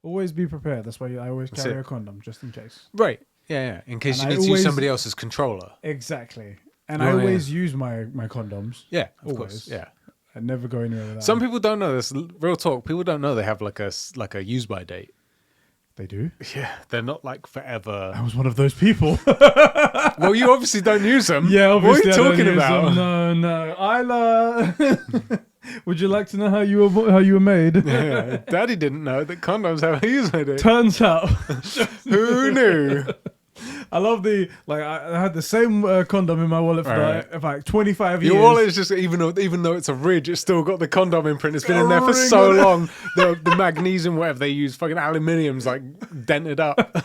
Always be prepared. That's why I always carry a condom, just in case. Right. Yeah. In case And you need to use somebody else's controller. Exactly. And I always use my condoms. Yeah, of always. course. Yeah. I never go anywhere without Some them. people don't know this. Real talk. People don't know they have like a use by date. They do? Yeah. They're not like forever. I was one of those people. Well, you obviously don't use them. Yeah, obviously. What are you talking about? No. Isla. Would you like to know how you were made? Yeah. Daddy didn't know that condoms have a use by date. Turns out. Who knew? I love I had the same condom in my wallet for like 25 years. Your wallet is just, even though it's a ridge, it's still got the condom imprint. It's been in there for so long. The magnesium, whatever they use, fucking aluminium's like dented up.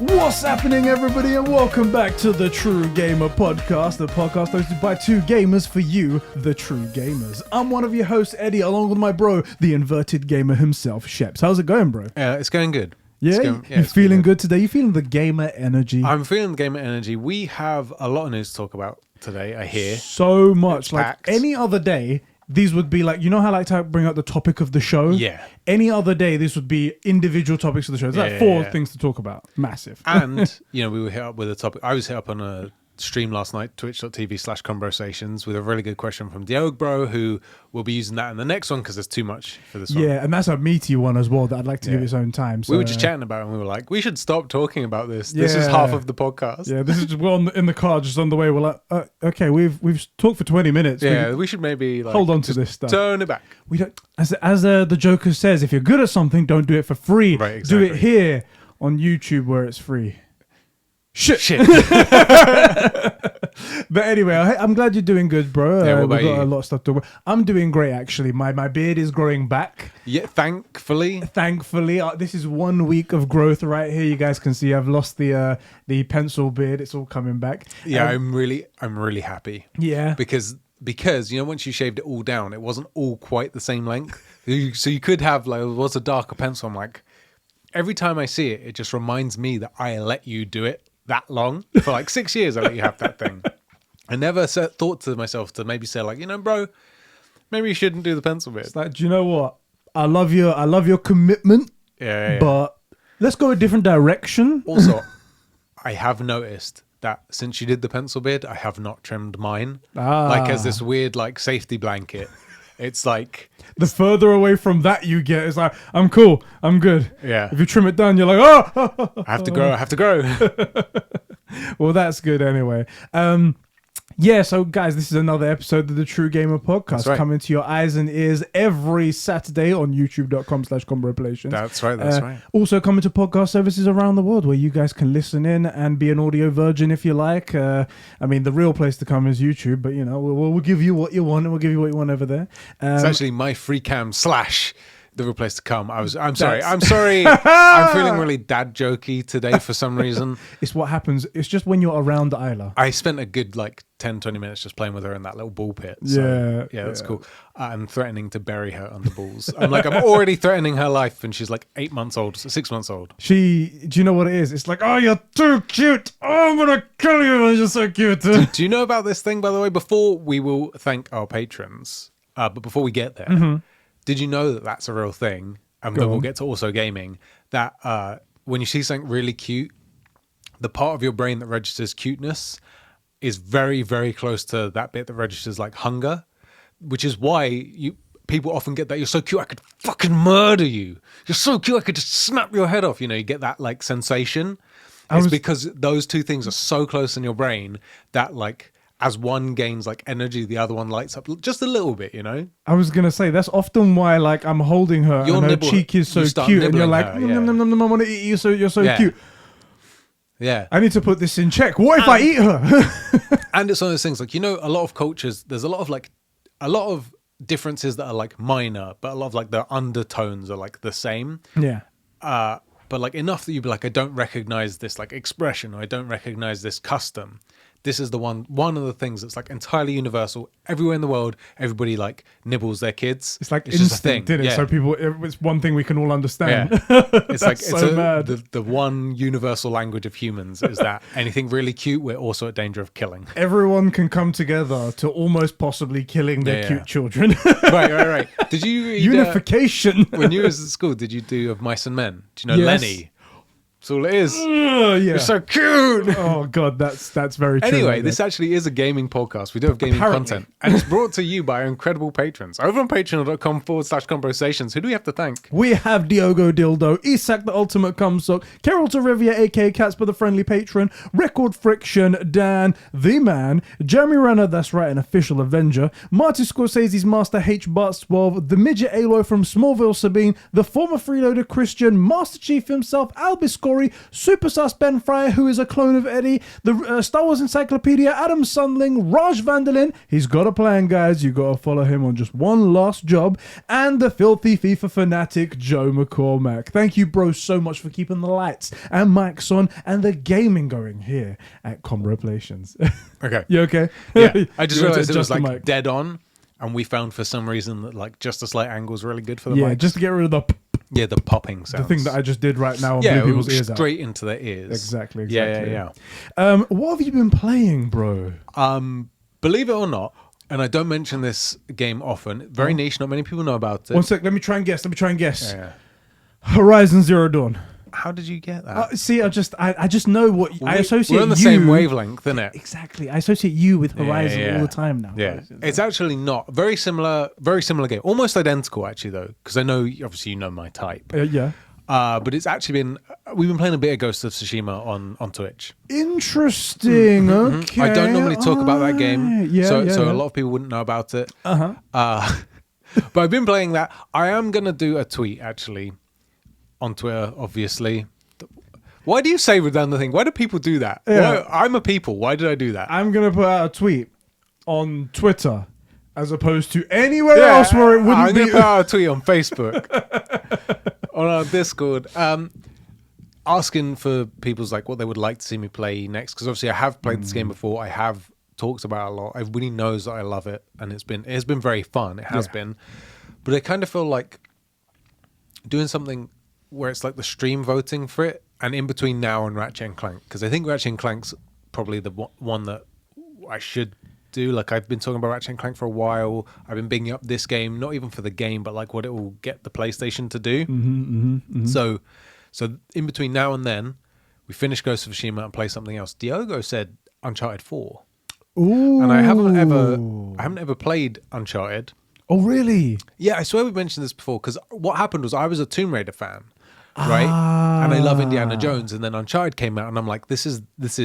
What's happening, everybody, and welcome back to the True Gamer Podcast, the podcast hosted by two gamers for you, the true gamers. I'm one of your hosts, Eddie, along with my bro, the inverted gamer himself, Sheps. How's it going, bro? It's going good. Yeah, you feeling good today? You feeling the gamer energy? I'm feeling the gamer energy. We have a lot of news to talk about today, I hear. So much. It's like packed. any other day, these would be like, you know how I like to bring out the topic of the show? Yeah. Any other day, this would be individual topics of the show. There's four things to talk about. Massive. And, we were hit up with a topic. I was hit up on a stream last night, twitch.tv/conversations, with a really good question from Diogo Bro, who will be using that in the next one because there's too much for this one. Yeah, and that's a meaty one as well that I'd like to give its own time. So, We were just chatting about it and we were like, we should stop talking about this. This is half of the podcast. Yeah, this is just in the car, just on the way. We're like, okay, we've talked for 20 minutes. Yeah, we should maybe hold on to this stuff. Turn it back. We don't, as the Joker says, if you're good at something, don't do it for free. Right, exactly. Do it here on YouTube where it's free. Shit. But anyway, I'm glad you're doing good, bro. Yeah, we've got a lot of stuff to. I'm doing great, actually. My beard is growing back. Yeah, thankfully. This is 1 week of growth right here. You guys can see I've lost the pencil beard. It's all coming back. Yeah, I'm really happy. Yeah, because once you shaved it all down, it wasn't all quite the same length. So you could have what's a darker pencil. I'm like, every time I see it, it just reminds me that I let you do it that long for like 6 years. I let you have that thing. I never thought to myself to maybe say bro, maybe you shouldn't do the pencil bit. It's like, do you know what? I love your commitment. Yeah. But let's go a different direction. Also, I have noticed that since you did the pencil beard, I have not trimmed mine. As this weird safety blanket. It's like the further away from that you get, it's like, I'm cool, I'm good. Yeah. If you trim it down, you're like, oh, I have to grow. Well, that's good anyway. Yeah, so guys, this is another episode of the True Gamer Podcast, coming to your eyes and ears every Saturday on youtube.com/comboplations. That's right. Also coming to podcast services around the world where you guys can listen in and be an audio virgin if you like. The real place to come is YouTube, but we'll give you what you want, and we'll give you what you want over there. It's actually my free cam / the real place to come. I'm sorry. I'm feeling really dad jokey today for some reason. It's what happens. It's just when you're around Isla. I spent a good 10-20 minutes just playing with her in that little ball pit. So, yeah, that's cool. I'm threatening to bury her under balls. I'm already threatening her life, and she's 6 months old. Do you know what it is? It's like, oh, you're too cute. Oh, I'm gonna kill you. You're so cute. Do you know about this thing, by the way? Before we will thank our patrons, but before we get there, did you know that that's a real thing? And then we'll get to also gaming. That when you see something really cute, the part of your brain that registers cuteness is very, very close to that bit that registers hunger, which is why people often get that. You're so cute, I could fucking murder you. You're so cute, I could just snap your head off. You get that sensation. It's because those two things are so close in your brain that as one gains energy, the other one lights up just a little bit, I was going to say, that's often why I'm holding her and her cheek is so cute and you're like, I want to eat you, so you're so cute. Yeah. I need to put this in check. What if I eat her? And it's one of those things, a lot of cultures, there's a lot of differences that are minor, but a lot of the undertones are the same. Yeah. But but like enough that you'd be like, I don't recognize this like expression, or I don't recognize this custom. This is the one of the things that's like entirely universal. Everywhere in the world, everybody like nibbles their kids. It's like just a instinct, thing. isn't it? Yeah. So people, it's one thing we can all understand. Yeah. It's like so mad. the one universal language of humans is that anything really cute, we're also at danger of killing. Everyone can come together to almost possibly killing their cute children. Right. Did you read, Unification. when you was at school, did you do Of Mice and Men? Do you know Yes. Lenny? That's all it is. Yeah. You're so cute. Oh god, that's very true. Anyway, right this there. actually is a gaming podcast. We do have gaming Apparently. content. And it's brought to you by our incredible patrons. Over on patreon.com/conversations. Who do we have to thank? We have Diogo Dildo, Isak the Ultimate Cumsock, Carol Torivia, aka Catsper the Friendly Patron, Record Friction, Dan, The Man, Jeremy Renner, that's right, an official Avenger, Marty Scorsese's Master H. Barts 12, the Midget Aloy from Smallville Sabine, the former freeloader Christian, Master Chief himself, Albus Corey, Super Sus Ben Fryer, who is a clone of Eddie, the Star Wars Encyclopedia, Adam Sundling, Raj Vanderlin, he's got a plan, guys, you gotta follow him on just one last job, and the filthy FIFA fanatic Joe McCormack. Thank you, bro, so much for keeping the lights and mics on and the gaming going here at Conversations. Okay. You okay? Yeah. I just You want to realized it was adjust the like mic? dead on. And we found for some reason that like just a slight angle is really good for the Yeah, mic. just to get rid of the popping sounds. the thing that I just did right now and yeah, blew people's ears out. straight into their ears. Exactly. Yeah. What have you been playing, bro? Believe it or not, and I don't mention this game often, very niche, not many people know about it. One sec, let me try and guess. Yeah. Horizon Zero Dawn. How did you get that? See, I just know what I associate. We're on the you, same wavelength, isn't it? Exactly. I associate you with Horizon Yeah. all the time now. Yeah, it's actually not very similar game, almost identical actually though, because I know obviously you know my type. Yeah. But it's actually we've been playing a bit of Ghost of Tsushima on Twitch. Interesting. Okay. I don't normally talk about that game, Alright. Yeah, so yeah. a lot of people wouldn't know about it. Uh-huh. But I've been playing that. I am gonna do a tweet actually on Twitter, obviously. Why do you say redundant thing? Why do people do that? Yeah. I'm a people. Why did I do that? I'm gonna put out a tweet on Twitter as opposed to anywhere else where it wouldn't I'm be. gonna put out a tweet on Facebook, on our Discord, asking for people's like what they would like to see me play next. Because obviously I have played this game before. I have talked about it a lot. Everybody knows that I love it, and it's been very fun. It has been, but I kind of feel like doing something where it's like the stream voting for it, and in between now and Ratchet and Clank, because I think Ratchet and Clank's probably the one that I should do. Like I've been talking about Ratchet and Clank for a while. I've been bigging up this game, not even for the game, but like what it will get the PlayStation to do. So in between now and then, we finish Ghost of Tsushima and play something else. Diogo said Uncharted 4. Ooh. And I haven't ever played Uncharted. Oh, really? Yeah, I swear we mentioned this before, because what happened was I was a Tomb Raider fan, right? And I love Indiana Jones, and then Uncharted came out, and I'm like, this is them. This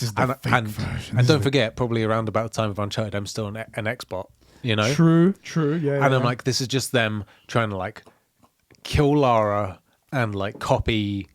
is the fake version. And don't forget, probably around about the time of Uncharted, I'm still an Xbox, you know? True, yeah. And I'm like, this is just them trying to like kill Lara and like copy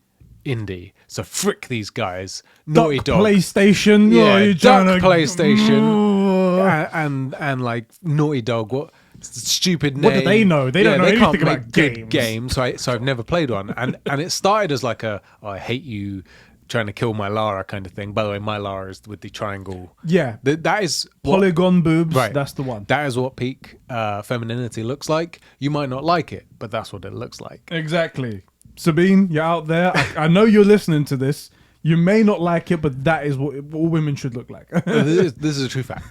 Indy. So frick these guys. Naughty Duck Dog. PlayStation. Yeah, you're Duck trying to- PlayStation. And like Naughty Dog, what stupid name. What do they know? They don't know can't anything make about good games. games. So I've never played one. And it started as like I hate you trying to kill my Lara kind of thing. By the way, my Lara is with the triangle. Yeah. That is Polygon boobs. Right. That's the one. That is what peak femininity looks like. You might not like it, but that's what it looks like. Exactly. Sabine, you're out there. I know you're listening to this. You may not like it, but that is what all women should look like. This is a true fact.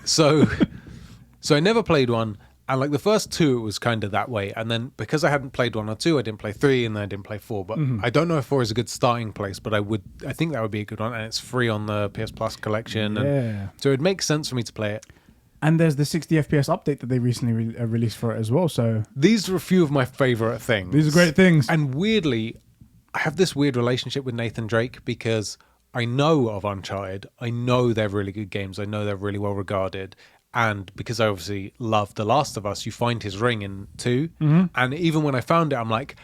So I never played one, and like the first two, it was kind of that way. And then because I hadn't played 1 or 2, I didn't play 3, and then I didn't play 4. But I don't know if 4 is a good starting place, but I think that would be a good one, and it's free on the PS Plus collection. Yeah. And so it makes sense for me to play it. And there's the 60 FPS update that they recently released for it as well. So These are a few of my favorite things. these are great things. And weirdly, I have this weird relationship with Nathan Drake because I know of Uncharted. I know they're really good games. I know they're really well regarded. And because I obviously love The Last of Us, you find his ring in 2. And even when I found it, I'm like,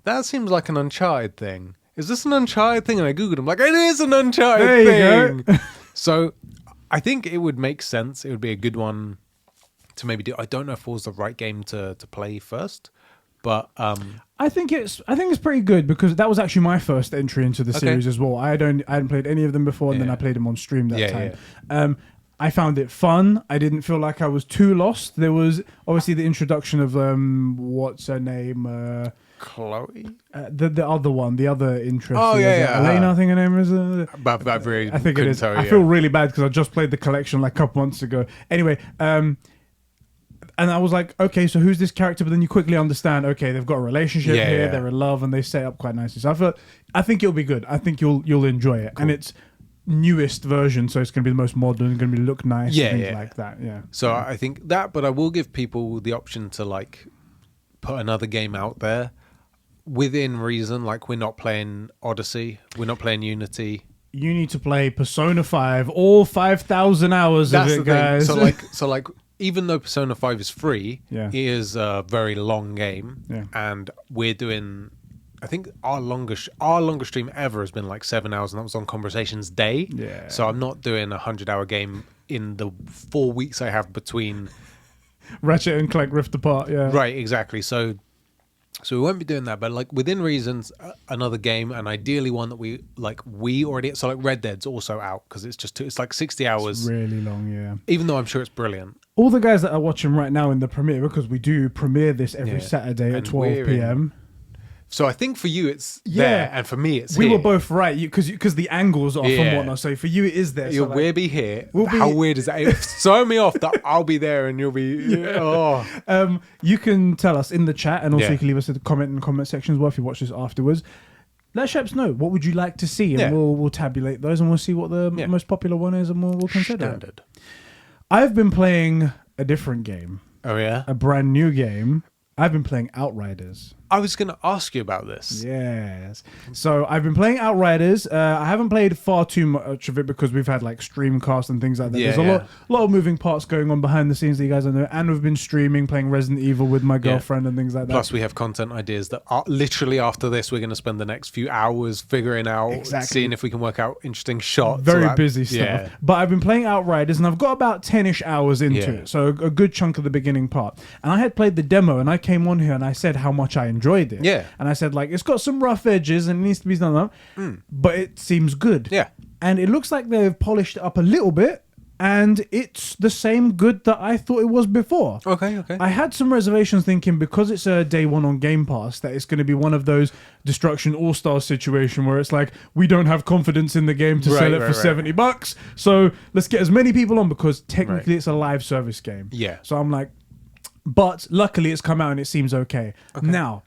that seems like an Uncharted thing. Is this an Uncharted thing? And I Googled it. I'm like, it is an Uncharted thing. So I think it would make sense. It would be a good one to maybe do. I don't know if 4's the right game to play first. But I think it's pretty good because that was actually my first entry into the series as well. I hadn't played any of them before, and then I played them on stream that time. Yeah. I found it fun. I didn't feel like I was too lost. There was obviously the introduction of what's her name, Chloe, the other one, the other interest. Oh yeah, Elena, I think her name is. But I think it is. I feel really bad because I just played the collection like a couple months ago. Anyway, and I was like, okay, so who's this character? But then you quickly understand, okay, they've got a relationship here, they're in love, and they set up quite nicely. So I think it'll be good. I think you'll enjoy it, and it's newest version, so it's going to be the most modern, going to look nice, things like that. Yeah. So I think that, but I will give people the option to like put another game out there within reason. Like we're not playing Odyssey, we're not playing Unity. You need to play Persona 5, all 5,000 hours of it, guys. So like. Even though Persona 5 is free, it is a very long game, and we're doing. I think our longest stream ever has been like 7 hours, and that was on Conversations Day. Yeah. So I'm not doing a 100-hour game in the 4 weeks I have between Ratchet and Clank Rift Apart. Yeah. Right. Exactly. So we won't be doing that, but like within reasons, another game, and ideally one that we already. So like Red Dead's also out because it's like 60 hours. It's really long, yeah. Even though I'm sure it's brilliant. All the guys that are watching right now in the premiere, because we do premiere this every Saturday at 12 p.m. So I think for you it's there, and for me it's we here. were both right because the angles are and whatnot. So for you it is there. We'll be here. How weird is that? Throw me off that I'll be there and you'll be. You can tell us in the chat, and also you can leave us a comment in the comment section as well if you watch this afterwards. Let Sheps know what would you like to see, and we'll tabulate those, and we'll see what the most popular one is, and we'll consider Standard. it. I've been playing a different game. Oh yeah, a brand new game. I've been playing Outriders. I was going to ask you about this. Yes. So I've been playing Outriders. I haven't played far too much of it because we've had like Streamcast and things like that. There's a lot of moving parts going on behind the scenes that you guys don't know. And we've been streaming, playing Resident Evil with my girlfriend and things like that. Plus we have content ideas that are literally after this, we're going to spend the next few hours figuring out, seeing if we can work out interesting shots. Very busy stuff. Yeah. But I've been playing Outriders and I've got about 10-ish hours into it. So a good chunk of the beginning part. And I had played the demo and I came on here and I said how much I enjoyed it. Yeah. And I said, like, it's got some rough edges and it needs to be done up, but it seems good. Yeah. And it looks like they've polished it up a little bit, and it's the same good that I thought it was before. Okay. I had some reservations thinking because it's a day one on Game Pass that it's going to be one of those Destruction All-Stars situation where it's like, we don't have confidence in the game to sell it for $70. So let's get as many people on because technically it's a live service game. Yeah. So I'm like, but luckily it's come out and it seems okay. Now,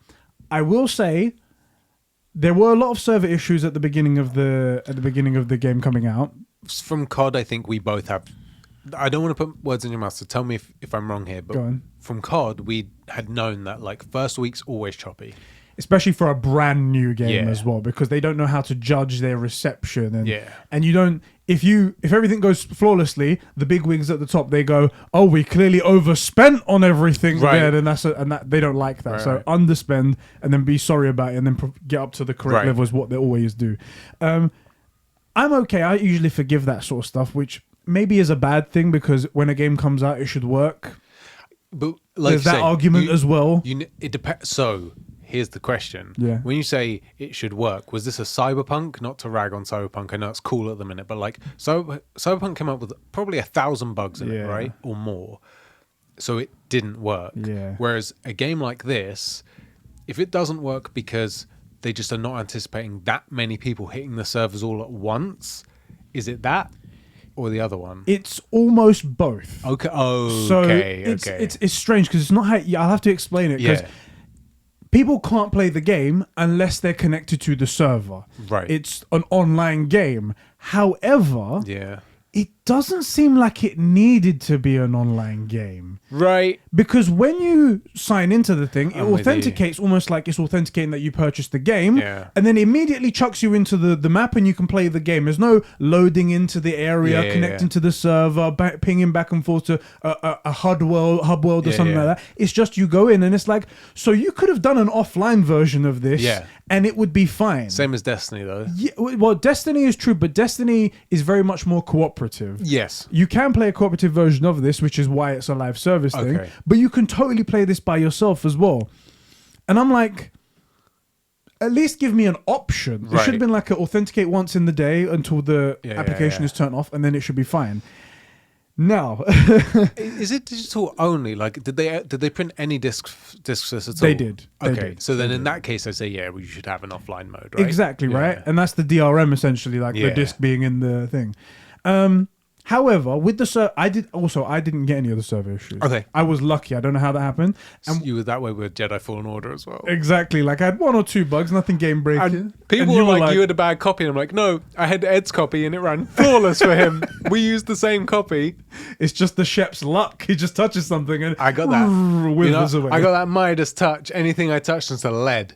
I will say there were a lot of server issues at the beginning of the game coming out. From COD, I think we both have. I don't want to put words in your mouth, so tell me if I'm wrong here. But go on. From COD, we had known that like first week's always choppy, especially for a brand new game as well, because they don't know how to judge their reception and you don't. If everything goes flawlessly, the big wigs at the top, they go, oh, we clearly overspent on everything there, and that they don't like that. So underspend and then be sorry about it and then get up to the correct level is what they always do. I'm okay. I usually forgive that sort of stuff, which maybe is a bad thing because when a game comes out, it should work. But like there's that argument as well. It depends. So here's the question. Yeah. When you say it should work, was this a Cyberpunk? Not to rag on Cyberpunk, I know it's cool at the minute, but like Cyberpunk came up with probably 1,000 bugs in it, right? Or more. So it didn't work. Yeah. Whereas a game like this, if it doesn't work because they just are not anticipating that many people hitting the servers all at once, is it that? Or the other one? It's almost both. Okay. It's strange because it's not how. I'll have to explain it because people can't play the game unless they're connected to the server. Right. It's an online game. However, it doesn't seem like it needed to be an online game. Right. Because when you sign into the thing, it authenticates almost like it's authenticating that you purchased the game. Yeah. And then it immediately chucks you into the map and you can play the game. There's no loading into the area, connecting to the server, pinging back and forth to a hub world or something like that. It's just you go in and it's like, so you could have done an offline version of this and it would be fine. Same as Destiny though. Yeah, well, Destiny is true, but Destiny is very much more cooperative. Yes. You can play a cooperative version of this, which is why it's a live service thing, but you can totally play this by yourself as well. And I'm like, at least give me an option. There should have been like an authenticate once in the day until the application is turned off, and then it should be fine. Now, is it digital only? Like, did they print any discs at all? They did. Okay, so then in that case, I say you should have an offline mode, right? Exactly, right? And that's the DRM essentially, like the disc being in the thing. However, with the I didn't get any of the server issues. Okay, I was lucky. I don't know how that happened. And you were that way with Jedi Fallen Order as well. Exactly. Like I had 1 or 2 bugs, nothing game breaking. And people were like, you had a bad copy, and I'm like, no, I had Ed's copy, and it ran flawless for him. We used the same copy. It's just the Sheps luck. He just touches something, and I got that. Withers away. I got that Midas touch. Anything I touched into lead.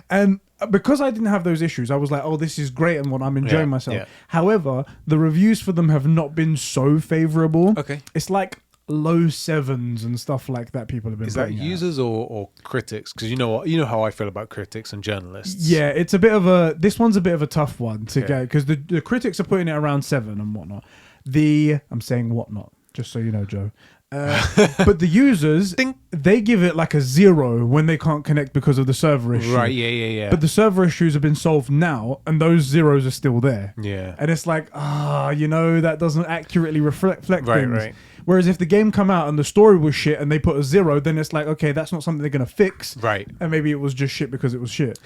And because I didn't have those issues, I was like, oh, this is great and what I'm enjoying myself. Yeah. However, the reviews for them have not been so favorable. Okay. It's like low 7s and stuff like that people have been putting out. Users or critics? Because you know how I feel about critics and journalists. Yeah, it's this one's a bit of a tough one to get, because the critics are putting it around 7 and whatnot. I'm saying whatnot, just so you know, Joe. But the users, they give it like a 0 when they can't connect because of the server issue. Right, yeah. But the server issues have been solved now, and those zeros are still there. Yeah. And it's like, that doesn't accurately reflect things. Right. Whereas if the game come out and the story was shit and they put a 0, then it's like, okay, that's not something they're going to fix. Right. And maybe it was just shit because it was shit.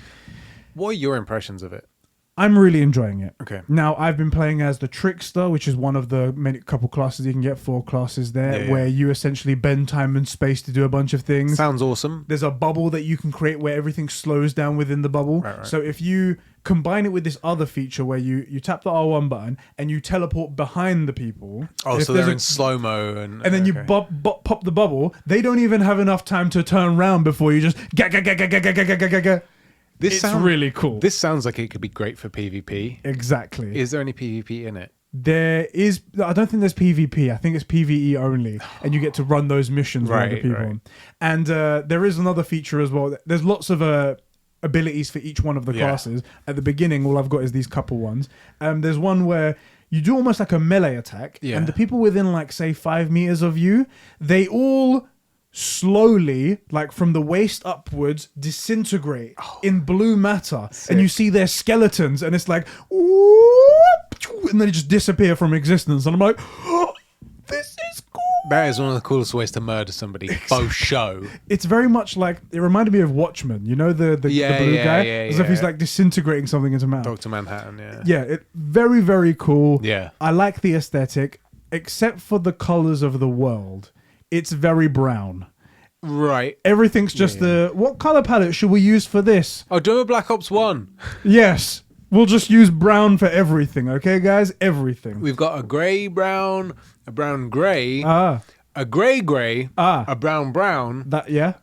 What are your impressions of it? I'm really enjoying it. Okay. Now, I've been playing as the Trickster, which is one of the couple classes you can get, 4 classes there, where you essentially bend time and space to do a bunch of things. Sounds awesome. There's a bubble that you can create where everything slows down within the bubble. Right. So if you combine it with this other feature where you tap the R1 button and you teleport behind the people. Oh, so they're in slow-mo. And then you pop the bubble. They don't even have enough time to turn around before you just ga. It's really cool. This sounds like it could be great for PvP. Exactly. Is there any PvP in it? There is. I don't think there's PvP. I think it's PvE only, and you get to run those missions with other people. Right. And there is another feature as well. There's lots of abilities for each one of the classes. At the beginning, all I've got is these couple ones. There's one where you do almost like a melee attack, and the people within, like, say, 5 meters of you, they all slowly, like from the waist upwards, disintegrate in blue matter. Sick. And you see their skeletons, and it's like, and then they just disappear from existence. And I'm like, this is cool. That is one of the coolest ways to murder somebody. Faux show. It's very much like, it reminded me of Watchmen. You know, the blue guy? As if he's like disintegrating something into man. Dr. Manhattan, Yeah, very, very cool. Yeah. I like the aesthetic, except for the colors of the world. It's very brown. Right. Everything's just what color palette should we use for this? Oh, do a Black Ops 1. Yes. We'll just use brown for everything, okay, guys? Everything. We've got a grey brown, a brown grey, a grey grey, a brown brown,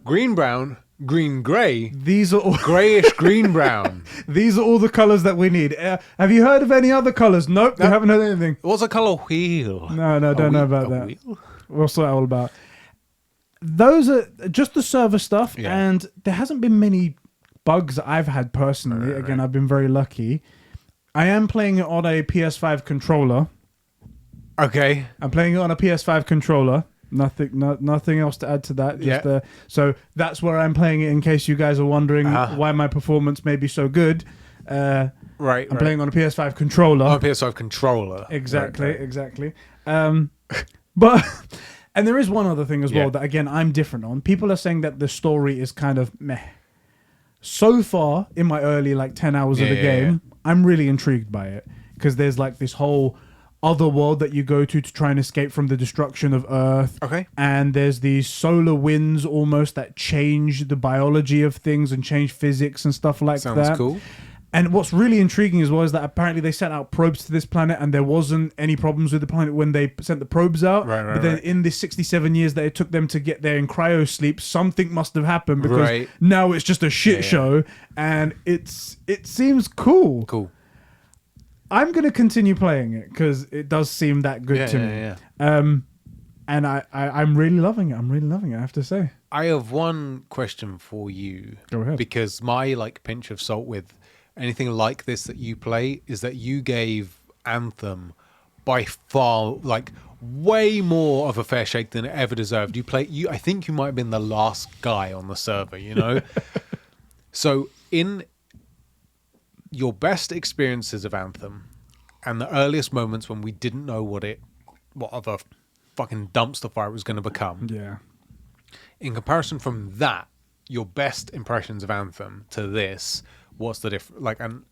green brown, green grey. These are all greyish green brown. These are all the colors that we need. Have you heard of any other colors? Nope, we haven't heard anything. What's a color wheel? No, don't know about that. Wheel? What's that all about? Those are just the server stuff, and there hasn't been many bugs that I've had personally. Again, I've been very lucky. I am playing it on a PS5 controller. Okay. I'm playing it on a PS5 controller. Nothing else to add to that. Just, so that's where I'm playing it, in case you guys are wondering why my performance may be so good. I'm playing on a PS5 controller. On a PS5 controller. Exactly. But... And there is one other thing as well that, again, I'm different on. People are saying that the story is kind of meh. So far, in my early, 10 hours of the game, I'm really intrigued by it. Because there's, this whole other world that you go to try and escape from the destruction of Earth. Okay. And there's these solar winds almost that change the biology of things and change physics and stuff like that. Sounds cool. And what's really intriguing as well is that apparently they sent out probes to this planet, and there wasn't any problems with the planet when they sent the probes out. But then in the 67 years that it took them to get there in cryo sleep, something must have happened, because now it's just a shit show, and it seems cool. Cool. I'm going to continue playing it because it does seem that good to me. And I'm really loving it. I have to say. I have one question for you. Go ahead. Because my pinch of salt with anything like this that you play is that you gave Anthem by far, like, way more of a fair shake than it ever deserved. I think you might have been the last guy on the server, you know? So in your best experiences of Anthem and the earliest moments when we didn't know what other fucking dumpster fire it was going to become. Yeah. In comparison from that, your best impressions of Anthem to this, what's the difference? Like, and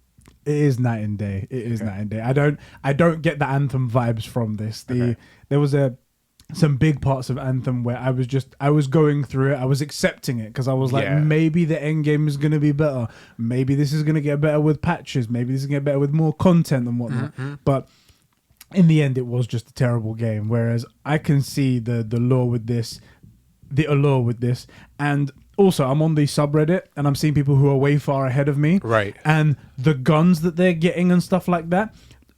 it is night and day. It is night and day. I don't get the Anthem vibes from this. There was some big parts of Anthem where I was going through it. I was accepting it because I was like, maybe the end game is going to be better. Maybe this is going to get better with patches. Maybe this is going to get better with more content and whatnot. Mm-hmm. But in the end, it was just a terrible game. Whereas I can see the allure with this, and also, I'm on the subreddit and I'm seeing people who are way far ahead of me. Right. And the guns that they're getting and stuff like that.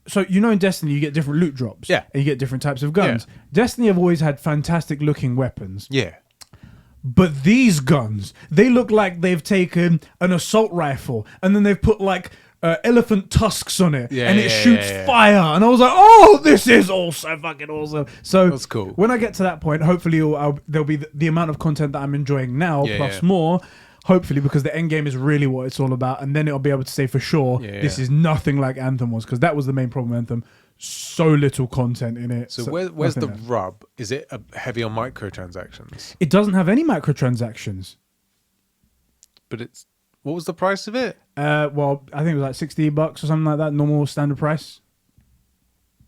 So, you know, in Destiny, you get different loot drops. Yeah. And you get different types of guns. Yeah. Destiny have always had fantastic looking weapons. Yeah. But these guns, they look like they've taken an assault rifle and then they've put like elephant tusks on it and it shoots fire. And I was like, oh, this is also fucking awesome. So that's cool. When I get to that point, hopefully there'll be the amount of content that I'm enjoying now plus more. Hopefully, because the end game is really what it's all about. And then I'll be able to say for sure, this is nothing like Anthem was. Because that was the main problem with Anthem. So little content in it. So where's the rub? Is it heavy on microtransactions? It doesn't have any microtransactions. But what was the price of it? Well, I think it was like $60 or something like that. Normal standard price.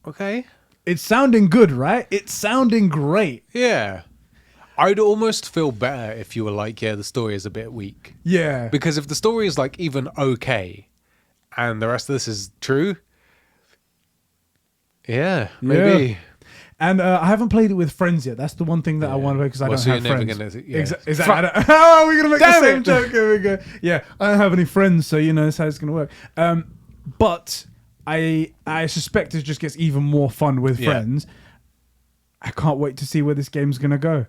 Okay. It's sounding good, right? It's sounding great. Yeah. I'd almost feel better if you were like, the story is a bit weak. Yeah. Because if the story is like even okay and the rest of this is true, maybe. Yeah. And I haven't played it with friends yet. That's the one thing that I want to play because I don't have friends. Oh, we're going to make the same joke. Here we go. Yeah, I don't have any friends, so that's how it's going to work. But I suspect it just gets even more fun with friends. I can't wait to see where this game's going to go.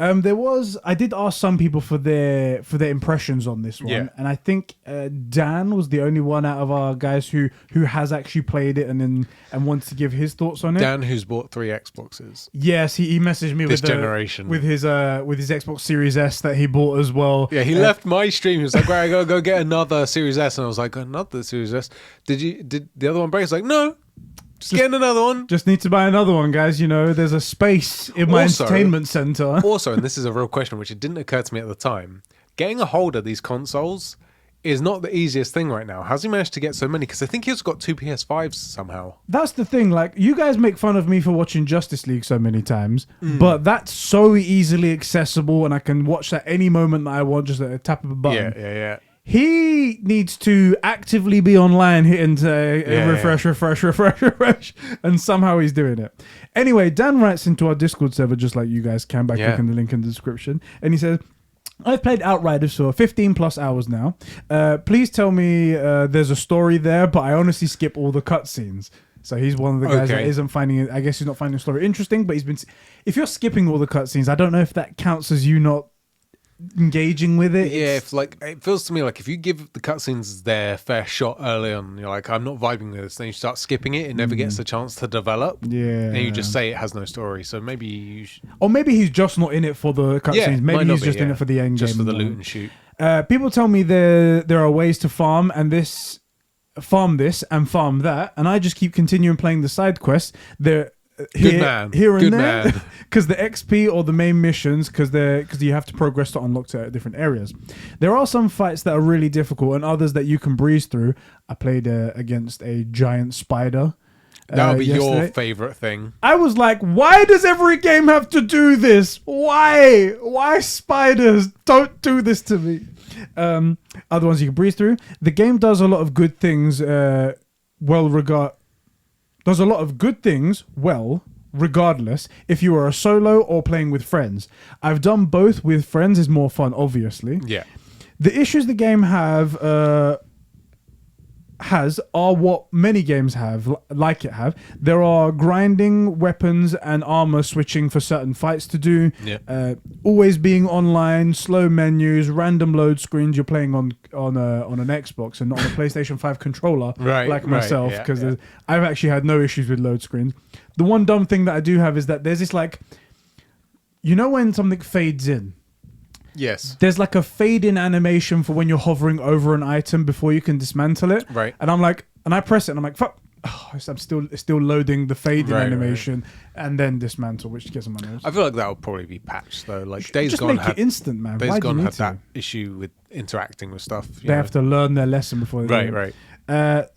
I did ask some people for their impressions on this one, and I think Dan was the only one out of our guys who has actually played it and wants to give his thoughts on it. Dan, who's bought 3 Xboxes. Yes, he messaged me this generation with his Xbox Series S that he bought as well. Yeah, he left my stream. He was like, "Right, I gotta go get another Series S," and I was like, "Another Series S? Did the other one break?" He's like, "No." Just getting another one. Just need to buy another one, guys. There's a space in my entertainment center. Also, and this is a real question, which it didn't occur to me at the time, getting a hold of these consoles is not the easiest thing right now. How's he managed to get so many? Because I think he's got 2 PS5s somehow. That's the thing. Like, you guys make fun of me for watching Justice League so many times, but that's so easily accessible, and I can watch that any moment that I want, just at a tap of a button. Yeah. He needs to actively be online hitting refresh, and somehow he's doing it. Anyway, Dan writes into our Discord server just like you guys can by clicking the link in the description. And he says, I've played Outriders for 15 plus hours now. Please tell me there's a story there, but I honestly skip all the cutscenes. So he's one of the guys that isn't finding it. I guess he's not finding the story interesting, but if you're skipping all the cutscenes, I don't know if that counts as you not engaging with it. It feels to me like if you give the cutscenes their fair shot early on, you're like, I'm not vibing with this, then you start skipping it never gets a chance to develop, and you just say it has no story. So maybe you or maybe he's just not in it for the cutscenes. Maybe he's just in it for the end just game, for the loot and shoot. People tell me there are ways to farm this and farm that, and I just keep continuing playing the side quests. Here and there, because the XP or the main missions, because you have to progress to unlock to different areas. There are some fights that are really difficult, and others that you can breeze through. I played against a giant spider. That would be your favorite thing. I was like, why does every game have to do this? Why spiders? Don't do this to me. Other ones you can breeze through. The game does a lot of good things. Does a lot of good things regardless if you are a solo or playing with friends. I've done both. With friends is more fun, obviously. Yeah. The issues the game has are what many games have. There are grinding, weapons and armor switching for certain fights to do. Yeah. Always being online, slow menus, random load screens. You're playing on an Xbox and not on a PlayStation 5 controller, like myself, because I've actually had no issues with load screens. The one dumb thing that I do have is that there's this like, you know when something fades in? Yes. There's like a fade in animation for when you're hovering over an item before you can dismantle it. Right. And I'm like, and I press it and I'm like, fuck. Oh, it's still loading the fade in animation and then dismantle, which gets on my nerves. I feel like that will probably be patched though. Like Days just Gone make it instant, man. Days Why do you Gone need had to? that issue with interacting with stuff. They have to learn their lesson before they do it. Right.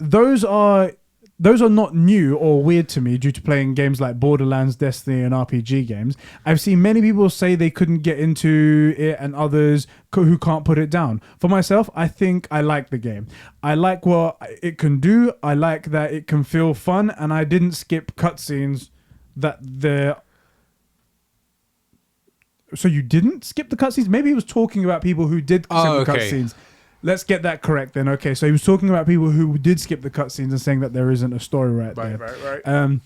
Those are not new or weird to me due to playing games like Borderlands, Destiny, and RPG games. I've seen many people say they couldn't get into it and others who can't put it down. For myself, I think I like the game. I like what it can do. I like that it can feel fun, and I didn't skip cutscenes So you didn't skip the cutscenes? Maybe he was talking about people who did skip the cutscenes. Let's get that correct then. Okay, so he was talking about people who did skip the cutscenes and saying that there isn't a story right there. Right.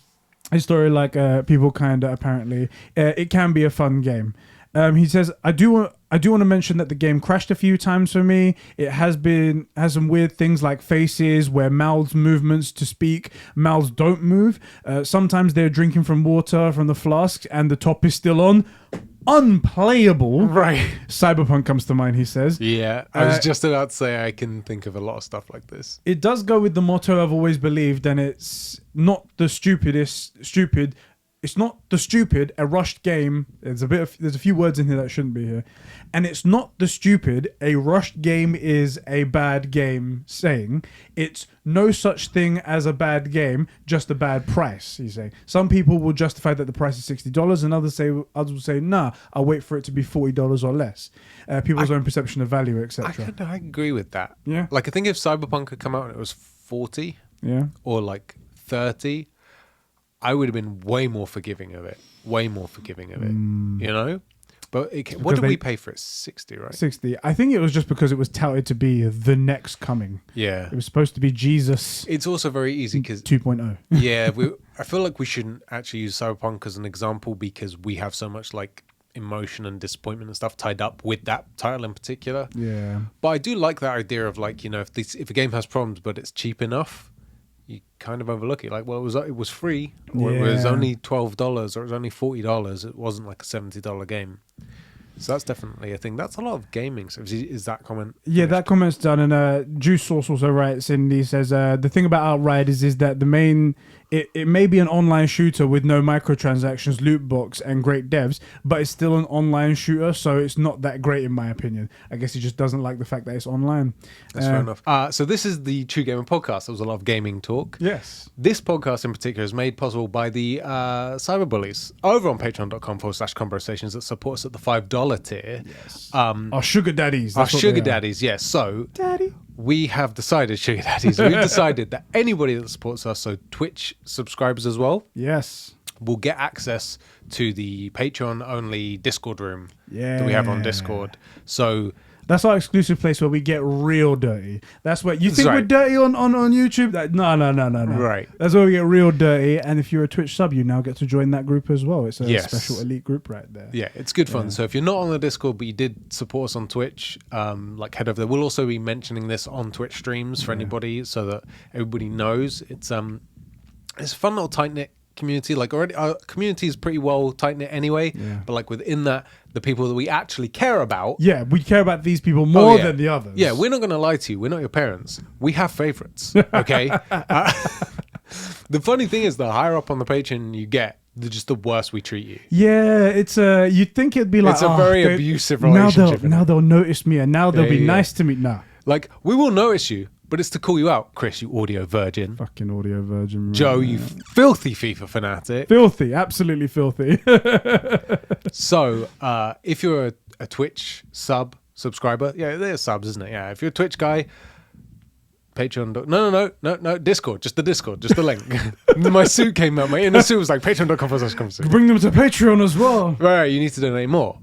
A story like people kind of apparently it can be a fun game. He says, I do want to mention that the game crashed a few times for me. It has some weird things like faces where mouths movements to speak, mouths don't move. Sometimes they're drinking from water from the flask and the top is still on. Unplayable. Right. Cyberpunk comes to mind, he says. Yeah, I was just about to say I can think of a lot of stuff like this. It does go with the motto I've always believed, and it's not the stupid. It's not the stupid, a rushed game. There's a few words in here that shouldn't be here. And it's not the stupid, a rushed game is a bad game saying. It's no such thing as a bad game, just a bad price, he's saying. Some people will justify that the price is $60 and others will say, nah, I'll wait for it to be $40 or less. People's own perception of value, etc. I agree with that. Yeah. Like I think if Cyberpunk had come out and it was 40 or like 30, I would have been way more forgiving of it. You know? But what did we pay for it? 60, right? 60. I think it was just because it was touted to be the next coming. Yeah. It was supposed to be Jesus. It's also very easy because 2.0. Yeah, I feel like we shouldn't actually use Cyberpunk as an example because we have so much like emotion and disappointment and stuff tied up with that title in particular. Yeah. But I do like that idea of like, you know, if a game has problems but it's cheap enough, you kind of overlook it. Like, well, it was free, or it was only $12, or it was only $40. It wasn't like a $70 game. So that's definitely a thing. That's a lot of gaming. So is that comment? Yeah, that comment's done. And Juice Source also writes in, he says, the thing about Outriders is that it may be an online shooter with no microtransactions, loot box, and great devs, but it's still an online shooter, so it's not that great in my opinion. I guess he just doesn't like the fact that it's online. That's fair enough. So this is the True Gamer podcast. There was a lot of gaming talk. Yes. This podcast in particular is made possible by the cyberbullies over on patreon.com/conversations that support us at the $5 tier. Yes. Our sugar daddies. Yes. So Daddy. We have decided, sugar daddies, we've decided that anybody that supports us, so Twitch subscribers as well, yes, will get access to the Patreon-only Discord room that we have on Discord. So that's our exclusive place where we get real dirty. That's what you think we're dirty on YouTube. No. Right. That's where we get real dirty. And if you're a Twitch sub, you now get to join that group as well. It's a special elite group right there. Yeah, it's good fun. So if you're not on the Discord, but you did support us on Twitch, like head over there. We'll also be mentioning this on Twitch streams for anybody, so that everybody knows. It's a fun little tight knit community. Like already, our community is pretty well tight knit anyway. Yeah. But like within that, the people that we actually care about. Yeah, we care about these people more than the others. Yeah, we're not going to lie to you. We're not your parents. We have favorites. Okay. The funny thing is, the higher up on the Patreon you get, just the worse we treat you. Yeah, it's you'd think it'd be like it's a very abusive relationship. Now they'll notice me, and now they'll be nice to me. Nah, like we will notice you. But it's to call you out, Chris, you audio virgin. Fucking audio virgin. Joe, you filthy FIFA fanatic. Filthy, absolutely filthy. So, if you're a Twitch subscriber, they're subs, isn't it? Yeah, if you're a Twitch guy, Patreon. No, Discord, just the Discord, just the link. My suit came out. My inner suit was like patreon.com/conversation. Bring them to Patreon as well. Right, you need to donate more.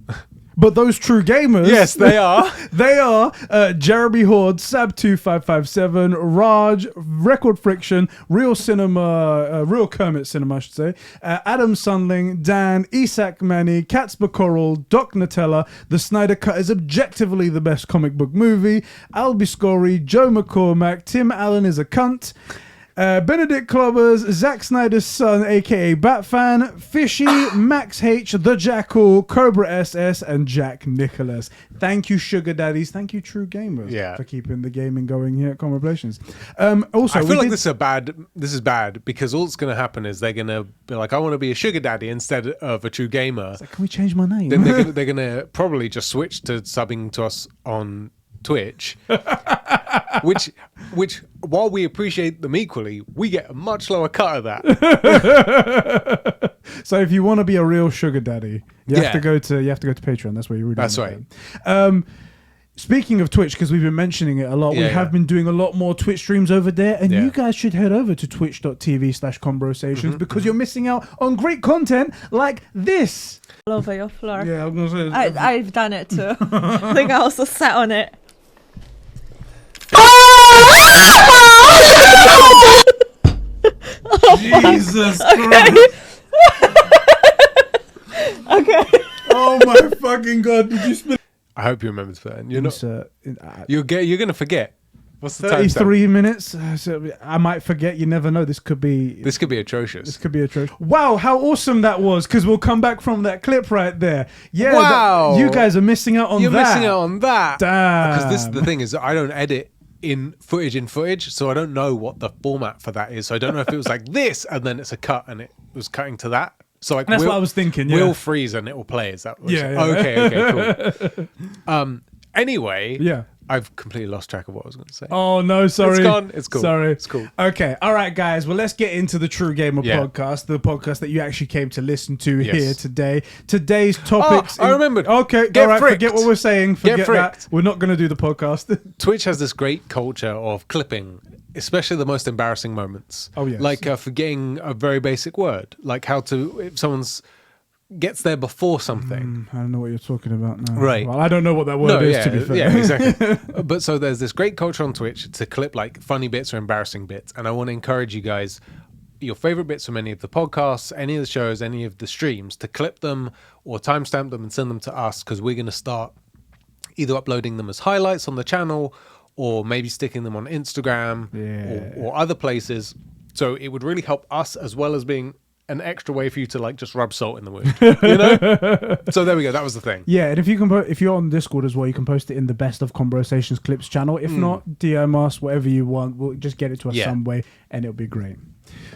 But those true gamers... Yes, they are. They are Jeremy Horde, Sab2557, Raj, Record Friction, Real Kermit Cinema, I should say, Adam Sunling, Dan, Isak Manny, Catsper Coral, Doc Nutella, The Snyder Cut is objectively the best comic book movie, Albie Scory, Joe McCormack, Tim Allen is a cunt, Benedict Clubbers, Zack Snyder's son, aka Batfan, Fishy, Max H, The Jackal, Cobra SS, and Jack Nicholas. Thank you, Sugar Daddies. Thank you, True Gamers, for keeping the gaming going here at Conversations. Also, I feel like this is bad because all that's going to happen is they're going to be like, I want to be a Sugar Daddy instead of a True Gamer. Like, can we change my name? Then they're going to probably just switch to subbing to us on Twitch, which while we appreciate them equally, we get a much lower cut of that. So if you want to be a real sugar daddy, you have to go to Patreon. That's where you really. That's right. Speaking of Twitch, because we've been mentioning it a lot, we have been doing a lot more Twitch streams over there, and you guys should head over to twitch.tv/conversations because you're missing out on great content like this. All over your floor. Yeah, I'm gonna say I've done it too. I think I also sat on it. Jesus Christ. Okay. Oh my fucking God! Did you spit? I hope you remember that. You're not. You're gonna forget. What's the time? 33 minutes. So I might forget. You never know. This could be atrocious. Wow, how awesome that was! Because we'll come back from that clip right there. Yeah. Wow. You guys are missing out on that. You're missing out on that. Damn. Because the thing is, I don't edit in footage, so I don't know what the format for that is. So I don't know if it was like this and then it's a cut and it was cutting to that. So like that's what I was thinking. Yeah. We'll freeze and it will play. Is that what Okay, cool. Anyway, I've completely lost track of what I was going to say. Oh no, sorry. It's gone. It's cool. Sorry. It's cool. Okay. All right, guys. Well, let's get into the True Gamer podcast, the podcast that you actually came to listen to here today. Today's topics. I remembered. Okay. Get all right. fricked. Forget what we're saying. Forget that. We're not going to do the podcast. Twitch has this great culture of clipping, especially the most embarrassing moments. Oh yes. Like forgetting a very basic word, like how to if someone's gets there before something. I don't know what you're talking about now. Right. Well, I don't know what that word is, to be fair. Yeah, exactly. But so there's this great culture on Twitch to clip like funny bits or embarrassing bits. And I want to encourage you guys, your favorite bits from any of the podcasts, any of the shows, any of the streams, to clip them or timestamp them and send them to us because we're going to start either uploading them as highlights on the channel or maybe sticking them on Instagram or other places. So it would really help us as well as being an extra way for you to like just rub salt in the wound, you know. So there we go. That was the thing. Yeah, and if you can, if you're on Discord as well, you can post it in the Best of Conversations clips channel. If not, DM us, whatever you want. We'll just get it to us some way, and it'll be great.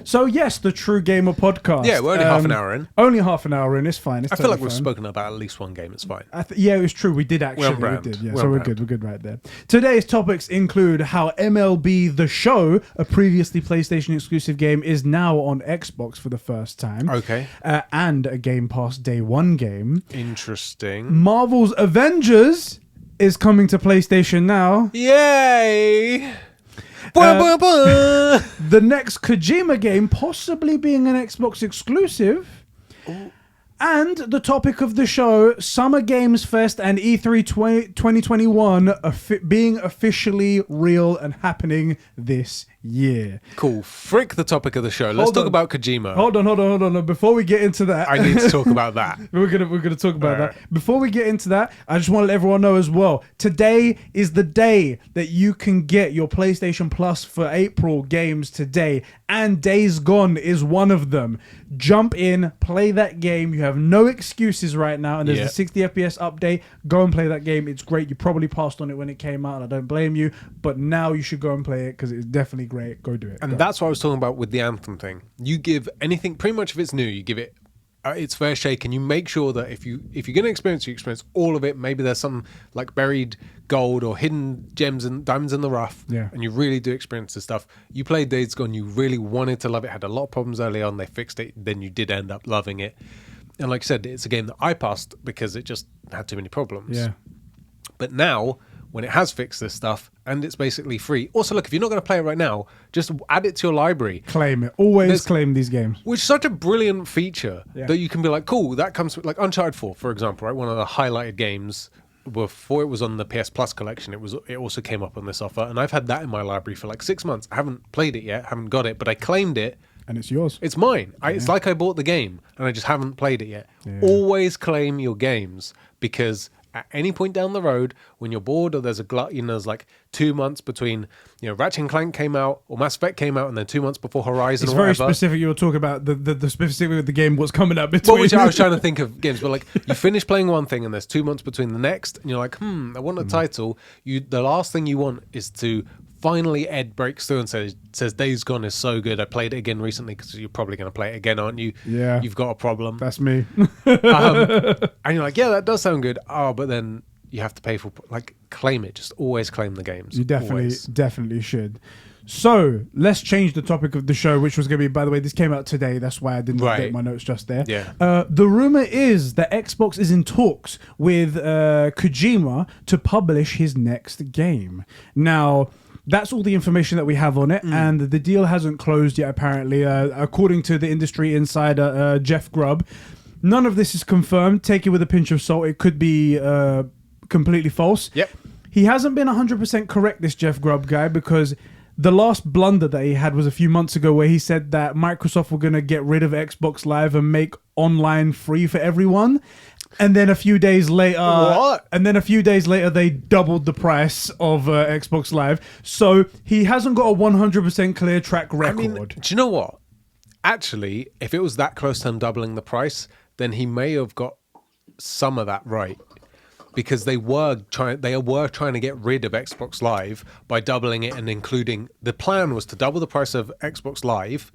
So yes, the True Gamer podcast. Yeah, we're only half an hour in. Only half an hour in. It's fine. I feel like we've spoken about at least one game. It's fine. Yeah, it was true. We did actually. We did. Yeah, so we're good. We're good right there. Today's topics include how MLB The Show, a previously PlayStation exclusive game, is now on Xbox for the first time. Okay. And a Game Pass Day 1 game. Interesting. Marvel's Avengers is coming to PlayStation now. Yay! The next Kojima game possibly being an Xbox exclusive. Ooh. And the topic of the show, Summer Games Fest and E3 2021 being officially real and happening this year. Cool. Frick the topic of the show. Let's talk about Kojima. Hold on. Before we get into that, I need to talk about that. We're gonna talk about that. Before we get into that, I just want to let everyone know as well. Today is the day that you can get your PlayStation Plus for April games today, and Days Gone is one of them. Jump in, play that game. You have no excuses right now, and there's a 60 FPS update. Go and play that game. It's great. You probably passed on it when it came out, and I don't blame you. But now you should go and play it because it's definitely great. Go do it. And that's what I was talking about with the Anthem thing. You give anything, pretty much if it's new, you give it its fair shake, and you make sure that if you're going to experience, you experience all of it. Maybe there's some like buried gold or hidden gems and diamonds in the rough, and you really do experience this stuff. You played Days Gone, you really wanted to love it, had a lot of problems early on, they fixed it, then you did end up loving it. And like I said, it's a game that I passed because it just had too many problems. Yeah. But now, when it has fixed this stuff and it's basically free. Also, look, if you're not going to play it right now, just add it to your library. Claim it. Always claim these games. Which is such a brilliant feature that you can be like, cool, that comes with, like Uncharted 4, for example, right? One of the highlighted games before it was on the PS Plus collection. It also came up on this offer, and I've had that in my library for like 6 months. I haven't played it yet, haven't got it, but I claimed it. And it's yours. It's mine. It's like I bought the game and I just haven't played it yet. Yeah. Always claim your games because at any point down the road when you're bored or there's a glut, there's like 2 months between, Ratchet and Clank came out or Mass Effect came out and then 2 months before Horizon It's or very whatever. specific. You were talking about the specific of the game, what's coming up between. Well, which I was trying to think of games, but like you finish playing one thing and there's 2 months between the next and you're like, I want a title. The last thing you want is to finally Ed breaks through and says Days Gone is so good. I played it again recently because you're probably going to play it again, aren't you? Yeah. You've got a problem. That's me. And you're like, yeah, that does sound good. Oh, but then you have to pay for, like, claim it. Just always claim the games. You definitely should. So let's change the topic of the show, which was going to be, by the way, this came out today. That's why I didn't update my notes just there. Yeah. The rumor is that Xbox is in talks with Kojima to publish his next game. Now, that's all the information that we have on it, and the deal hasn't closed yet, apparently. According to the industry insider, Jeff Grubb, none of this is confirmed. Take it with a pinch of salt. It could be completely false. Yep. He hasn't been 100% correct, this Jeff Grubb guy, because the last blunder that he had was a few months ago where he said that Microsoft were going to get rid of Xbox Live and make online free for everyone. And then a few days later, they doubled the price of Xbox Live. So he hasn't got a 100% clear track record. I mean, do you know what? Actually, if it was that close to him doubling the price, then he may have got some of that right. Because they were trying to get rid of Xbox Live by doubling it and including. The plan was to double the price of Xbox Live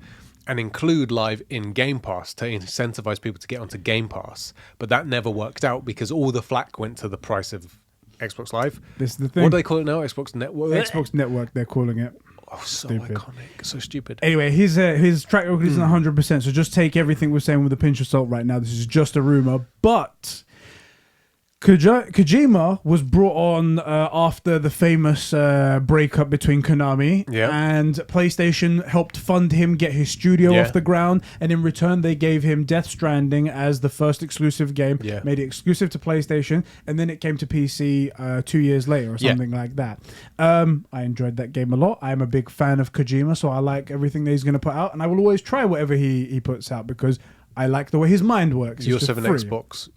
and include Live in Game Pass to incentivize people to get onto Game Pass. But that never worked out because all the flack went to the price of Xbox Live. This is the thing. What do they call it now? Xbox Network? Xbox Network, they're calling it. Oh, so Stupid. iconic. So stupid. Anyway, his track record isn't 100%, so just take everything we're saying with a pinch of salt right now. This is just a rumor. But Kojima was brought on after the famous breakup between Konami, and PlayStation helped fund him get his studio off the ground, and in return they gave him Death Stranding as the first exclusive game, made it exclusive to PlayStation, and then it came to PC 2 years later or something like that. I enjoyed that game a lot. I am a big fan of Kojima, so I like everything that he's going to put out, and I will always try whatever he puts out because I like the way his mind works. You also have an Xbox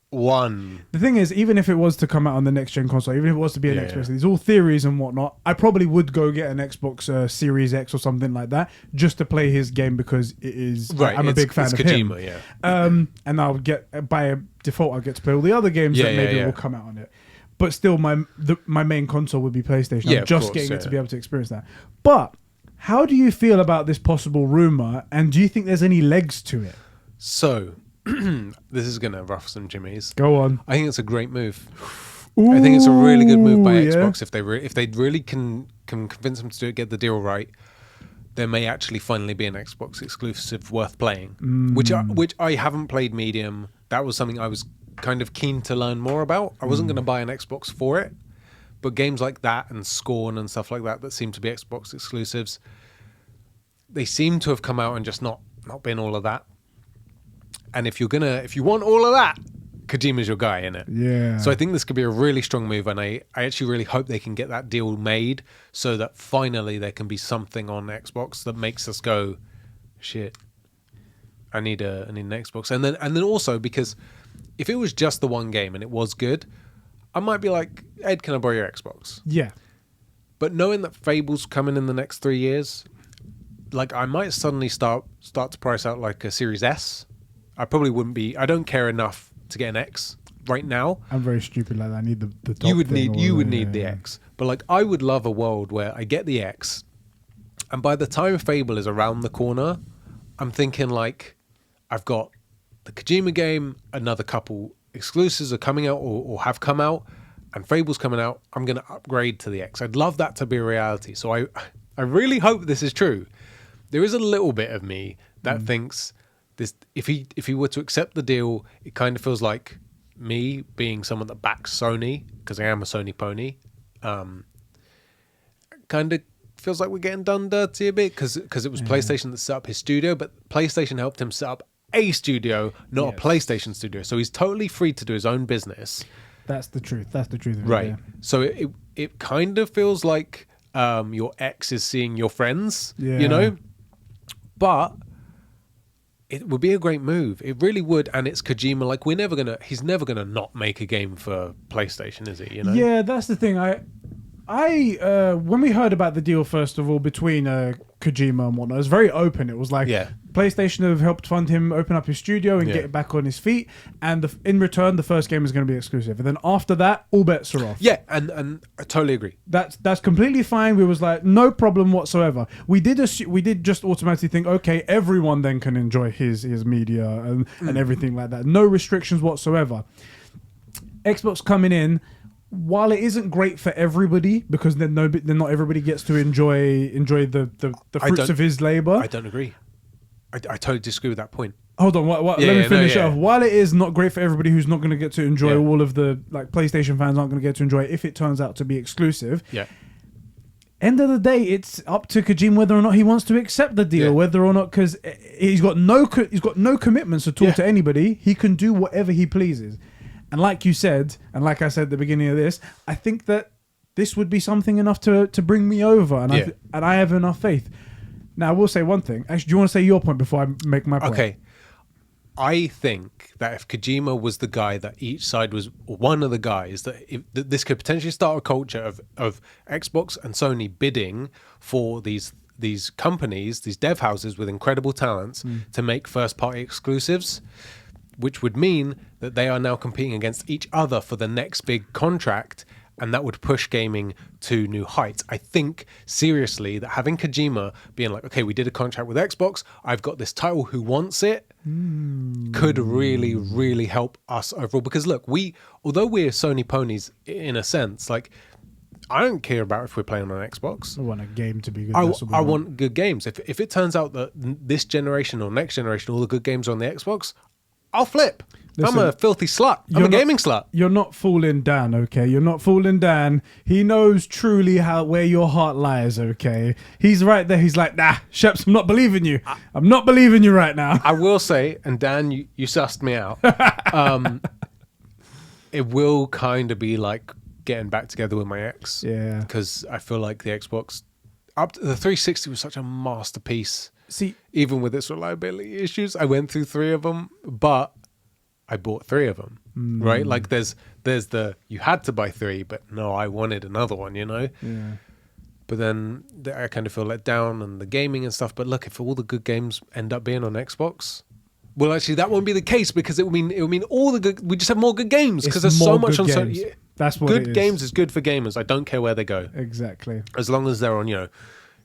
One. The thing is, even if it was to come out on the next gen console, even if it was to be an Xbox, these all theories and whatnot, I probably would go get an Xbox Series X or something like that just to play his game because it is. Right, I'm a big fan of Kojima, him. And I'll get by default, I'll get to play all the other games that maybe will come out on it. But still, my main console would be PlayStation. I'm just getting it to be able to experience that. But how do you feel about this possible rumor, and do you think there's any legs to it? So. This is going to ruffle some jimmies. Go on. I think it's a great move. Ooh, I think it's a really good move by Xbox. If they really can convince them to do it, get the deal right, there may actually finally be an Xbox exclusive worth playing. Which I haven't played Medium. That was something I was kind of keen to learn more about. I wasn't going to buy an Xbox for it, but games like that and Scorn and stuff like that seem to be Xbox exclusives, they seem to have come out and just not been all of that. And if you want all of that, Kojima's your guy, innit? Yeah. So I think this could be a really strong move, and I actually really hope they can get that deal made so that finally there can be something on Xbox that makes us go, shit, I need an Xbox. And then also because if it was just the one game and it was good, I might be like, Ed, can I borrow your Xbox? Yeah. But knowing that Fable's coming in the next 3 years, like I might suddenly start to price out like a Series S. I probably wouldn't be. I don't care enough to get an X right now. I'm very stupid like that. I need the top You would need the yeah. X. But like I would love a world where I get the X, and by the time Fable is around the corner, I'm thinking like I've got the Kojima game, another couple exclusives are coming out or have come out, and Fable's coming out. I'm going to upgrade to the X. I'd love that to be a reality. So I really hope this is true. There is a little bit of me that thinks this. If he were to accept the deal, it kind of feels like me being someone that backs Sony, because I am a Sony pony. Kind of feels like we're getting done dirty a bit because it was PlayStation that set up his studio, but PlayStation helped him set up a studio, not a PlayStation studio. So he's totally free to do his own business. That's the truth. That's the truth of it, Right. yeah. So it kind of feels like your ex is seeing your friends, Yeah. you know? But it would be a great move. It really would. And it's Kojima. Like, he's never gonna not make a game for PlayStation, is he? You know? Yeah, that's the thing. When we heard about the deal, first of all, between Kojima and whatnot, it was very open. It was like PlayStation have helped fund him open up his studio and get back on his feet, and in return, the first game is going to be exclusive. And then after that, all bets are off. Yeah, and I totally agree. That's completely fine. We was like, no problem whatsoever. We did just automatically think, okay, everyone then can enjoy his media and everything like that. No restrictions whatsoever. Xbox coming in. While it isn't great for everybody, because then not everybody gets to enjoy the fruits of his labor. I don't agree. I totally disagree with that point. Hold on, let me finish off. While it is not great for everybody who's not going to get to enjoy all of the, like, PlayStation fans aren't going to get to enjoy it if it turns out to be exclusive. Yeah. End of the day, it's up to Kojima whether or not he wants to accept the deal, whether or not, because he's got no commitments at all to anybody. He can do whatever he pleases. And like you said, and like I said at the beginning of this, I think that this would be something enough to bring me over, and I have enough faith. Now, I will say one thing. Actually, do you want to say your point before I make my point? Okay. I think that if Kojima was the guy that each side was one of the guys, that this could potentially start a culture of Xbox and Sony bidding for these companies, these dev houses with incredible talents to make first-party exclusives, which would mean that they are now competing against each other for the next big contract, and that would push gaming to new heights. I think, seriously, that having Kojima being like, okay, we did a contract with Xbox, I've got this title, who wants it, could really, really help us overall. Because look, although we're Sony ponies in a sense, like, I don't care about if we're playing on Xbox. I want a game to be good. I want good games. If it turns out that this generation or next generation, all the good games are on the Xbox, I'll flip. Listen, I'm a filthy slut. I'm a gaming slut. You're not fooling Dan, okay? You're not fooling Dan. He knows truly where your heart lies, okay? He's right there. He's like, nah, Sheps, I'm not believing you. I'm not believing you right now. I will say, and Dan, you sussed me out. It will kind of be like getting back together with my ex. Yeah. Because I feel like the Xbox, up to the 360 was such a masterpiece. See, even with its reliability issues, I went through 3 of them, but I bought 3 of them, right? Like there's you had to buy 3, but no, I wanted another one, you know? Yeah. But then I kind of feel let down on the gaming and stuff. But look, if all the good games end up being on Xbox, well, actually, that won't be the case, because it will mean all the good. We just have more good games, because there's so much on Sony. That's what good games is good for gamers. I don't care where they go. Exactly. As long as they're on,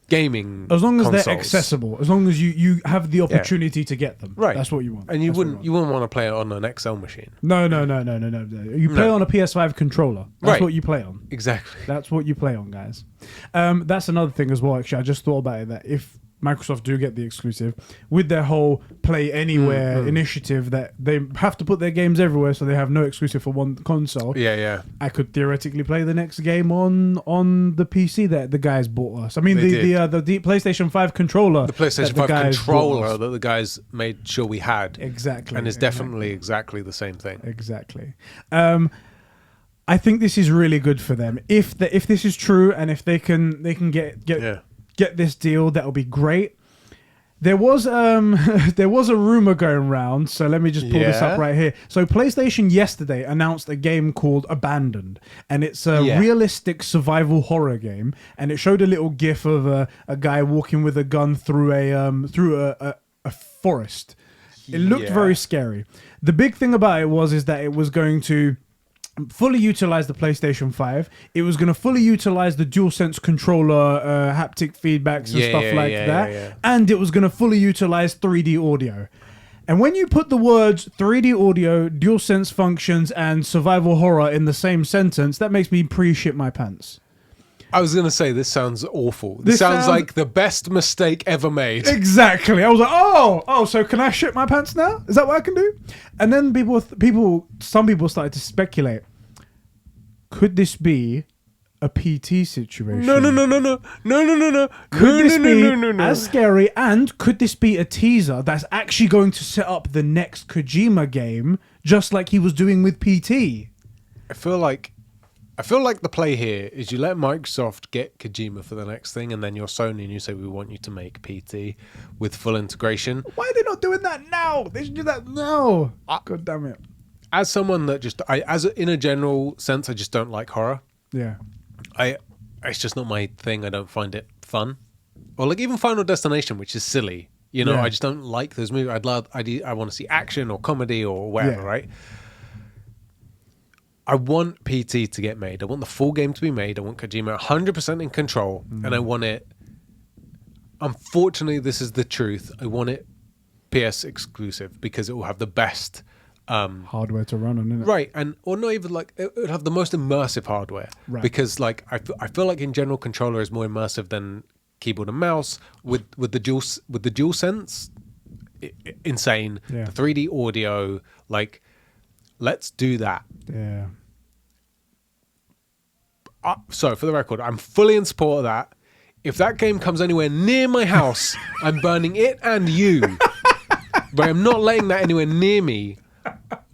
gaming, as long as consoles. they're accessible, as long as you have the opportunity to get them, right? That's what you want. And you wouldn't want to play it on an XL machine. No. You play on a PS5 controller. That's what you play on. Exactly. That's what you play on, guys. That's another thing as well. Actually, I just thought about it, that if Microsoft do get the exclusive with their whole Play Anywhere initiative, that they have to put their games everywhere, so they have no exclusive for one console. Yeah. I could theoretically play the next game on the PC that the guys bought us. I mean, the PlayStation 5 controller. The PlayStation 5 controller that the guys made sure we had. Exactly. And it's definitely exactly the same thing. Exactly. I think this is really good for them. If this is true, and if they can get this deal, that'll be great. There was a rumor going around, so let me just pull this up right here. So PlayStation yesterday announced a game called Abandoned, and it's a realistic survival horror game, and it showed a little gif of a guy walking with a gun through a forest. It looked very scary. The big thing about it is that it was going to fully utilize the PlayStation 5. It was going to fully utilize the DualSense controller haptic feedbacks and stuff like that. And it was going to fully utilize 3D audio. And when you put the words 3D audio, DualSense functions, and survival horror in the same sentence, that makes me pre-shit my pants. I was going to say, this sounds awful. This sounds like the best mistake ever made. Exactly. I was like, so can I shit my pants now? Is that what I can do? And then some people started to speculate. Could this be a PT situation? No. Could this be as scary? And could this be a teaser that's actually going to set up the next Kojima game, just like he was doing with PT? I feel like I feel like the play here is you let Microsoft get Kojima for the next thing, and then you're Sony and you say, we want you to make PT with full integration. Why are they not doing that now? They should do that now. God damn it. As someone that in a general sense, I just don't like horror. Yeah. It's just not my thing. I don't find it fun. Or like even Final Destination, which is silly. You know, I just don't like those movies. I want to see action or comedy or whatever, right? I want PT to get made. I want the full game to be made. I want Kojima 100% in control. And I want it... Unfortunately, this is the truth. I want it PS exclusive because it will have the best... hardware to run on, innit? Right. Or not even like... It would have the most immersive hardware. Right. Because like I feel like in general, controller is more immersive than keyboard and mouse. With the dual sense, insane. Yeah. The 3D audio, like... Let's do that. Yeah. So, for the record, I'm fully in support of that. If that game comes anywhere near my house, I'm burning it and you. But I'm not letting that anywhere near me.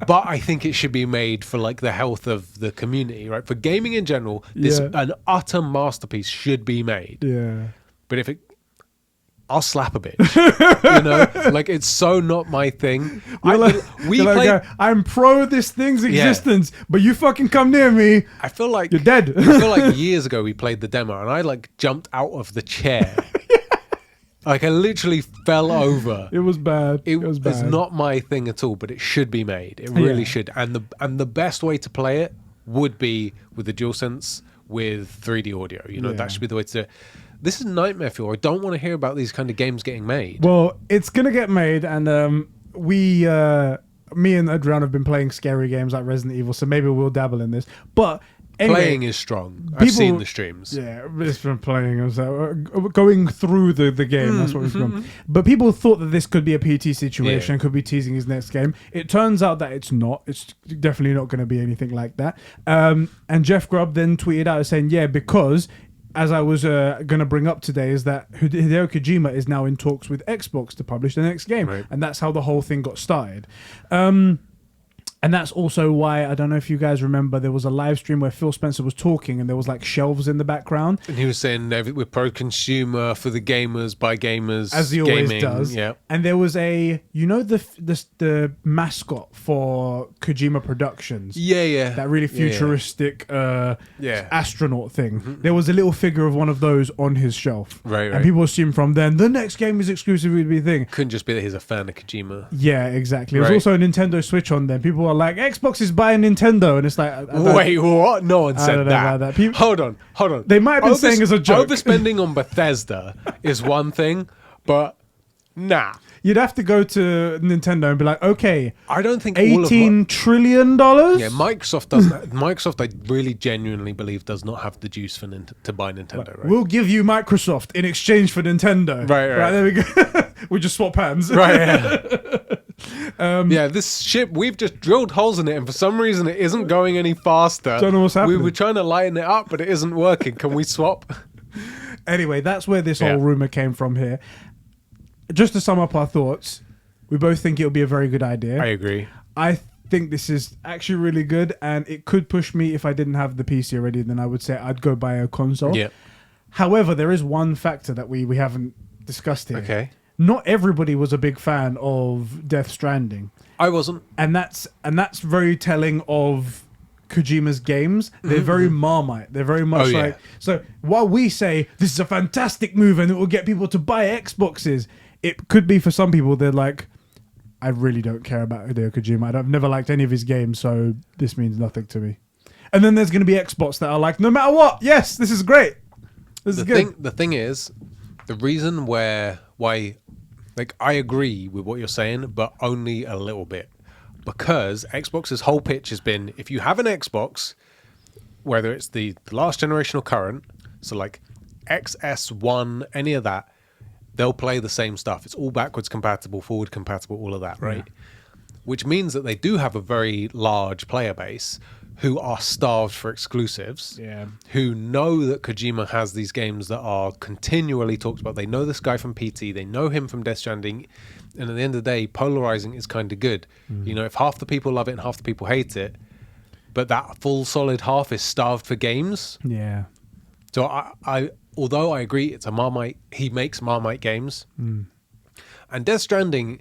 But I think it should be made for like the health of the community, right? For gaming in general, an utter masterpiece should be made. Yeah. But if it... I'll slap a bitch. You know, like it's so not my thing. I'm pro this thing's existence, but you fucking come near me. I feel like you're dead. I feel like years ago we played the demo and I like jumped out of the chair. Like I literally fell over. It was bad. It was bad. It's not my thing at all, but it should be made. It really should. And the best way to play it would be with the DualSense with 3D audio. You know, that should be the way to do it. This is nightmare fuel. I don't want to hear about these kind of games getting made. Well, it's going to get made, and me and Adrian have been playing scary games like Resident Evil, so maybe we'll dabble in this. But anyway, playing is strong. I've seen the streams. Yeah, it's been playing. So going through the game, that's what we've done. But people thought that this could be a PT situation, could be teasing his next game. It turns out that it's not. It's definitely not going to be anything like that. And Jeff Grubb then tweeted out saying, because... As I was going to bring up today, is that Hideo Kojima is now in talks with Xbox to publish the next game. Right. And that's how the whole thing got started. And that's also why, I don't know if you guys remember, there was a live stream where Phil Spencer was talking and there was like shelves in the background. And he was saying we're pro-consumer for the gamers, by gamers, as he always does. Yeah. And there was the mascot for Kojima Productions. Yeah. That really futuristic astronaut thing. Mm-hmm. There was a little figure of one of those on his shelf. Right. And people assumed from then, the next game is exclusively the thing. Couldn't just be that he's a fan of Kojima. Yeah, exactly. There was also a Nintendo Switch on there. People were like, Xbox is buying Nintendo, and it's like, wait, what? No one said that. Hold on. They might have been saying as a joke. Overspending on Bethesda is one thing, but nah. You'd have to go to Nintendo and be like, okay, I don't think $18 trillion. Yeah, Microsoft does. Microsoft, I really genuinely believe, does not have the juice for to buy Nintendo. Right? We'll give you Microsoft in exchange for Nintendo. Right. There we go. We just swap hands. Right. Yeah. This ship, we've just drilled holes in it, and for some reason, it isn't going any faster. Don't know what's happening. We were trying to lighten it up, but it isn't working. Can we swap? Anyway, that's where this whole rumor came from here. Just to sum up our thoughts, we both think it'll be a very good idea. I agree. I think this is actually really good, and it could push me, if I didn't have the PC already, then I would say I'd go buy a console. Yeah. However, there is one factor that we haven't discussed here. Okay. Not everybody was a big fan of Death Stranding. I wasn't. And that's very telling of Kojima's games. They're very Marmite. They're very much like... So while we say this is a fantastic move and it will get people to buy Xboxes, it could be for some people they're like, I really don't care about Hideo Kojima. I've never liked any of his games, so this means nothing to me. And then there's going to be Xbox that are like, no matter what, yes, this is great. This is good. The thing is, the reason why, like, I agree with what you're saying, but only a little bit. Because Xbox's whole pitch has been, if you have an Xbox, whether it's the last generation or current, so like XS1, any of that, they'll play the same stuff. It's all backwards compatible, forward compatible, all of that, right? Yeah. Which means that they do have a very large player base who are starved for exclusives, who know that Kojima has these games that are continually talked about. They know this guy from PT, they know him from Death Stranding, and at the end of the day, polarizing is kind of good. You know, if half the people love it and half the people hate it, but that full solid half is starved for games. Yeah. So I although I agree it's a Marmite, he makes Marmite games. And Death Stranding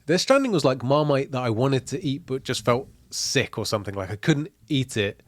was like Marmite that I wanted to eat but just felt sick or something. Like I couldn't eat it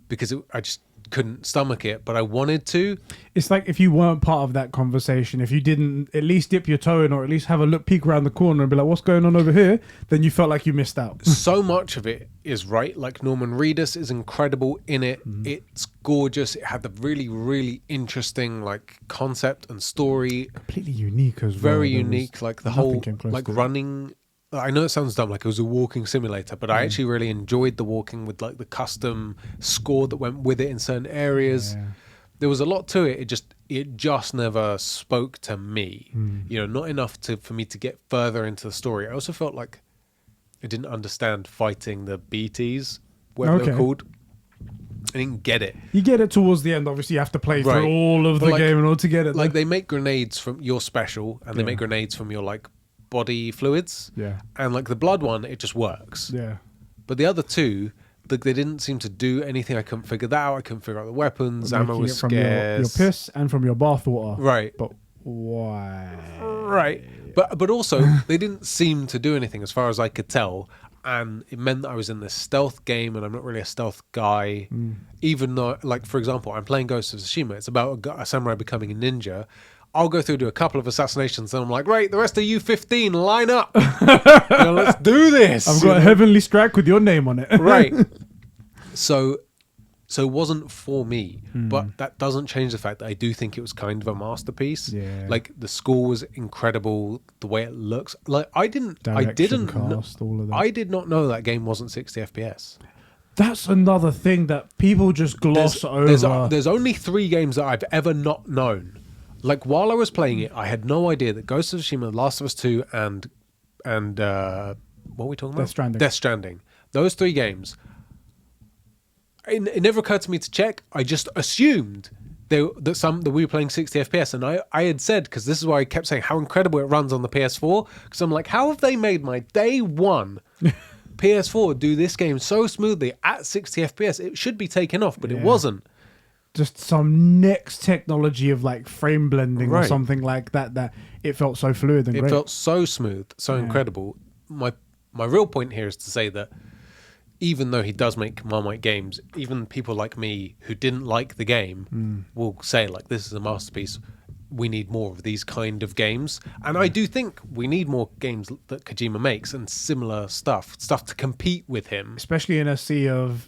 because I just couldn't stomach it, but I wanted to. It's like if you weren't part of that conversation, if you didn't at least dip your toe in or at least have a look, peek around the corner and be like, what's going on over here? Then you felt like you missed out. So much of it is right. Like Norman Reedus is incredible in it. It's gorgeous. It had the really, really interesting like concept and story. Completely unique as well. Very unique. Like the whole like to it. running. I know it sounds dumb, like it was a walking simulator, but I actually really enjoyed the walking with like the custom score that went with it in certain areas. Yeah. There was a lot to it. It just never spoke to me. You know, not enough for me to get further into the story. I also felt like I didn't understand fighting the BTs, whatever they're called. I didn't get it. You get it towards the end. Obviously, you have to play through all of the game in order to get it. Like they make grenades from your special, and they make grenades from your like body fluids, and like the blood one, it just works, but the other two, like they didn't seem to do anything. I couldn't figure that out. I couldn't figure out the weapons. Ammo was from scarce. your piss and from your bathwater, right? But why? Right, but also they didn't seem to do anything as far as I could tell, and it meant that I was in this stealth game, and I'm not really a stealth guy. Even though, like for example, I'm playing Ghost of Tsushima. It's about a samurai becoming a ninja. I'll go through to a couple of assassinations and I'm like, right, the rest of you 15 line up. Let's do this. I've got a heavenly strike with your name on it. Right. So it wasn't for me, but that doesn't change the fact that I do think it was kind of a masterpiece. Yeah. Like the score was incredible, the way it looks. Like I did not know that game wasn't 60 FPS. That's another thing that people just gloss over. There's only 3 games that I've ever not known. Like while I was playing it, I had no idea that Ghost of Tsushima, Last of Us 2, and what are we talking about? Death Stranding. Those 3 games. It never occurred to me to check. I just assumed that we were playing 60 FPS, and I had said, because this is why I kept saying how incredible it runs on the PS4, because I'm like, how have they made my day one PS4 do this game so smoothly at 60 FPS? It should be taken off, but it wasn't. Just some next technology of like frame blending or something like that it felt so fluid and great. It felt so smooth, so incredible. My real point here is to say that even though he does make Marmite games, even people like me who didn't like the game will say like, this is a masterpiece. We need more of these kind of games. And I do think we need more games that Kojima makes and similar stuff to compete with him. Especially in a sea of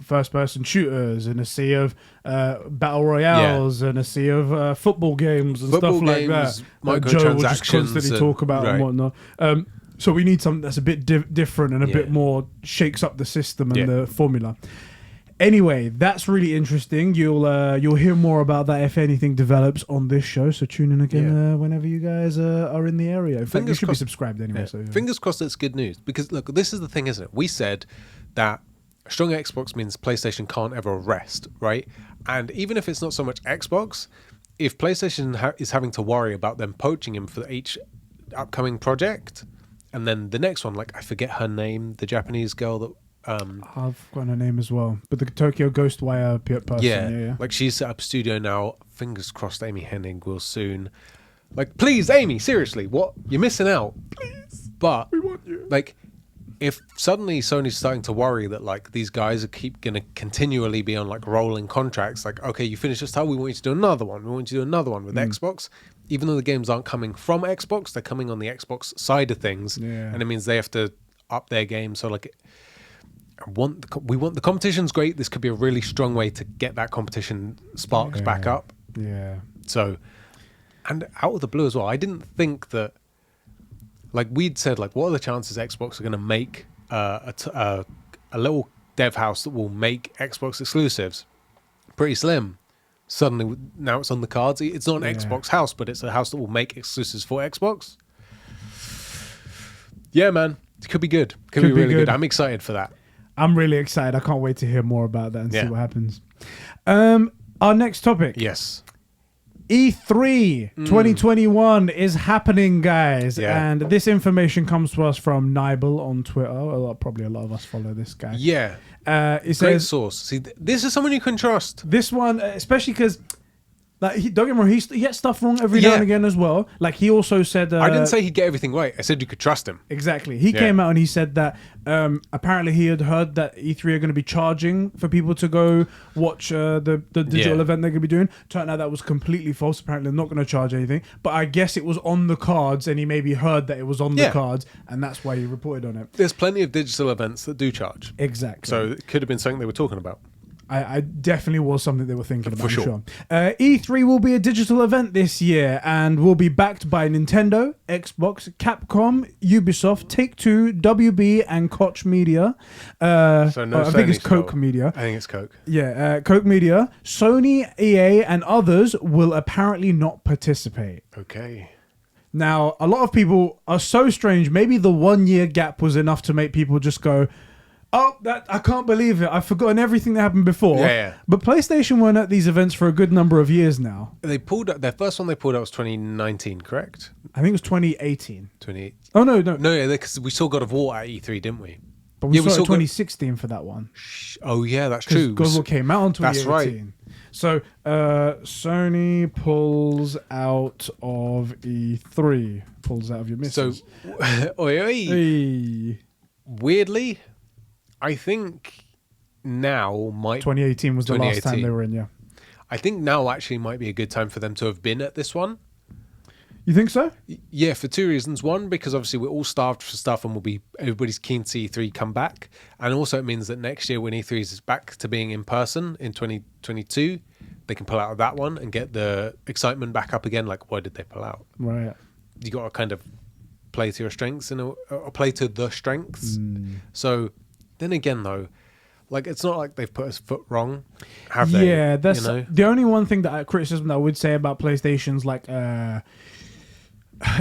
first-person shooters, in a sea of battle royales, and a sea of football games and stuff like that. Joe will just constantly talk about and whatnot. So we need something that's a bit different and a bit more shakes up the system and the formula. Anyway, that's really interesting. You'll hear more about that if anything develops on this show. So tune in again whenever you guys are in the area. In fact, you should be subscribed anyway. So fingers crossed it's good news, because look, this is the thing, isn't it? We said that a strong Xbox means PlayStation can't ever rest, right? And even if it's not so much Xbox, if PlayStation is having to worry about them poaching him for each upcoming project, and then the next one, like I forget her name, the Japanese girl that I've forgotten her name as well, but the Tokyo Ghostwire person. Yeah, like she's set up a studio now. Fingers crossed, Amy Hennig will soon. Like, please, Amy, seriously, what you're missing out? Please, but we want you. Like, if suddenly Sony's starting to worry that like these guys are gonna continually be on like rolling contracts, like, okay, you finish this title, we want you to do another one. We want you to do another one with Xbox. Even though the games aren't coming from Xbox, they're coming on the Xbox side of things, and it means they have to up their game. So like, we want the competition's great. This could be a really strong way to get that competition sparked back up. Yeah. So, and out of the blue as well, I didn't think that. Like we'd said, like what are the chances Xbox are going to make a little dev house that will make Xbox exclusives? Pretty slim. Suddenly, now it's on the cards. It's not an Xbox house, but it's a house that will make exclusives for Xbox. Yeah, man. It could be good. Could be really good. I'm excited for that. I'm really excited. I can't wait to hear more about that and see what happens. Our next topic. Yes. E3 2021 is happening, guys. Yeah. And this information comes to us from Nibel on Twitter. Probably a lot of us follow this guy. Yeah. It Great says source. See, this is someone you can trust. this one, especially because, like, don't get me wrong, he gets stuff wrong every now and again as well. Like, he also said... I didn't say he'd get everything right. I said you could trust him. Exactly. He came out and he said that apparently he had heard that E3 are going to be charging for people to go watch the digital event they're going to be doing. Turned out that was completely false. Apparently they're not going to charge anything. But I guess it was on the cards and he maybe heard that it was on the cards and that's why he reported on it. There's plenty of digital events that do charge. Exactly. So it could have been something they were talking about. I definitely was something they were thinking about. For sure. E3 will be a digital event this year and will be backed by Nintendo, Xbox, Capcom, Ubisoft, Take-Two, WB, and Koch Media. I think it's Coke Media. I think it's Coke. Yeah, Coke Media. Sony, EA, and others will apparently not participate. Okay. Now, a lot of people are so strange. Maybe the 1 year gap was enough to make people just go, oh, that I can't believe it. I've forgotten everything that happened before. Yeah. But PlayStation weren't at these events for a good number of years now. They pulled up, their first one they pulled out was 2019, correct? I think it was 2018. 28. Oh, no. No, yeah, because we saw God of War at E3, didn't we? But we saw it 2016 for that one. Oh, yeah, that's true. God of War came out in 2018. That's right. So, Sony pulls out of E3. Pulls out of your missus. So, weirdly, I think now might... 2018 was the last time they were in, yeah. I think now actually might be a good time for them to have been at this one. You think so? Yeah, for two reasons. One, because obviously we're all starved for stuff and everybody's keen to see E3 come back. And also it means that next year when E3 is back to being in person in 2022, they can pull out of that one and get the excitement back up again. Like, why did they pull out? Right. You got to kind of play to your strengths or play to the strengths. So... Then again, though, like it's not like they've put us foot wrong, have they? Yeah, that's the only one thing that criticism that I would say about PlayStation's like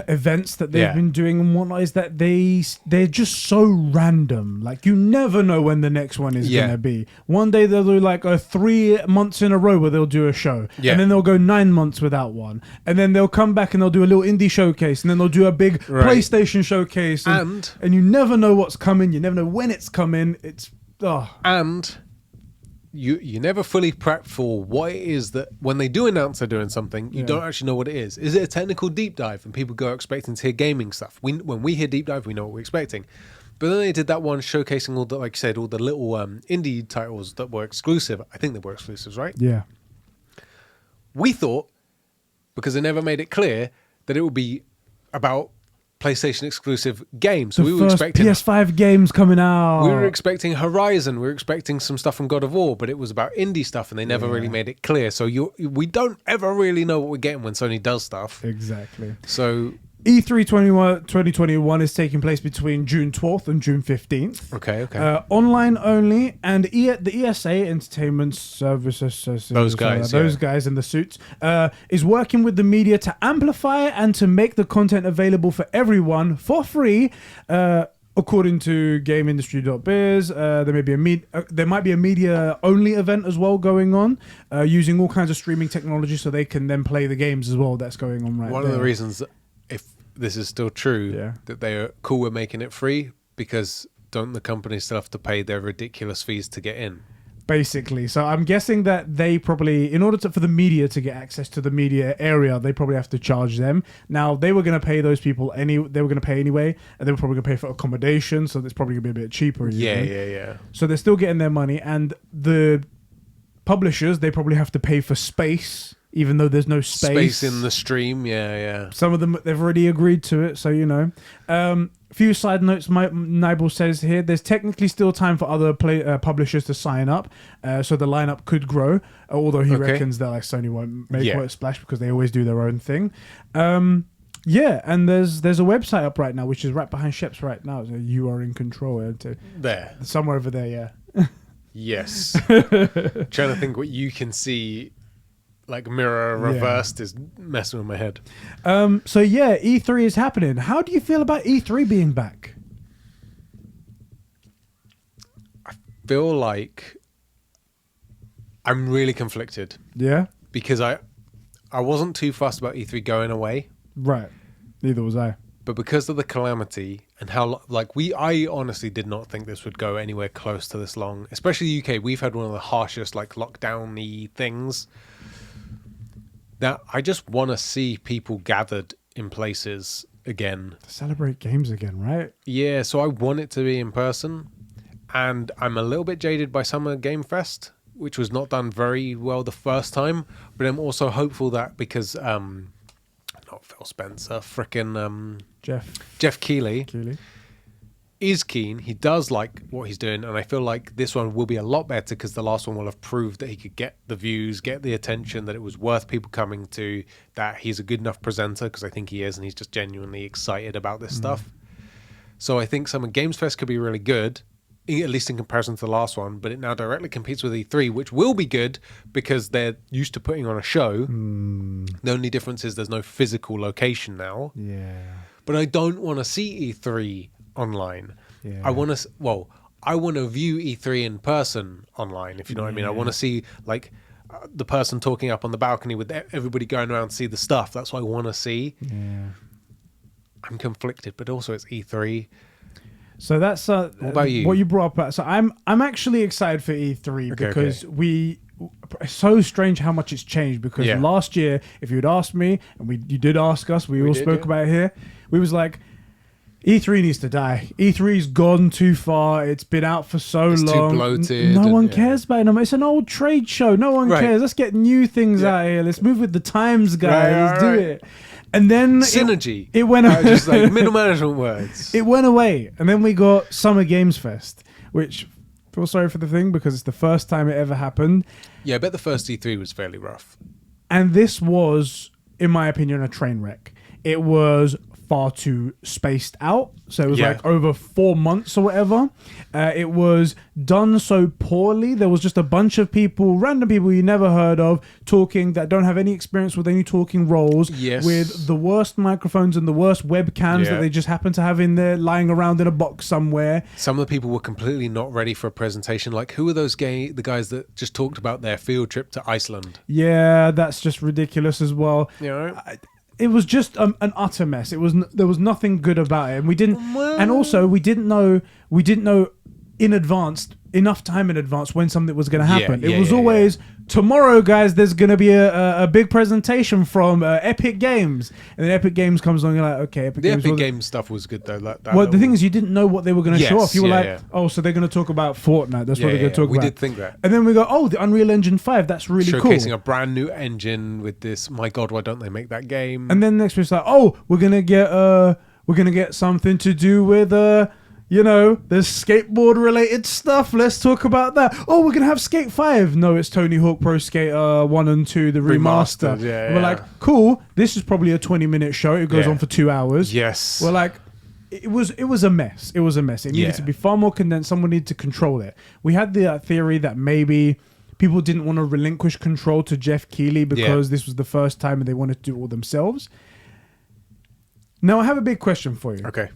events that they've been doing and whatnot is that they're just so random. Like you never know when the next one is gonna be. One day they'll do like 3 months in a row where they'll do a show, and then they'll go 9 months without one, and then they'll come back and they'll do a little indie showcase, and then they'll do a big PlayStation showcase, and you never know what's coming. You never know when it's coming. It's and you never fully prep for what it is that when they do announce they're doing something, you don't actually know what it is. Is it a technical deep dive? And people go expecting to hear gaming stuff. When we hear deep dive, we know what we're expecting. But then they did that one showcasing all the, like you said, all the little indie titles that were exclusive. I think they were exclusives, right? Yeah. We thought, because they never made it clear, that it would be about PlayStation exclusive games. So we were expecting PS5 games coming out. We were expecting Horizon. We were expecting some stuff from God of War, but it was about indie stuff, and they never really made it clear. So we don't ever really know what we're getting when Sony does stuff. Exactly. So E3 2021 is taking place between June 12th and June 15th. Okay. Online only, and the ESA, Entertainment Services, those guys in the suits, is working with the media to amplify and to make the content available for everyone for free. According to GameIndustry.biz, there might be a media-only event as well going on, using all kinds of streaming technology, so they can then play the games as well. That's going on right now. One of the reasons, if this is still true, that they are cool with making it free, because don't the companies still have to pay their ridiculous fees to get in? Basically. So I'm guessing that they probably, in order for the media to get access to the media area, they probably have to charge them. Now, they were going to pay those people they were going to pay anyway, and they were probably going to pay for accommodation, so it's probably going to be a bit cheaper. Yeah. So they're still getting their money, and the publishers, they probably have to pay for space, even though there's no space in the stream. Yeah. Some of them, they've already agreed to it, so you know. Few side notes Nibel says here, there's technically still time for other publishers to sign up, so the lineup could grow, although he reckons that like Sony won't make quite a splash because they always do their own thing. And there's a website up right now, which is right behind Sheps right now, so you are in control. There. Somewhere over there, yeah. Yes. Trying to think what you can see, like mirror reversed, is messing with my head. So yeah, E3 is happening. How do you feel about E3 being back? I feel like I'm really conflicted. Yeah. Because I wasn't too fussed about E3 going away, Right. Neither was I. but because of the calamity and how I honestly did not think this would go anywhere close to this long. Especially the UK, we've had one of the harshest lockdown-y things. That I just want to see people gathered in places again. To celebrate games again, right? Yeah, so I want it to be in person, and I'm a little bit jaded by Summer Game Fest, which was not done very well the first time. But I'm also hopeful that because not Phil Spencer, frickin' Jeff Keighley is keen. He does like what he's doing, and I feel like this one will be a lot better because the last one will have proved that he could get the views, get the attention, that it was worth people coming to, that he's a good enough presenter, because I think he is, and he's just genuinely excited about this stuff. So I think Summer Games Fest could be really good, at least in comparison to the last one, but it now directly competes with E3, which will be good because they're used to putting on a show. The only difference is there's no physical location now. Yeah. But I don't want to see E3 online. Yeah. I want to view E3 in person online, if you know what I mean. I want to see the person talking up on the balcony with everybody going around to see the stuff. That's what I want to see. Yeah. I'm conflicted, but also it's E3. So that's what about you? What you brought up. So I'm actually excited for E3 because it's so strange how much it's changed. Because last year, if you had asked me, and you did ask us, we all spoke about it here. We was like, E3 needs to die. E3's gone too far. It's been out for so long. It's too bloated. No one cares about it anymore. It's an old trade show. No one cares. Let's get new things out here. Let's move with the times, guys. Let's do it. And then synergy. It went away. Just like middle management words. It went away. And then we got Summer Games Fest, which I feel sorry for the thing because it's the first time it ever happened. Yeah, I bet the first E3 was fairly rough. And this was, in my opinion, a train wreck. It was far too spaced out. So it was like over 4 months or whatever. It was done so poorly. There was just a bunch of people, random people you never heard of, talking that don't have any experience with any talking roles, with the worst microphones and the worst webcams that they just happen to have in there, lying around in a box somewhere. Some of the people were completely not ready for a presentation. Like, who are those the guys that just talked about their field trip to Iceland? Yeah, that's just ridiculous as well. You know? It was just an utter mess. There was nothing good about it, and we didn't. And also, we didn't know in advance, enough time in advance, when something was going to happen. It was always tomorrow, guys. There's going to be a big presentation from Epic Games, and then Epic Games comes along. You're like, okay, Epic Games stuff was good though. The thing is, you didn't know what they were going to show off. You were oh, so they're going to talk about Fortnite. That's what they're going to talk about. We did think that. And then we go, oh, the Unreal Engine 5. That's really cool. Showcasing a brand new engine with this. My God, why don't they make that game? And then next week's like, oh, we're gonna get something to do with the skateboard related stuff. Let's talk about that. Oh, we're gonna have Skate 5. No, it's Tony Hawk Pro Skater 1 and 2, the remaster. We're like, cool. This is probably a 20-minute show. It goes on for 2 hours. Yes. We're like, it was a mess. It was a mess. It needed to be far more condensed. Someone needed to control it. We had the theory that maybe people didn't want to relinquish control to Jeff Keighley because this was the first time and they wanted to do it all themselves. Now, I have a big question for you. Okay.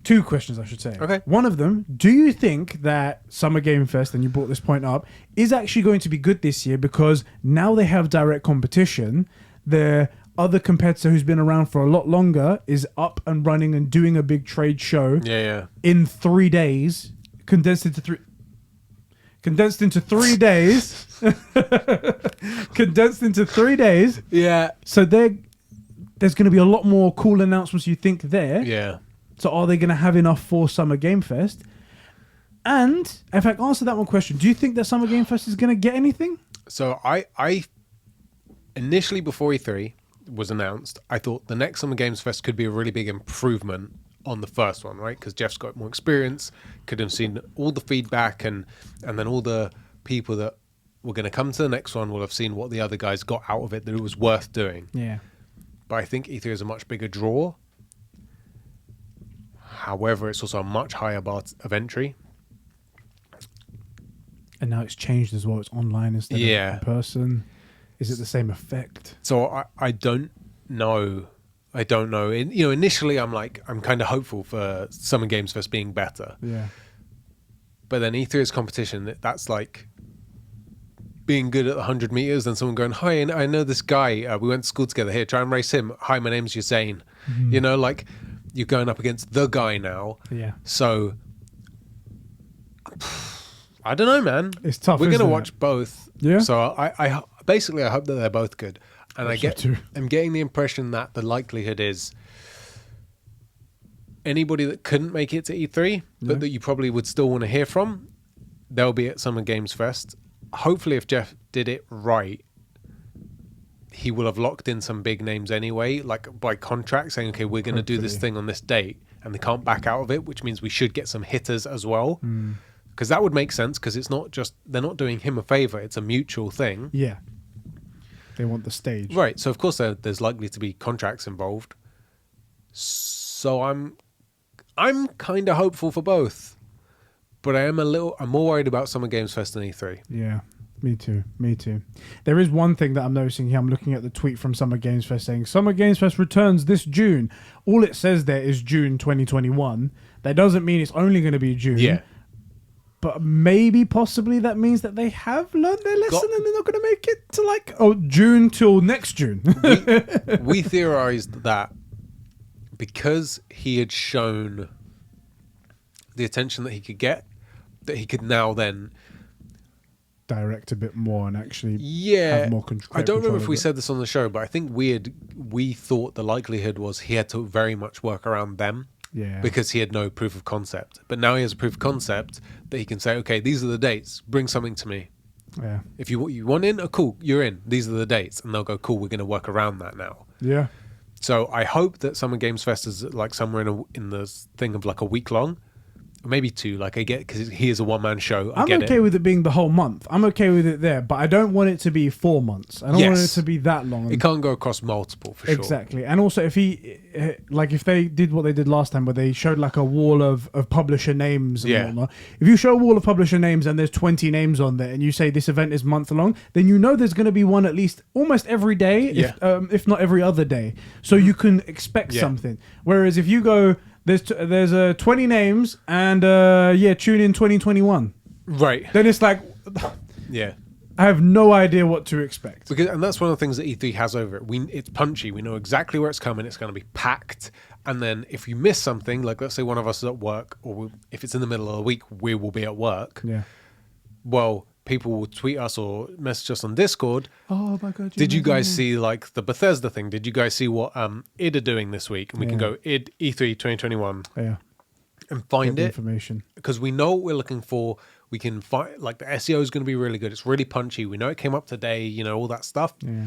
2 questions, I should say. Okay. One of them, do you think that Summer Game Fest, and you brought this point up, is actually going to be good this year because now they have direct competition? The other competitor who's been around for a lot longer is up and running and doing a big trade show in 3 days, condensed into 3 days. Condensed into 3 days. Yeah. So there's going to be a lot more cool announcements, you think, there. Yeah. So are they going to have enough for Summer Game Fest? And, in fact, answer that one question. Do you think that Summer Game Fest is going to get anything? So I initially, before E3 was announced, I thought the next Summer Games Fest could be a really big improvement on the first one, right? Because Jeff's got more experience, could have seen all the feedback, and then all the people that were going to come to the next one will have seen what the other guys got out of it, that it was worth doing. Yeah. But I think E3 is a much bigger draw. However, it's also a much higher bar of entry. And now it's changed as well. It's online instead of in person. Is it the same effect? So I don't know. I don't know. Initially I'm kind of hopeful for Summer Games Fest being better. Yeah. But then E3 is competition. That's like being good at 100 meters, then someone going, hi, I know this guy. We went to school together. Here, try and race him. Hi, my name's Usain. You know, like you're going up against the guy now. Yeah. So I don't know, man. It's tough. We're going to isn't watch it? both. Yeah. So I basically, I hope that they're both good. And Too. I'm getting the impression that the likelihood is anybody that couldn't make it to E3, but that you probably would still want to hear from, they'll be at Summer Games Fest. Hopefully, if Jeff did it right, he will have locked in some big names anyway, like by contract, saying, okay, we're going to do this thing on this date, and they can't back out of it, which means we should get some hitters as well. Because that would make sense, because it's not just, they're not doing him a favor, it's a mutual thing. Yeah. They want the stage. Right, so of course there's likely to be contracts involved. So I'm kind of hopeful for both. But I'm more worried about Summer Games Fest than E3. Yeah, me too. There is one thing that I'm noticing here. I'm looking at the tweet from Summer Games Fest saying, Summer Games Fest returns this June. All it says there is June 2021. That doesn't mean it's only going to be June. Yeah. But maybe, possibly, that means that they have learned their lesson and they're not going to make it to June till next June. We theorized that because he had shown the attention that he could get, that he could now then direct a bit more and actually have more control. I don't remember if we said this on the show, but I think we thought the likelihood was he had to very much work around them. Yeah. Because he had no proof of concept. But now he has a proof of concept that he can say, okay, these are the dates. Bring something to me. Yeah. If you want in, oh, cool, you're in. These are the dates. And they'll go, cool, we're going to work around that now. Yeah. So I hope that Summer Games Fest is like somewhere in the thing of like a week long. Maybe 2, like I get, because he is a one-man show. I'm okay with it being the whole month. I'm okay with it there, but I don't want it to be 4 months. I don't want it to be that long. It can't go across multiple, for sure. Exactly. And also, if if they did what they did last time, where they showed like a wall of publisher names and whatnot, if you show a wall of publisher names and there's 20 names on there, and you say this event is month long, then you know there's going to be one at least almost every day, if not every other day. So you can expect something. Whereas if you go, there's 20 names and tune in 2021. Right. Then it's like, yeah, I have no idea what to expect. And that's one of the things that E3 has over it. It's punchy. We know exactly where it's coming. It's going to be packed. And then if you miss something, like let's say one of us is at work, or if it's in the middle of the week, we will be at work. Yeah. Well, people will tweet us or message us on Discord. Oh my God. Did you guys see like the Bethesda thing? Did you guys see what id are doing this week? And we can go id E3 2021 and find it. Information. Because we know what we're looking for. We can find, like, the SEO is going to be really good. It's really punchy. We know it came up today, you know, all that stuff. Yeah.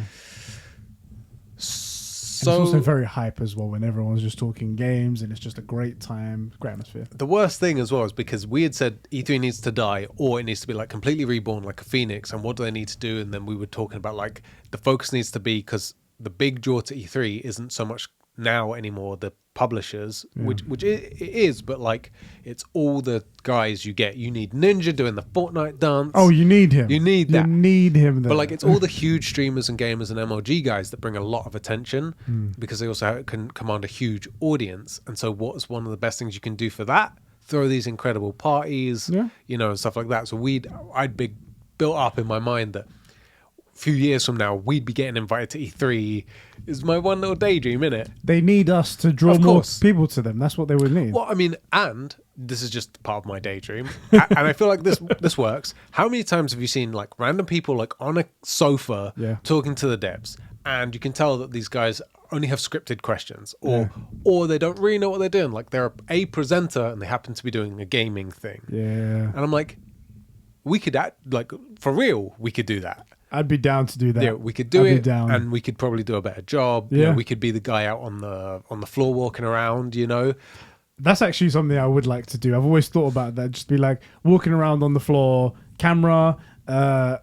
So it's also very hype as well when everyone's just talking games and it's just a great time, great atmosphere. The worst thing as well is because we had said E3 needs to die or it needs to be like completely reborn like a phoenix, and what do they need to do? And then we were talking about like the focus needs to be, because the big draw to E3 isn't so much now anymore the publishers, which it is, but like it's all the guys you get. You need Ninja doing the Fortnite dance. Oh, you need him. You need that. You need him there. But like it's all the huge streamers and gamers and MLG guys that bring a lot of attention because they also can command a huge audience. And so what is one of the best things you can do for that? Throw these incredible parties, you know, and stuff like that. So I'd built up in my mind that a few years from now, we'd be getting invited to E3. Is my one little daydream, innit? They need us to draw more people to them. That's what they would need. Well, I mean, and this is just part of my daydream, and I feel like this works. How many times have you seen like random people like on a sofa talking to the devs, and you can tell that these guys only have scripted questions, or they don't really know what they're doing. Like they're a presenter and they happen to be doing a gaming thing. Yeah. And I'm like, we could like for real, we could do that. I'd be down to do that. Yeah, we could do it, and we could probably do a better job. Yeah, you know, we could be the guy out on the floor walking around. You know, that's actually something I would like to do. I've always thought about that. Just be like walking around on the floor, camera, a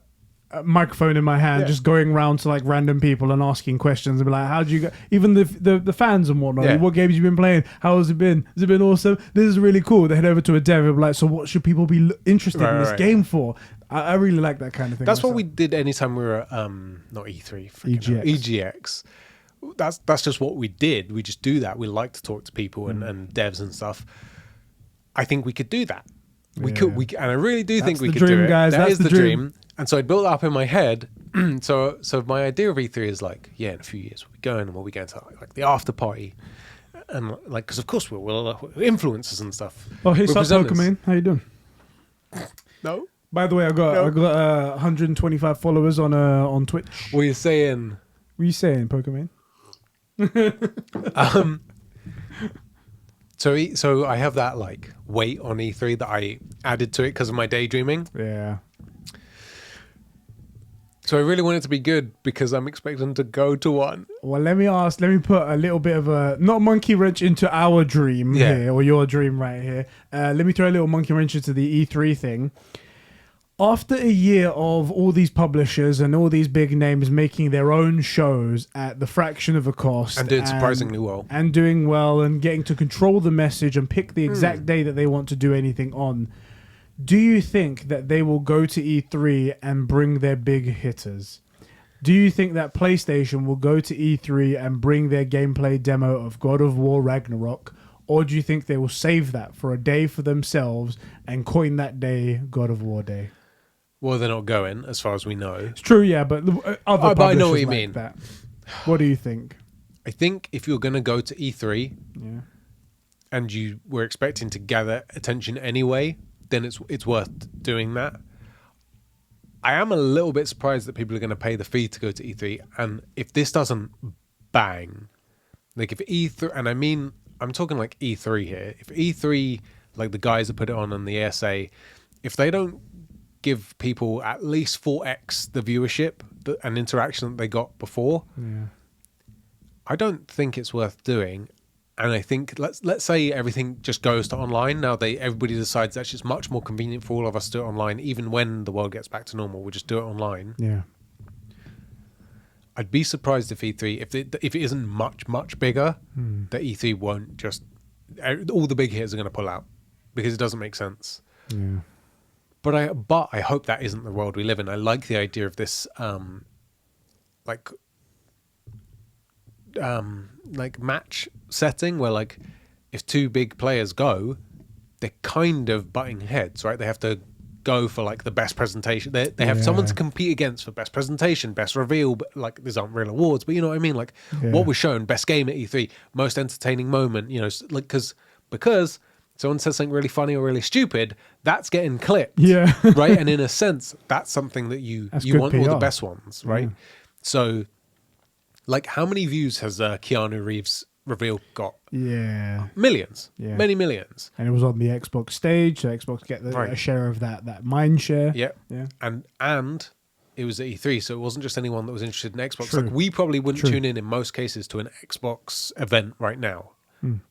microphone in my hand, just going around to like random people and asking questions and be like, "How do you go?" Even the fans and whatnot. Yeah. What games you been playing? How has it been? Has it been awesome? This is really cool. They head over to a dev and be like, "So what should people be interested in this game for?" I really like that kind of thing. That's what we did anytime we were at not E3, EGX. That's just what we did. We just do that. We like to talk to people and devs and stuff. I think we could do that. We could, and I really do think we could do it. Guys. That is the dream. And so I built it up in my head. so my idea of E3 is like, yeah, in a few years we'll be going and we'll be going to like the after party. And like, because of course we'll influencers and stuff. Oh, hey, We're sup, presenters. Pokemon? How you doing? No. By the way, I got 125 followers on Twitch. What are you saying? What are you saying, Pokemon? So I have that like weight on E3 that I added to it because of my daydreaming. Yeah. So I really want it to be good because I'm expecting to go to one. Well, let me put a little bit of a, not monkey wrench into our dream here, or your dream right here. Let me throw a little monkey wrench into the E3 thing. After a year of all these publishers and all these big names making their own shows at the fraction of a cost. And doing surprisingly well. And doing well and getting to control the message and pick the exact day that they want to do anything on. Do you think that they will go to E3 and bring their big hitters? Do you think that PlayStation will go to E3 and bring their gameplay demo of God of War Ragnarok? Or do you think they will save that for a day for themselves and coin that day God of War Day? Well, they're not going, as far as we know. It's true, yeah, but other but I know what you like mean. That. What do you think? I think if you're going to go to E3 and you were expecting to gather attention anyway, then it's worth doing that. I am a little bit surprised that people are going to pay the fee to go to E3. And if this doesn't bang, like if E3, and I mean, I'm talking like E3 here. If E3, like the guys that put it on and the ESA, if they don't give people at least 4x the viewership and interaction that they got before, I don't think it's worth doing. And I think let's say everything just goes to online now. Everybody decides that's just much more convenient for all of us to do it online. Even when the world gets back to normal, we'll just do it online. Yeah, I'd be surprised if E3, if it isn't much bigger, that E3 won't just all the big hitters are going to pull out because it doesn't make sense. Yeah. But I hope that isn't the world we live in. I like the idea of this, like match setting where like if two big players go, they're kind of butting heads, right? They have to go for like the best presentation. They have someone to compete against for best presentation, best reveal. But like these aren't real awards, but you know what I mean? Like what was shown, best game at E3, most entertaining moment. You know, like because someone says something really funny or really stupid, that's getting clipped. Yeah. Right. And in a sense, that's something that you want all the best ones, right? Yeah. So, like, how many views has Keanu Reeves' reveal got? Yeah. Millions. Yeah. Many millions. And it was on the Xbox stage, so Xbox get a share of that mind share. Yeah. Yeah. And it was at E3, so it wasn't just anyone that was interested in Xbox. True. Like, we probably wouldn't tune in most cases to an Xbox event right now.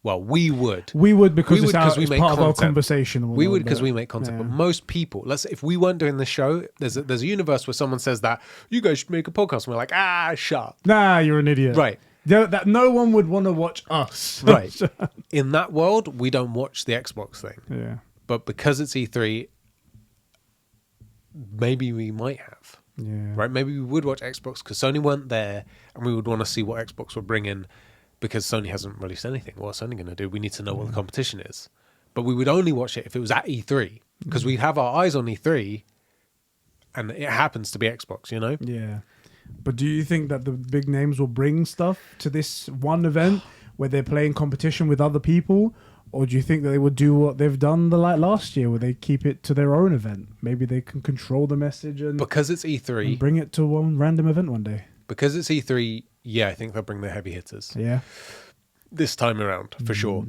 Well, we would. We would because it's we make part content. of our conversation. We would because we make content. But most people, let's say if we weren't doing the show, there's a universe where someone says that you guys should make a podcast. And we're like, shut up. Nah, you're an idiot. Right. That no one would want to watch us. Right. In that world, we don't watch the Xbox thing. Yeah. But because it's E3, maybe we might have. Yeah. Right. Maybe we would watch Xbox because Sony weren't there, and we would want to see what Xbox would bring in. Because Sony hasn't released anything. What's Sony going to do? We need to know what the competition is. But we would only watch it if it was at E3. Because we'd have our eyes on E3 and it happens to be Xbox, you know? Yeah. But do you think that the big names will bring stuff to this one event where they're playing competition with other people? Or do you think that they would do what they've done last year where they keep it to their own event? Maybe they can control the message and... Because it's E3... And bring it to one random event one day. Because it's E3... Yeah, I think they'll bring their heavy hitters. Yeah. This time around, for sure.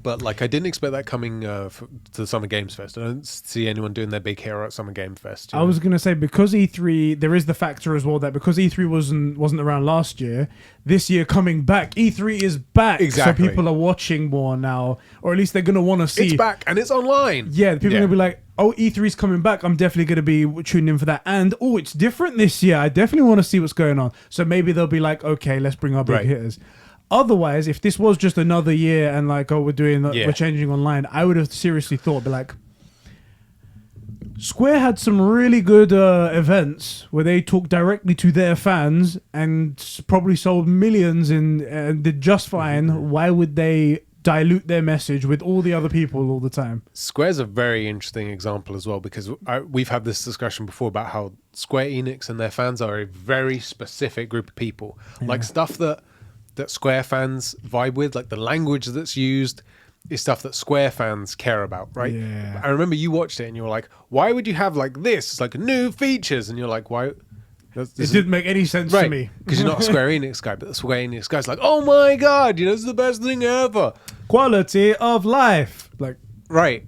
But, like, I didn't expect that coming to the Summer Games Fest. I don't see anyone doing their big hero at Summer Game Fest. I was going to say, because E3, there is the factor as well that because E3 wasn't around last year, this year coming back, E3 is back. Exactly. So people are watching more now, or at least they're going to want to see. It's back, and it's online. Yeah, people are going to be like, oh, E3's coming back. I'm definitely going to be tuning in for that. And, oh, it's different this year. I definitely want to see what's going on. So maybe they'll be like, okay, let's bring our big hitters. Otherwise, if this was just another year and like, we're changing online, I would have seriously thought, be like, Square had some really good events where they talked directly to their fans and probably sold millions and did just fine. Why would they dilute their message with all the other people all the time. Square's a very interesting example as well, because we've had this discussion before about how Square Enix and their fans are a very specific group of people. Like stuff that Square fans vibe with, like the language that's used is stuff that Square fans care about, right? Yeah. I remember you watched it and you were like, why would you have like this? It's like new features. And you're like, why? It didn't make any sense to me. Because you're not a Square Enix guy, but the Square Enix guy's like, oh my God, this is the best thing ever. Quality of life. Like, Right.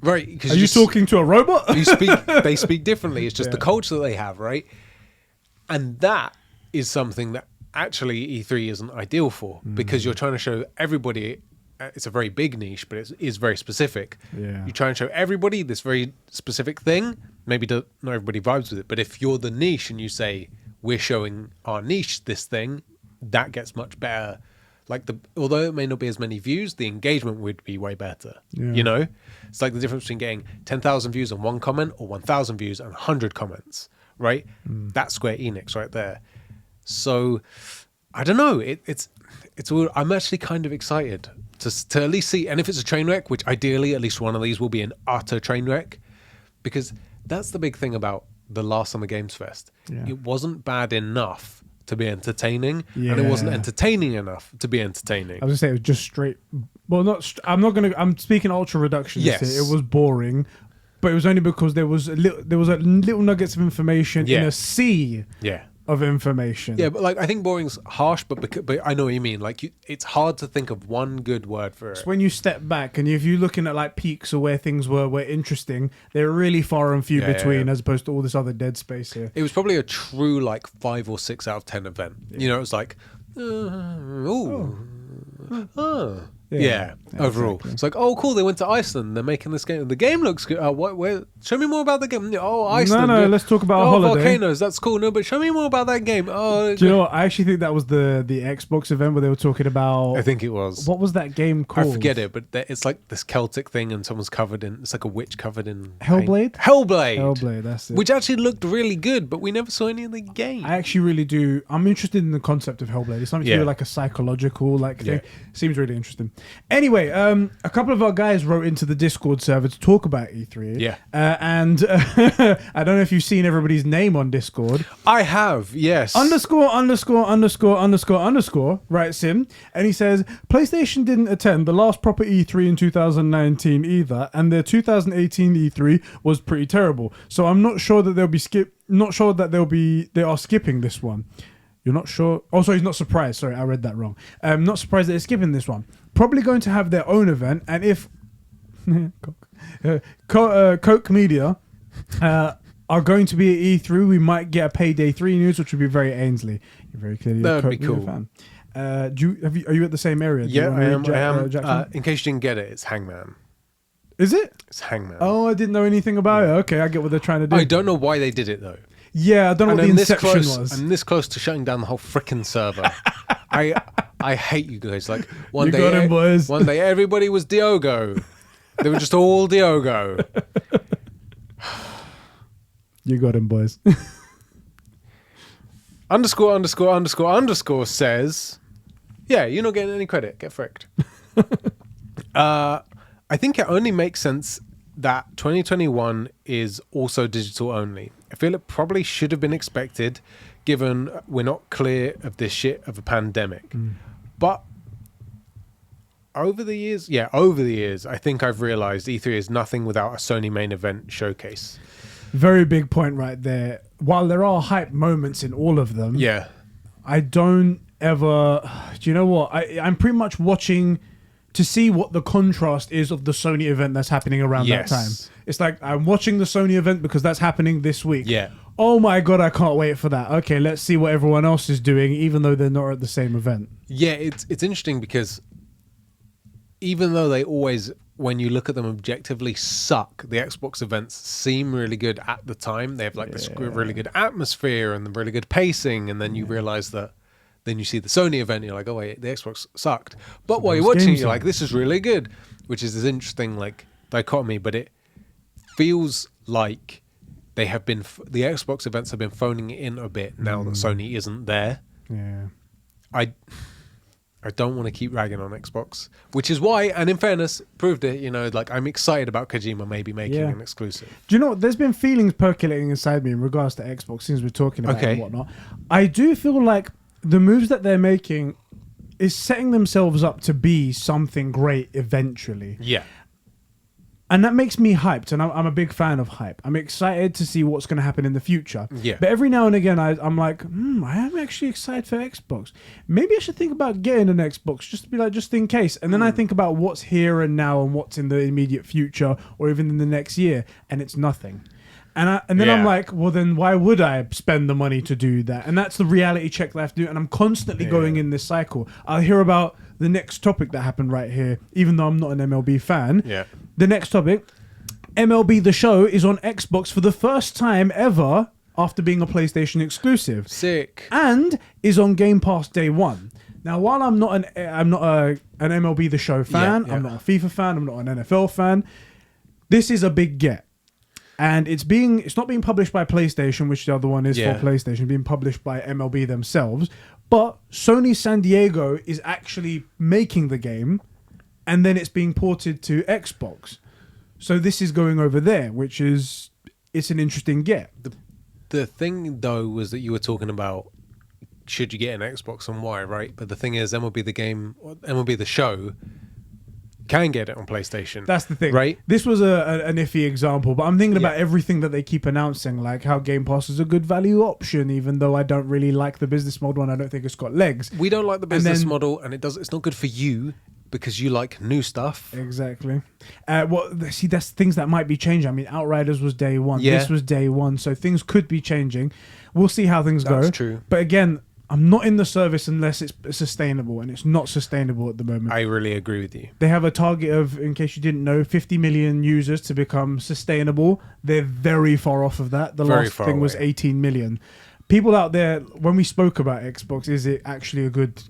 Are you talking to a robot? They speak differently. It's just the culture that they have, right? And that is something that actually E3 isn't ideal for, because you're trying to show everybody. It's a very big niche, but it is very specific. Yeah. You try and show everybody this very specific thing. Maybe not everybody vibes with it, but if you're the niche and you say we're showing our niche this thing, that gets much better. Like although it may not be as many views, the engagement would be way better. Yeah. You know, it's like the difference between getting 10,000 views on one comment or 1,000 views and 100 comments, right? That's Square Enix right there. So I don't know. It's I'm actually kind of excited to at least see. And if it's a train wreck, which ideally at least one of these will be an utter train wreck, because that's the big thing about the last Summer Games Fest. Yeah. It wasn't bad enough to be entertaining, and it wasn't entertaining enough to be entertaining. I was gonna say it was just straight. Well, I'm speaking ultra reductionist. Yes. Here. It was boring, but it was only because there was a little nuggets of information in a sea of information. Yeah, but like I think boring's harsh, but I know what you mean. Like it's hard to think of one good word for it. It's when you step back and if you're looking at like peaks or where things were interesting, they're really far and few between, as opposed to all this other dead space here. It was probably a true like 5 or 6 out of 10 event. You know, it was like, overall. Exactly. It's like, oh, cool, they went to Iceland. They're making this game. The game looks good. Show me more about the game. Oh, Iceland. No, let's talk about a holiday. Volcanoes, that's cool. No, but show me more about that game. Oh, do you know what? I actually think that was the Xbox event where they were talking about... I think it was. What was that game called? I forget it, but it's like this Celtic thing and someone's covered in... It's like a witch covered in... Hellblade? Hellblade, that's it. Which actually looked really good, but we never saw any of the game. I actually really do. I'm interested in the concept of Hellblade. It's something to do like a psychological thing. Seems really interesting. Anyway, a couple of our guys wrote into the Discord server to talk about E3. Yeah. And I don't know if you've seen everybody's name on Discord. I have, yes. _______ writes in, and he says, PlayStation didn't attend the last proper E3 in 2019 either, and their 2018 E3 was pretty terrible. So I'm not sure that they are skipping this one. You're not sure? Oh, sorry, he's not surprised. Sorry, I read that wrong. Not surprised that they're skipping this one. Probably going to have their own event, and if Coke Media are going to be at E3, we might get a Payday 3 news, which would be very Ainsley. You're very clearly a Coke Media fan. Are you at the same area? Yeah, I am. In case you didn't get it, it's Hangman. Is it? It's Hangman. Oh, I didn't know anything about it. Okay, I get what they're trying to do. I don't know why they did it though. Yeah, I don't know what the inception was. I'm this close to shutting down the whole freaking server. I hate you guys. Like one day everybody was Diogo. They were just all Diogo. You got him, boys. _____ says, yeah, you're not getting any credit. Get fricked. I think it only makes sense that 2021 is also digital only. I feel it probably should have been expected, given we're not clear of this shit of a pandemic. But over the years, I think I've realized E3 is nothing without a Sony main event showcase. Very big point right there. While there are hype moments in all of them, I don't ever... Do you know what? I'm pretty much watching to see what the contrast is of the Sony event that's happening around that time. It's like I'm watching the Sony event because that's happening this week. Yeah. Oh my God, I can't wait for that. Okay, let's see what everyone else is doing, even though they're not at the same event. Yeah, it's interesting because even though they always, when you look at them objectively, suck, the Xbox events seem really good at the time. They have like this really good atmosphere and the really good pacing, and then you realize that. Then you see the Sony event, and you're like, oh wait, the Xbox sucked. But while you're watching it, you're like, this is really good, which is this interesting like dichotomy. But it feels like they have been the Xbox events have been phoning it in a bit now that Sony isn't there. Yeah, I I don't want to keep ragging on Xbox, which is why, and in fairness, proved it. You know, like I'm excited about Kojima maybe making an exclusive. Do you know what? There's been feelings percolating inside me in regards to Xbox since we're talking about it and whatnot. I do feel like the moves that they're making is setting themselves up to be something great eventually. Yeah. And that makes me hyped, and I'm a big fan of hype. I'm excited to see what's going to happen in the future. Yeah. But every now and again, I'm like, I am actually excited for Xbox. Maybe I should think about getting an Xbox just to be like, just in case. And then I think about what's here and now and what's in the immediate future or even in the next year, and it's nothing. And then I'm like, well, then why would I spend the money to do that? And that's the reality check that I have to do. And I'm constantly going in this cycle. I'll hear about the next topic that happened right here, even though I'm not an MLB fan. Yeah. The next topic, MLB The Show is on Xbox for the first time ever after being a PlayStation exclusive. Sick. And is on Game Pass day one. Now, while I'm not an MLB The Show fan, I'm not a FIFA fan, I'm not an NFL fan, this is a big get. And it's not being published by PlayStation, which the other one is for PlayStation, being published by MLB themselves. But Sony San Diego is actually making the game, and then it's being ported to Xbox. So this is going over there, which is it's an interesting get. The thing though was that you were talking about should you get an Xbox and why, right? But the thing is, MLB The Show can get it on PlayStation. That's the thing, right? This was an iffy example, but I'm thinking about everything that they keep announcing, like how Game Pass is a good value option, even though I don't really like the business model and I don't think it's got legs. We don't like the business model, and it's not good for you because you like new stuff. Exactly. That's things that might be changing. I mean, Outriders was day one. Yeah. This was day one, so things could be changing. We'll see how things go. That's true. But again, I'm not in the service unless it's sustainable, and it's not sustainable at the moment. I really agree with you. They have a target of, in case you didn't know, 50 million users to become sustainable. They're very far off of that. The last thing was 18 million. People out there, when we spoke about Xbox, is it actually a good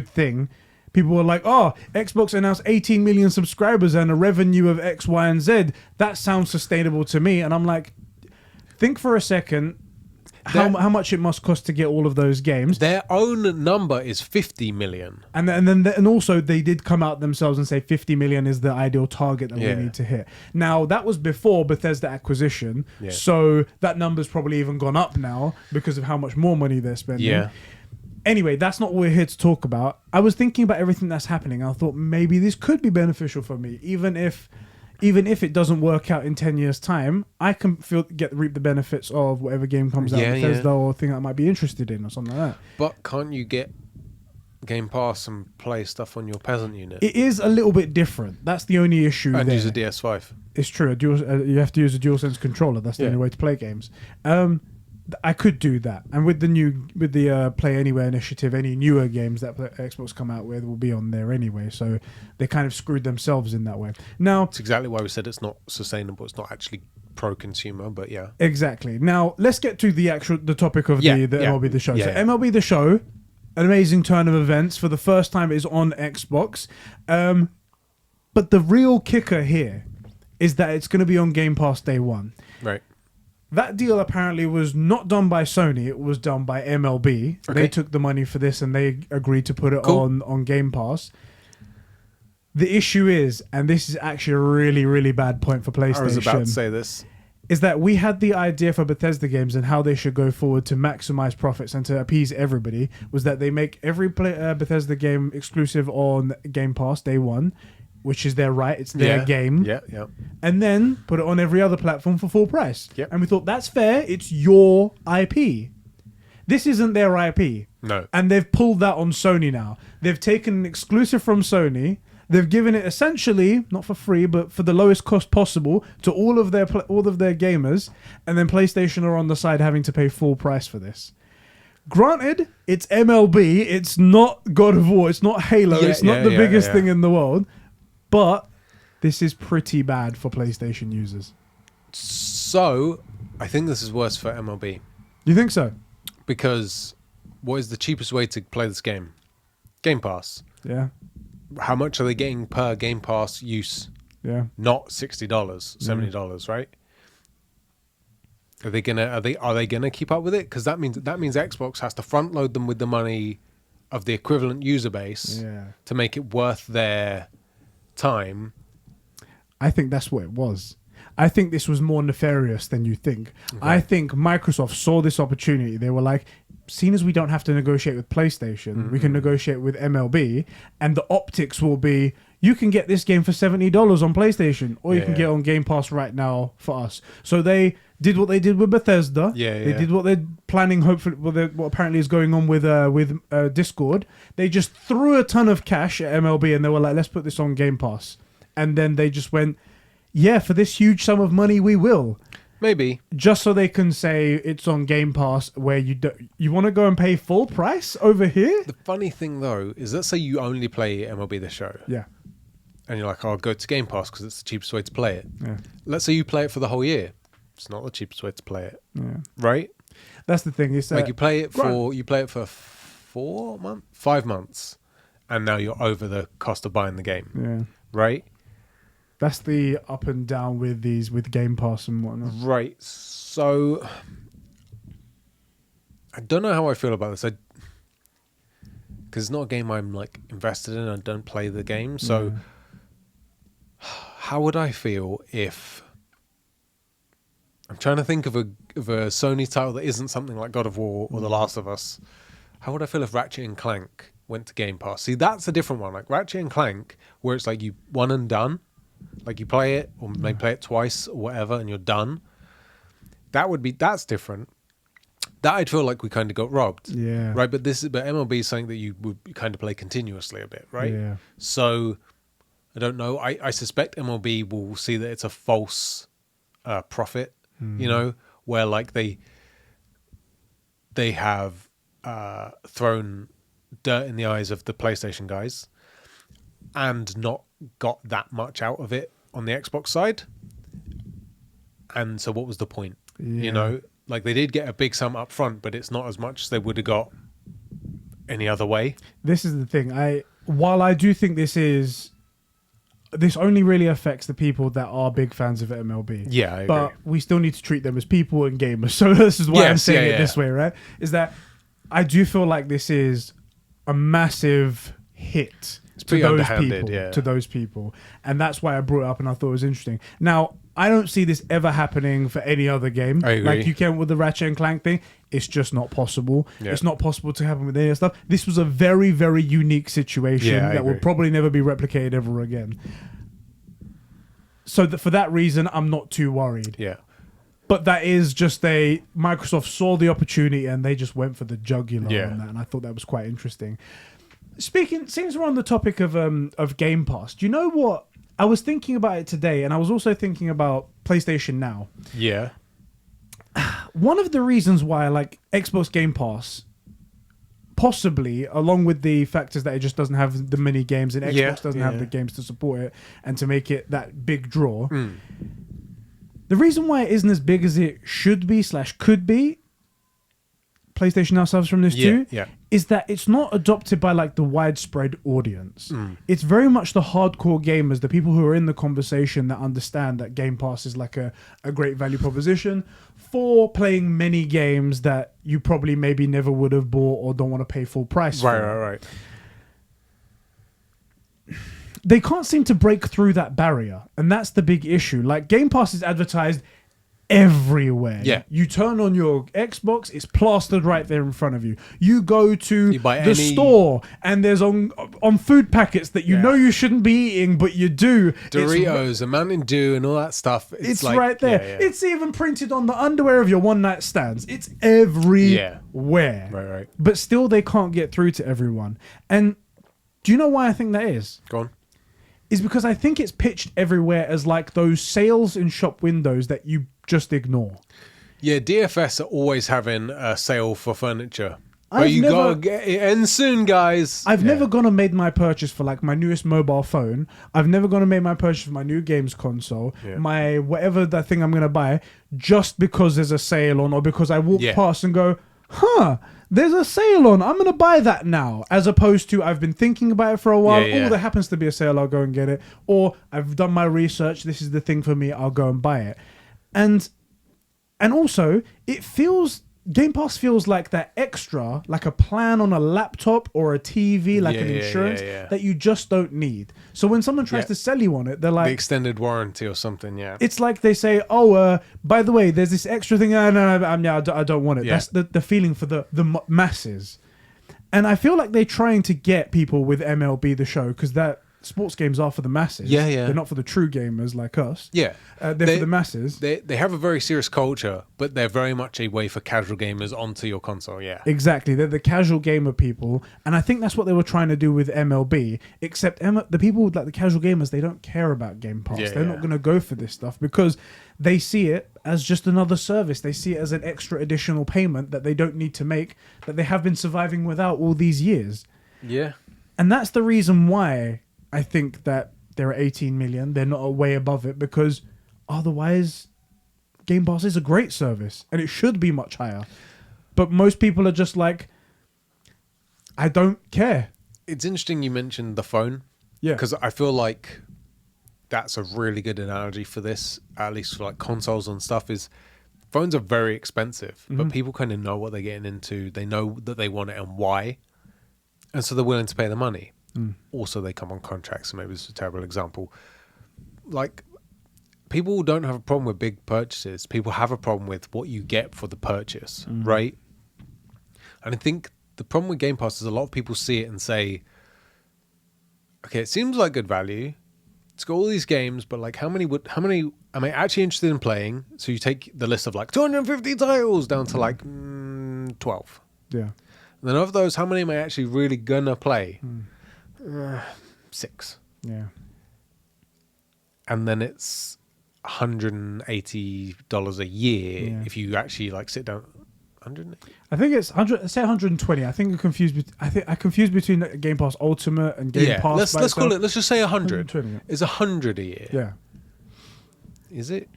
thing? People were like, oh, Xbox announced 18 million subscribers and a revenue of X, Y, and Z. That sounds sustainable to me. And I'm like, think for a second. How much it must cost to get all of those games? Their own number is 50 million, and also they did come out themselves and say 50 million is the ideal target that we need to hit. Now that was before Bethesda acquisition, so that number's probably even gone up now because of how much more money they're spending. Yeah. Anyway, that's not what we're here to talk about. I was thinking about everything that's happening. I thought maybe this could be beneficial for me, even if it doesn't work out in 10 years' time, I can reap the benefits of whatever game comes out, Bethesda or thing I might be interested in or something like that. But can't you get Game Pass and play stuff on your peasant unit? It is a little bit different. That's the only issue. And there. use a DS5. It's true. You have to use a DualSense controller. That's the only way to play games. I could do that, and with the Play Anywhere initiative, any newer games that Xbox come out with will be on there anyway. So they kind of screwed themselves in that way. Now, it's exactly why we said it's not sustainable. It's not actually pro-consumer, but yeah, exactly. Now let's get to the topic of the MLB The Show. So MLB The Show, an amazing turn of events. For the first time, it is on Xbox. But the real kicker here is that it's going to be on Game Pass day one. Right. That deal apparently was not done by Sony. It was done by MLB. Okay. They took the money for this and they agreed to put it on Game Pass. The issue is, and this is actually a really, really bad point for PlayStation. I was about to say this. Is that we had the idea for Bethesda games and how they should go forward to maximize profits and to appease everybody was that they make every Bethesda game exclusive on Game Pass day one, which is their right. It's their game. Yeah, yeah. And then put it on every other platform for full price. Yep. And we thought, that's fair. It's your IP. This isn't their IP. No. And they've pulled that on Sony now. They've taken an exclusive from Sony. They've given it essentially, not for free, but for the lowest cost possible to all of their gamers. And then PlayStation are on the side having to pay full price for this. Granted, it's MLB. It's not God of War. It's not Halo. It's not the biggest thing in the world. But this is pretty bad for PlayStation users. So, I think this is worse for MLB. You think so? Because what is the cheapest way to play this game? Game Pass. Yeah. How much are they getting per Game Pass use? Yeah. Not $60, $70, right? Are they gonna keep up with it? Because that means Xbox has to front load them with the money of the equivalent user base to make it worth their time. I think that's what it was. I think this was more nefarious than you think. Okay. I think Microsoft saw this opportunity. They were like, seeing as we don't have to negotiate with PlayStation, we can negotiate with MLB, and the optics will be, you can get this game for $70 on PlayStation, or you can get it on Game Pass right now for us. So they did what they did with Bethesda. They did what they're planning, hopefully, what apparently is going on with Discord. They just threw a ton of cash at MLB, and they were like, let's put this on Game Pass. And then they just went, yeah, for this huge sum of money, we will. Maybe. Just so they can say it's on Game Pass, where you want to go and pay full price over here? The funny thing, though, is let's say you only play MLB The Show. Yeah. And you're like, I'll go to Game Pass because it's the cheapest way to play it. Yeah. Let's say you play it for the whole year. It's not the cheapest way to play it. Yeah. Right? That's the thing. It's like you play it for 5 months, and now you're over the cost of buying the game. Yeah. Right? That's the up and down with Game Pass and whatnot. Right. So I don't know how I feel about this. Because it's not a game I'm like invested in. I don't play the game. So how would I feel if I'm trying to think of a Sony title that isn't something like God of War or The Last of Us? How would I feel if Ratchet and Clank went to Game Pass? See, that's a different one. Like Ratchet and Clank, where it's like you one and done. Like you play it, or maybe play it twice or whatever, and you're done. That's different. That I'd feel like we kind of got robbed. Yeah. Right, but MLB is something that you would kind of play continuously a bit, right? Yeah. So I don't know. I suspect MLB will see that it's a false profit, you know, where like they have thrown dirt in the eyes of the PlayStation guys and not got that much out of it on the Xbox side. And so what was the point? Yeah. You know, like they did get a big sum up front, but it's not as much as they would have got any other way. This is the thing. While I do think this only really affects the people that are big fans of MLB. Yeah, I agree. But we still need to treat them as people and gamers. So this is why I'm saying it this way, right? Is that I do feel like this is a massive hit to those people. And that's why I brought it up and I thought it was interesting. Now, I don't see this ever happening for any other game. I agree. Like you can with the Ratchet and Clank thing. It's just not possible. Yeah. It's not possible to happen with any other stuff. This was a very, very unique situation that will probably never be replicated ever again. So for that reason, I'm not too worried. Yeah. But that is just Microsoft saw the opportunity and they just went for the jugular on that. And I thought that was quite interesting. Since we're on the topic of Game Pass, do you know what? I was thinking about it today, and I was also thinking about PlayStation Now. Yeah. One of the reasons why I like Xbox Game Pass, possibly, along with the factors that it just doesn't have the mini games and Xbox doesn't have the games to support it and to make it that big draw. The reason why it isn't as big as it should be / could be, PlayStation Now suffers from this too, is that it's not adopted by like the widespread audience. It's very much the hardcore gamers, the people who are in the conversation that understand that Game Pass is like a great value proposition for playing many games that you probably maybe never would have bought or don't want to pay full price for. Right. They can't seem to break through that barrier, and that's the big issue. Like Game Pass is advertised everywhere. Yeah. You turn on your Xbox, it's plastered right there in front of you. You go to the store and there's on food packets that you know you shouldn't be eating, but you do. Doritos and Mountain Dew and all that stuff. It's like, right there. Yeah. It's even printed on the underwear of your one night stands. It's everywhere. Right. But still they can't get through to everyone. And do you know why I think that is? Go on. Is because I think it's pitched everywhere as like those sales in shop windows that you just ignore. Yeah, DFS are always having a sale for furniture. But you gotta get it in soon, guys. I've never gone and made my purchase for like my newest mobile phone. I've never gone and made my purchase for my new games console, my whatever that thing I'm gonna buy, just because there's a sale on, or because I walk past and go, there's a sale on, I'm going to buy that now. As opposed to, I've been thinking about it for a while. Oh, there happens to be a sale, I'll go and get it. Or I've done my research, this is the thing for me, I'll go and buy it. And also, it feels Game Pass feels like that extra, like a plan on a laptop or a TV, like an Yeah, insurance yeah. that you just don't need. So when someone tries Yeah. to sell you on it, they're The like, extended warranty or something, yeah. it's like they say, "Oh, by the way, there's this extra thing. No, I don't want it." Yeah. That's the feeling for the masses, and I feel like they're trying to get people with MLB The Show because that sports games are for the masses. Yeah, yeah. They're not for the true gamers like us. Yeah. They're for the masses. They have a very serious culture, but they're very much a way for casual gamers onto your console, yeah. Exactly, they're the casual gamer people, and I think that's what they were trying to do with MLB. Except the people with like the casual gamers, they don't care about Game Pass. Yeah, they're yeah. not going to go for this stuff because they see it as just another service. They see it as an extra additional payment that they don't need to make, that they have been surviving without all these years. Yeah. And that's the reason why I think that they're at 18 million. They're not way above it because otherwise Game Pass is a great service and it should be much higher. But most people are just like, I don't care. It's interesting you mentioned the phone. Yeah. Because I feel like that's a really good analogy for this, at least for like consoles and stuff, is phones are very expensive, but people kind of know what they're getting into. They know that they want it and why. And so they're willing to pay the money. Also, they come on contracts, so maybe this is a terrible example. Like, people don't have a problem with big purchases. People have a problem with what you get for the purchase, right? And I think the problem with Game Pass is a lot of people see it and say, okay, it seems like good value. It's got all these games, but like how many am I actually interested in playing? So you take the list of like 250 titles down to like 12. Yeah. And then of those, how many am I actually really gonna play? 6. Yeah. And then it's $180 a year Yeah. if you actually like sit down. 100? I think it's 100. Say 120. I think I confused between Game Pass Ultimate and Game Pass. Let's call it. Let's just say 100. 120. It's 100 a year. Yeah. Is it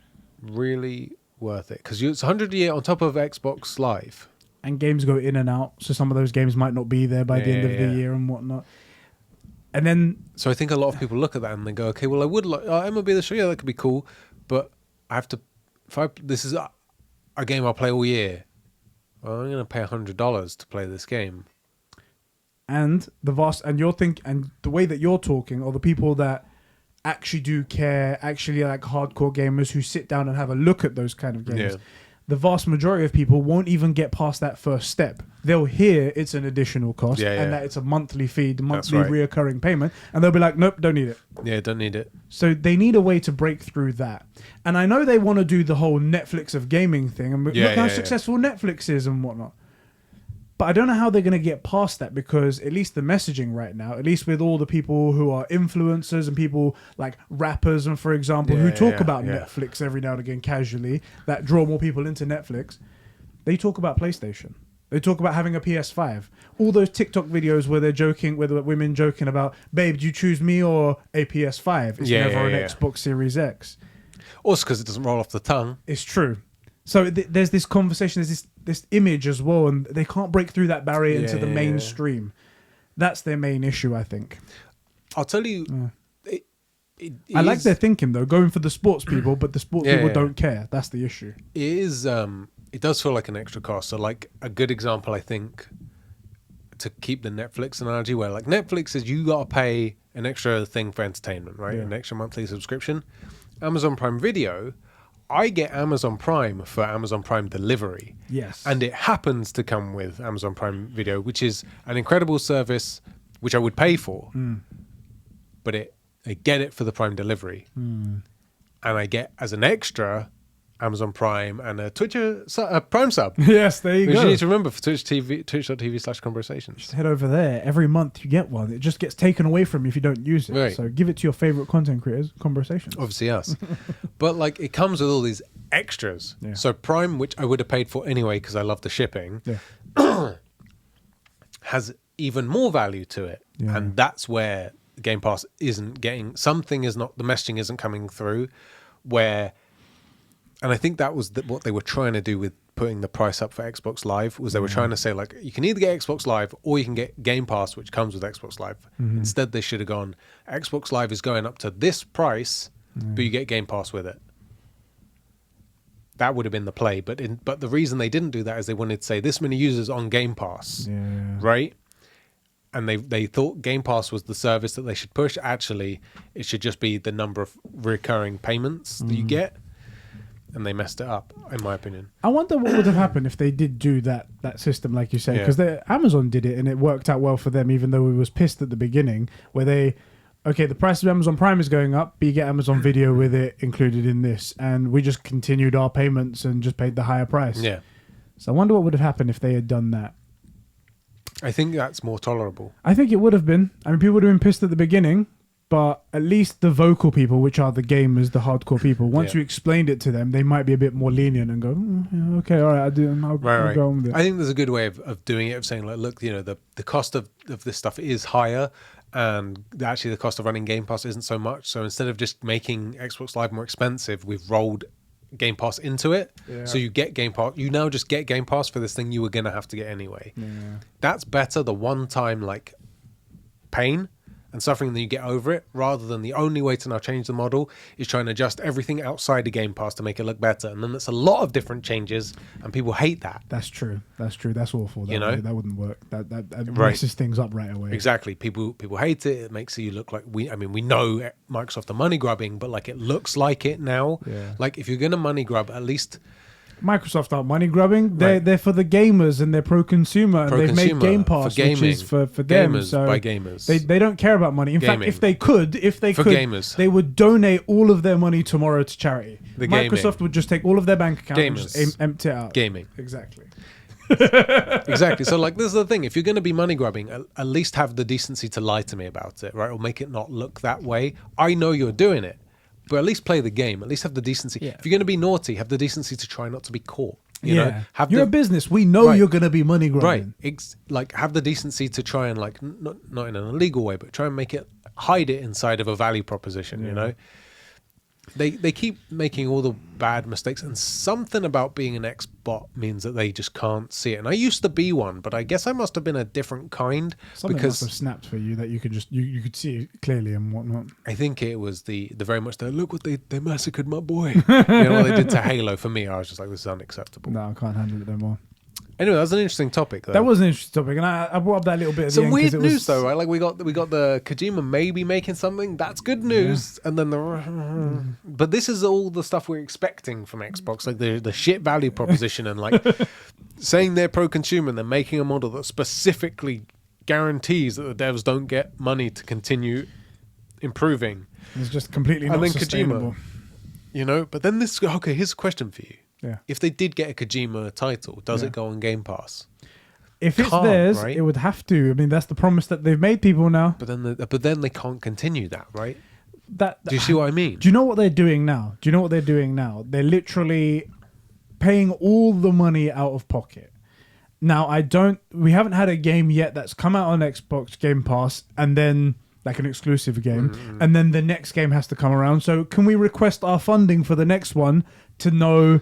really worth it? Because it's 100 a year on top of Xbox Live. And games go in and out, so some of those games might not be there by the end of the Yeah. year and whatnot. And then So I think a lot of people look at that and they go, okay, well, I would like MLB The Show. Yeah, that could be cool, but I have to. This is a game I'll play all year. Well, I'm going to pay $100 to play this game. and the way that you're talking, or the people that actually do care, actually like hardcore gamers who sit down and have a look at those kind of games. Yeah. The vast majority of people won't even get past that first step. They'll hear it's an additional cost and that it's a monthly fee, monthly reoccurring payment, and they'll be like, nope, don't need it. Yeah, don't need it. So they need a way to break through that. And I know they want to do the whole Netflix of gaming thing, and look how successful Netflix is and whatnot. But I don't know how they're going to get past that, because at least the messaging right now, at least with all the people who are influencers and people like rappers, and for example, who talk about Netflix every now and again casually, that draw more people into Netflix, they talk about PlayStation. They talk about having a PS5. All those TikTok videos where they're joking, where the women joking about, babe, do you choose me or a PS5? It's never an Xbox Series X. Also because it doesn't roll off the tongue. It's true. So there's this conversation, there's this image as well, and they can't break through that barrier into the mainstream. That's their main issue, I think. I'll tell you, I like their thinking though, going for the sports people, but the sports people don't care. That's the issue. it is. It does feel like an extra cost. So, like a good example, I think, to keep the Netflix analogy, where like Netflix is you got to pay an extra thing for entertainment, right? Yeah. An extra monthly subscription. Amazon Prime Video, I get Amazon Prime for Amazon Prime delivery. Yes. And it happens to come with Amazon Prime Video, which is an incredible service, which I would pay for. But I get it for the Prime delivery. And I get, as an extra, Amazon Prime and a Prime sub. Yes, there you Which go. you need to remember for twitch.tv/conversations. Head over there. Every month you get one. It just gets taken away from you if you don't use it. Right. So give it to your favorite content creators. Conversations. Obviously us. But like it comes with all these extras. Yeah. So Prime, which I would have paid for anyway because I love the shipping, has even more value to it. Yeah. And that's where Game Pass isn't getting, the messaging isn't coming through where, and I think that was what they were trying to do with putting the price up for Xbox Live, was they were trying to say like, you can either get Xbox Live or you can get Game Pass, which comes with Xbox Live. Instead, they should have gone, Xbox Live is going up to this price, but you get Game Pass with it. that would have been the play. But the reason they didn't do that is they wanted to say this many users on Game Pass, right? And they thought Game Pass was the service that they should push. Actually, it should just be the number of recurring payments that you get. And they messed it up, in my opinion. I wonder what would have happened if they did do that system, like you say, because Amazon did it and it worked out well for them, even though we was pissed at the beginning, where the price of Amazon Prime is going up, but you get Amazon Video with it included in this, and we just continued our payments and just paid the higher price. Yeah. So I wonder what would have happened if they had done that. I think that's more tolerable. I think it would have been. I mean, people would have been pissed at the beginning, but at least the vocal people, which are the gamers, the hardcore people, once you explained it to them, they might be a bit more lenient and go, okay, all right, I'll go on with it. I think there's a good way of doing it, of saying, like, look, the cost of this stuff is higher, and actually the cost of running Game Pass isn't so much. So instead of just making Xbox Live more expensive, we've rolled Game Pass into it. Yeah. So you get Game Pass. You now just get Game Pass for this thing you were going to have to get anyway. Yeah. That's better, the one-time, like, pain and suffering, that you get over it, rather than the only way to now change the model is trying to adjust everything outside the Game Pass to make it look better. And then it's a lot of different changes, and people hate that. That's true. That's awful. That wouldn't work. That messes things up right away. Exactly. People hate it. It makes you look like we know Microsoft are money grubbing, but like it looks like it now. Yeah. Like if you're going to money grub, at least Microsoft aren't money grubbing. They're for the gamers and they're pro-consumer, and they've made Game Pass, which is for them. Gamers, so by gamers. They don't care about money. In fact, if they could, gamers, they would donate all of their money tomorrow to charity. Microsoft would just take all of their bank accounts and just empty it out. Gaming. Exactly. Exactly. So like, this is the thing. If you're going to be money grubbing, at least have the decency to lie to me about it, right? Or make it not look that way. I know you're doing it, but at least play the game. At least have the decency. Yeah. If you're going to be naughty, have the decency to try not to be caught. You know? You're a business. We know you're going to be money grubbing. Right. Like, have the decency to try and, like, not in an illegal way, but try and hide it inside of a value proposition, you know? They keep making all the bad mistakes, and something about being an Xbot means that they just can't see it. And I used to be one, but I guess I must have been a different kind. Something must have snapped for you that you could just you could see it clearly and whatnot. I think it was the very much the look what they massacred my boy. You know what they did to Halo. For me, I was just like, this is unacceptable. No, I can't handle it no more. Anyway, that was an interesting topic, though. That was an interesting topic, and I brought up that little bit at the end. Some weird news, though, right? Like, we got the Kojima maybe making something. That's good news. Yeah. And then but this is all the stuff we're expecting from Xbox, like the shit value proposition, and like saying they're pro-consumer and they're making a model that specifically guarantees that the devs don't get money to continue improving. It's just completely not sustainable. Kojima, but then here's a question for you. Yeah. If they did get a Kojima title, does it go on Game Pass? If it's theirs, right? It would have to. I mean, that's the promise that they've made people now. But then they can't continue that, right? Do you see what I mean? Do you know what they're doing now? They're literally paying all the money out of pocket. Now, we haven't had a game yet that's come out on Xbox Game Pass and then like an exclusive game, and then the next game has to come around. So can we request our funding for the next one to know?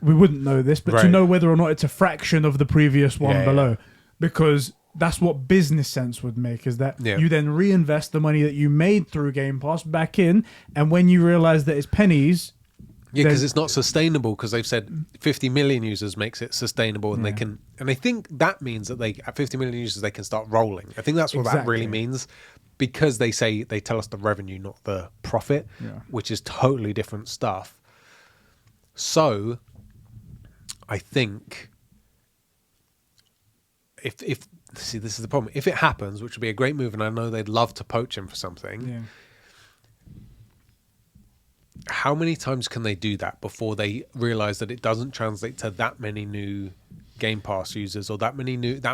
We wouldn't know this, but to know whether or not it's a fraction of the previous one below. Yeah. Because that's what business sense would make, is that you then reinvest the money that you made through Game Pass back in, and when you realize that it's pennies... Yeah, because it's not sustainable, because they've said 50 million users makes it sustainable, and they can... And I think that means that at 50 million users, they can start rolling. I think that's what that really means, because they tell us the revenue, not the profit, which is totally different stuff. So... I think if this is the problem. If it happens, which would be a great move, and I know they'd love to poach him for something. How many times can they do that before they realize that it doesn't translate to that many new Game Pass users or that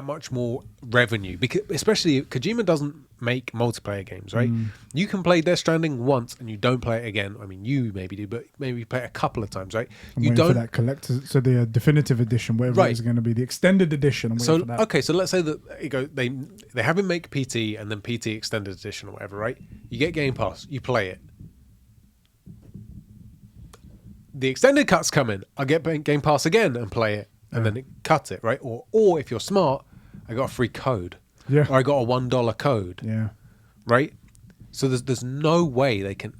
much more revenue? Because especially Kojima doesn't make multiplayer games, right? You can play Death Stranding once and you don't play it again. I mean, you maybe do, but maybe you play it a couple of times, right? I'm waiting for that collector, so the definitive edition, whatever it is going to be, the extended edition. I'm waiting for that. Okay, so let's say that they have him make PT and then PT extended edition or whatever, right? You get Game Pass, you play it. The extended cut's coming. I get Game Pass again and play it, and then it cuts it, right? Or if you're smart, I got a free code. Yeah. Or I got a $1 code. Yeah. Right? So there's no way they can,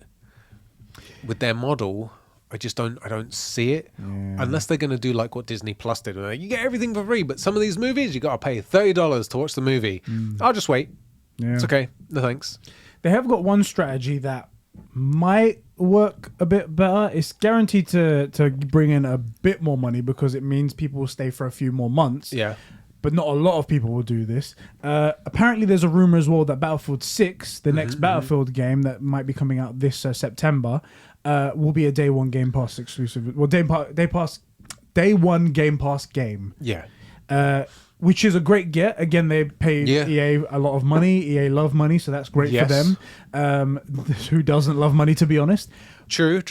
with their model, I don't see it unless they're going to do like what Disney Plus did. Where you get everything for free, but some of these movies you got to pay $30 to watch the movie. I'll just wait. Yeah. It's okay. No thanks. They have got one strategy that might work a bit better. It's guaranteed to bring in a bit more money because it means people will stay for a few more months. Yeah. But not a lot of people will do this. Apparently, there's a rumor as well that Battlefield 6, the next Battlefield game that might be coming out this September, will be a day one Game Pass exclusive. Well, day one Game Pass game. Yeah. Which is a great get. Again, they pay EA a lot of money. EA love money, so that's great for them. Who doesn't love money, to be honest? True.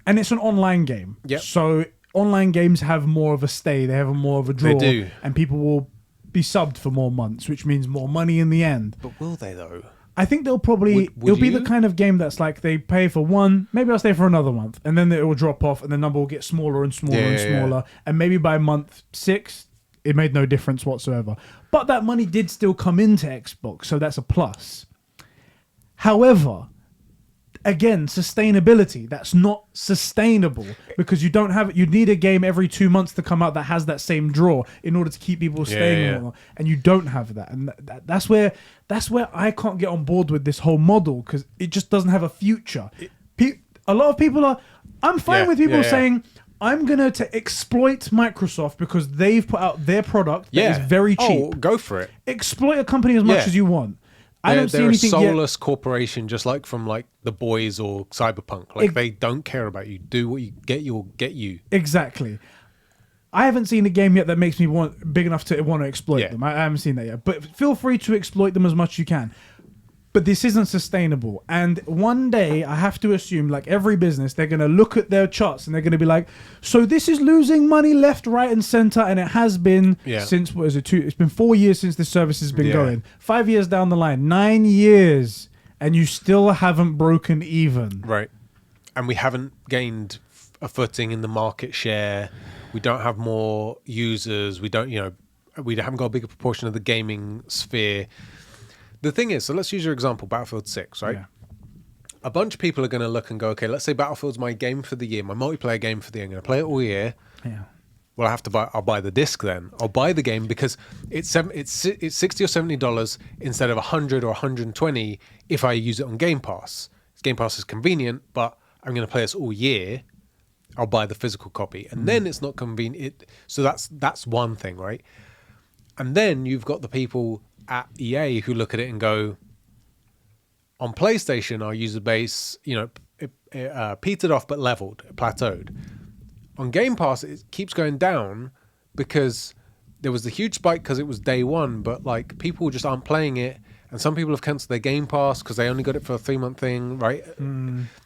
And it's an online game. Yep. So online games have more of a stay. They have more of a draw. They do. And people will be subbed for more months, which means more money in the end. But will they, though? I think they'll probably... it'll be the kind of game that's like they pay for one, maybe I'll stay for another month, and then it will drop off, and the number will get smaller and smaller and smaller. And maybe by month 6... it made no difference whatsoever. But that money did still come into Xbox, so that's a plus. However, again, sustainability. That's not sustainable because you don't have... you'd need a game every 2 months to come out that has that same draw in order to keep people staying. And you don't have that. And that's where I can't get on board with this whole model because it just doesn't have a future. A lot of people are... I'm fine with people saying... I'm going to exploit Microsoft because they've put out their product that is very cheap. Oh, go for it. Exploit a company as much as you want. I don't see anything They're a soulless corporation, just like from like The Boys or Cyberpunk. Like they don't care about you. Do what you get. You'll get you. Exactly. I haven't seen a game yet that makes me big enough to want to exploit them. I haven't seen that yet. But feel free to exploit them as much as you can. But this isn't sustainable. And one day, I have to assume, like every business, they're going to look at their charts and they're going to be like, so this is losing money left, right, and center. And it has been since, what is it, it's been 4 years since this service has been going. 5 years down the line, 9 years, and you still haven't broken even. Right. And we haven't gained a footing in the market share. We don't have more users. We don't, we haven't got a bigger proportion of the gaming sphere. The thing is, so let's use your example, Battlefield 6, right? Yeah. A bunch of people are going to look and go, okay, let's say Battlefield's my game for the year, my multiplayer game for the year. I'm going to play it all year. Yeah. Well, I'll buy the disc then. I'll buy the game because it's $60 or $70 instead of $100 or $120 if I use it on Game Pass. Game Pass is convenient, but I'm going to play this all year. I'll buy the physical copy. And then it's not convenient. So that's one thing, right? And then you've got the people at EA who look at it and go, on PlayStation, our user base, it petered off but leveled, it plateaued. On Game Pass, it keeps going down because there was the huge spike because it was day one, but like people just aren't playing it, and some people have cancelled their Game Pass because they only got it for a 3-month thing, right?